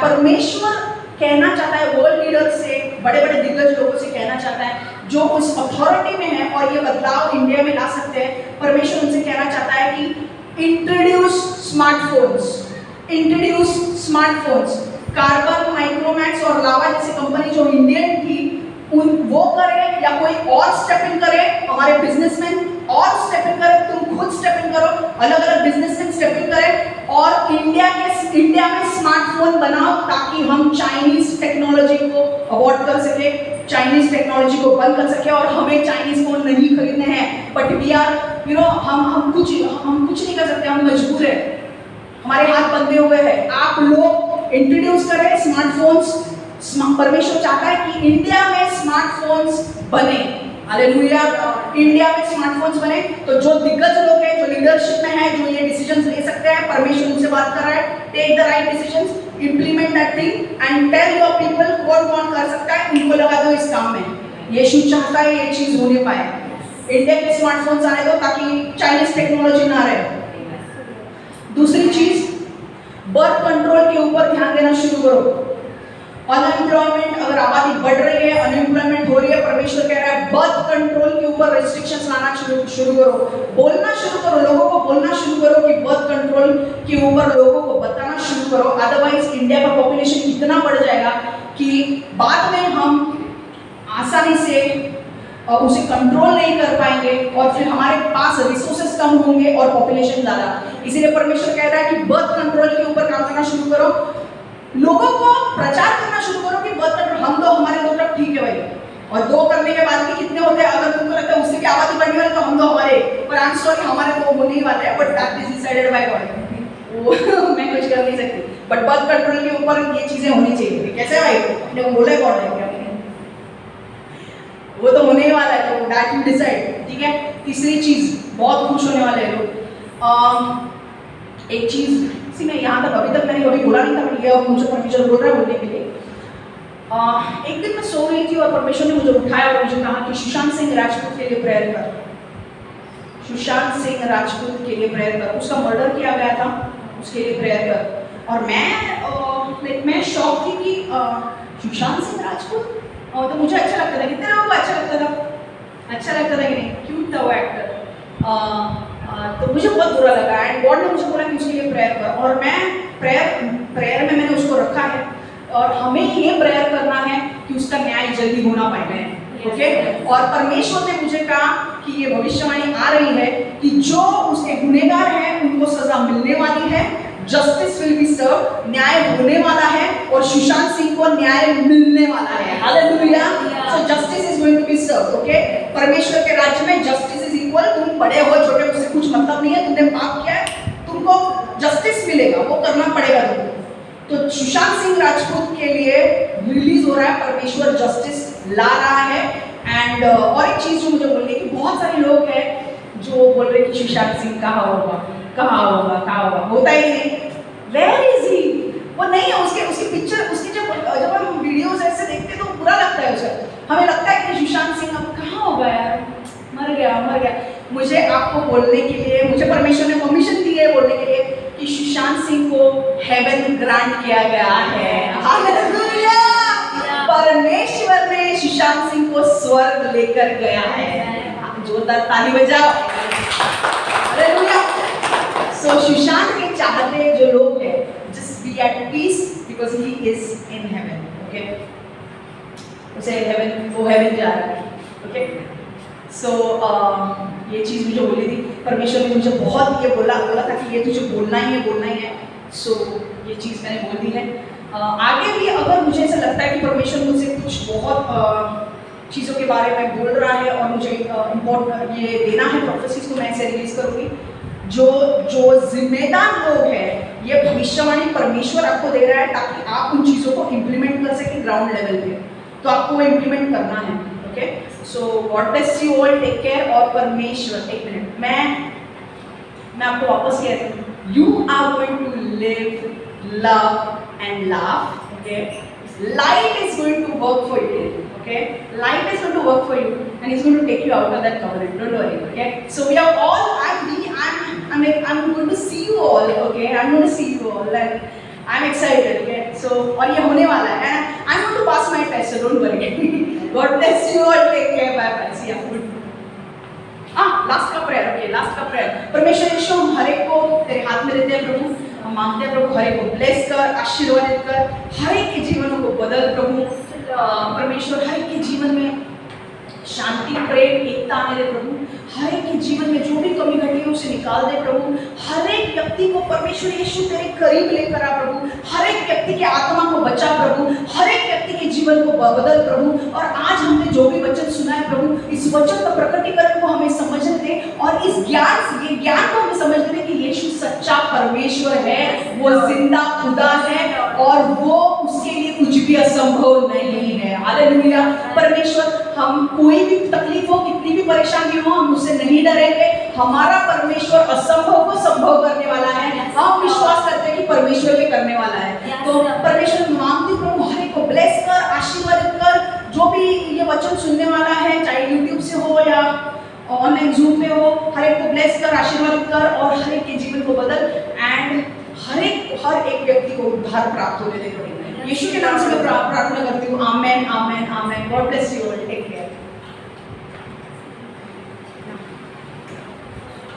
परमेश्वर कहना चाहता है वर्ल्ड लीडर से, बड़े बड़े दिग्गज लोगों से कहना चाहता है जो उस अथॉरिटी में है और ये बदलाव इंडिया में ला सकते हैं। परमेश्वर उनसे कहना चाहता है कि इंट्रोड्यूस स्मार्टफोन्स। कार्बन, माइक्रोमैक्स और लावा जैसी कंपनी जो इंडियन थी वो करे या कोई और स्टेप इन करे, हमारे बिजनेसमैन और स्टेप इन करे, तुम खुद स्टेप इन करो, अलग अलग बिजनेसमैन स्टेप इन करें और इंडिया में स्मार्टफोन बनाओ ताकि हम चाइनीज टेक्नोलॉजी को अवॉइड कर सके, चाइनीज टेक्नोलॉजी को बंद कर सके। और हमें चाइनीज फोन नहीं खरीदने हैं, बट वी आर हम कुछ नहीं कर सकते, हम मजबूर है, हमारे हाथ बंधे हुए हैं। आप लोग इंट्रोड्यूस करें स्मार्टफोन्स। परमेश्वर चाहता है कि इंडिया में स्मार्टफोन्स बने। हालेलुया, इंडिया में स्मार्टफोन्स बने। तो जो दिग्गज लोग हैं, जो लीडरशिप में है, जो ये डिसीजंस ले सकते हैं, परमेश्वर उनसे बात कर रहा है, take the right decisions, implement that thing and tell your people कौन कर सकता है, इनको लगा दो इस काम में। यीशु चाहता है ये चीज होने पाए, इंडिया के स्मार्टफोन्स आने दो ताकि चाइनीज टेक्नोलॉजी ना रहे। दूसरी चीज, बर्थ कंट्रोल के ऊपर ध्यान देना शुरू करो। अनएम्प्लॉयमेंट, अगर आबादी बढ़ रही है, अनएम्प्लॉयमेंट हो रही है, परमेश्वर कह रहा है बर्थ कंट्रोल के ऊपर रेस्ट्रिक्शंस लाना शुरू करो, बोलना शुरू करो, लोगों को बोलना शुरू करो कि बर्थ कंट्रोल के ऊपर लोगों को बताना शुरू करो। अदरवाइज इंडिया का पॉपुलेशन इतना बढ़ जाएगा कि बाद में हम आसानी से उसे कंट्रोल नहीं कर पाएंगे और फिर हमारे पास रिसोर्सेस कम होंगे और पॉपुलेशन ज़्यादा। इसीलिए परमेश्वर कह रहा है कि बर्थ कंट्रोल के ऊपर काम करना शुरू करो, लोगों को प्रचार करना शुरू करो कि बर्थ कंट्रोल, हम तो हमारे दो तरफ ठीक है भाई, और दो करने के बाद भी कितने होते हैं, अगर तुमको लगता है उससे की आबादी बढ़ने वाली तो हम तो हमारे, पर आई एम सॉरी हमारे तो होने ही वाले हैं, but that is decided by God, मैं कुछ कर नहीं सकती। बट बर्थ कंट्रोल के ऊपर ये चीजें होनी चाहिए। कैसे भाई, अपने को बोला गॉड है क्या, वो तो होने ही वाला है, तो दैट यू डिसाइड, ठीक है। तीसरी चीज, बहुत खुश होने वाले हैं लोग। एक चीज मैं यहाँ तक अभी तक मैंने कभी बोला नहीं था, ये मुझे परमेश्वर बोल रहा है बोलने के लिए। एक दिन मैं सो रही थी और परमेश्वर ने मुझे उठाया और मुझे कहा कि सुशांत सिंह राजपूत के लिए प्रेयर कर, सुशांत सिंह राजपूत के लिए प्रेयर कर, उसका मर्डर किया गया था, उसके लिए प्रेयर कर। और मैं शॉक थी कि सुशांत सिंह राजपूत और तो मुझे अच्छा लगता था, कितने लोगों को अच्छा लगता था कि नहीं, क्यूट था वो एक्टर। तो मुझे बहुत बुरा लगा एंड गॉड ने मुझे बोला कि उसके लिए प्रेयर कर, और मैं प्रेयर में मैंने उसको रखा है, और हमें ये प्रेयर करना है कि उसका न्याय जल्दी होना पाए। ओके, और परमेश्वर ने मुझे कहा कि ये भविष्यवाणी आ रही है कि जो उसके गुनहगार हैं उनको सजा मिलने वाली है, जस्टिस विल बी सर्व, न्याय होने वाला है, और सुशांत सिंह को न्याय मिलने वाला है। Hallelujah. So justice is going to be serve. Okay, परमेश्वर के राज्य में जस्टिस इज इक्वल, तुम बड़े हो छोटे हो उससे कुछ मतलब नहीं है, तुमने पाप किया है, तुमको जस्टिस मिलेगा, वो करना पड़ेगा तुमको। तो सुशांत सिंह राजपूत के लिए रिलीज हो रहा है, परमेश्वर जस्टिस ला रहा है। एंड और एक चीज जो मुझे बोलनी है कि बहुत सारे लोग हैं जो बोल रहे कि सुशांत सिंह कहाँ होगा, होता ही नहीं। Where is he? वो नहीं है, उसकी पिक्चर, उसकी जब हम वीडियोस ऐसे देखते हैं तो बुरा लगता है उसे, हमें लगता है कि सुशांत सिंह अब कहाँ होगा यार, मर गया। मुझे आपको बोलने के लिए, मुझे परमेश्वर ने परमिशन दी है बोलने के लिए कि सुशांत सिंह को हेवन ग्रांट किया गया है। हालेलुया। परमेश्वर ने सुशांत सिंह को स्वर्ग लेकर गया है। जोरदार ताली बजाओ। हालेलुया। सो सुशांत के चाहते जो लोग हैं, just be at peace because he is in heaven. Okay, उसे वो हेवन जा रहा है। ओके, सो ये चीज़ मुझे बोली थी, परमेश्वर ने मुझे बहुत ये बोला था कि ये तुझे बोलना ही है। सो ये चीज़ मैंने बोल दी है। आगे भी अगर मुझे ऐसा लगता है कि परमेश्वर मुझसे कुछ बहुत चीज़ों के बारे में बोल रहा है और मुझे इम्पोर्टेंट ये देना है प्रोफेसीज, तो मैं इसे रिलीज करूँगी। जो जिम्मेदार लोग हैं, ये भविष्यवाणी परमेश्वर आपको दे रहा है ताकि आप उन चीज़ों को इम्प्लीमेंट कर सकें ग्राउंड लेवल पे, तो आपको वो इम्प्लीमेंट करना है। Okay, so god bless you all, take care. और परमेश्वर, एक मिनट, मैं आपको वापस कहती हूँ, you are going to live, love and laugh. Okay, light is going to work for you. Okay, light is going to work for you and it's going to take you out of that covenant. Don't worry. Okay, so we are all, I'm going to see you all. Okay, I'm going to see you all and I'm excited. Okay, so और ये होने वाला है and I'm going to pass my test, so don't worry. God bless you all. Take care. Bye bye. See ya. Last का prayer. Okay, last का prayer. परमेश्वर यीशु, हम हर एक को तेरे हाथ में देते हैं प्रभु, हम मांगते हैं प्रभु, हर एक को ब्लेस कर, आशीर्वादित कर, हर एक के जीवनों को बदल प्रभु। परमेश्वर हर एक के जीवन में शांति, प्रेम, एकता आने दे प्रभु। हर एक के जीवन में जो भी कमी घटी है उसे निकाल दे प्रभु। हर एक व्यक्ति को परमेश्वर यीशु तेरे करीब लेकर आ प्रभु। हर एक व्यक्ति के आत्मा को बचा प्रभु। हर एक व्यक्ति के जीवन को बदल प्रभु। और आज हमने जो भी वचन सुना है प्रभु, इस वचन का प्रकटीकरण को हमें समझने दे और इस ज्ञान को हमें समझने दे कि यीशु सच्चा परमेश्वर है, वो जिंदा खुदा है और वो उसके लिए कुछ भी असंभव नहीं है। हालेलुया। परमेश्वर, हम कोई भी तकलीफ हो, कितनी भी परेशानी हो, हम उससे नहीं डरेंगे। हमारा परमेश्वर असंभव को संभव करने वाला है। हम विश्वास करते हैं कि परमेश्वर ये करने वाला है। तो परमेश्वर, मांगती प्रभु हर एक को ब्लेस कर, आशीर्वादित कर। जो भी ये वचन सुनने वाला है, चाहे यूट्यूब से हो या ऑनलाइन जूम पे हो, हर एक को ब्लेस कर, आशीर्वादित कर और हर एक के जीवन को बदल एंड हर एक व्यक्ति को उद्धार प्राप्त होने दे। यीशु के नाम से मैं प्रार्थना करती हूँ। Amen, amen, amen. God bless you all. Take care.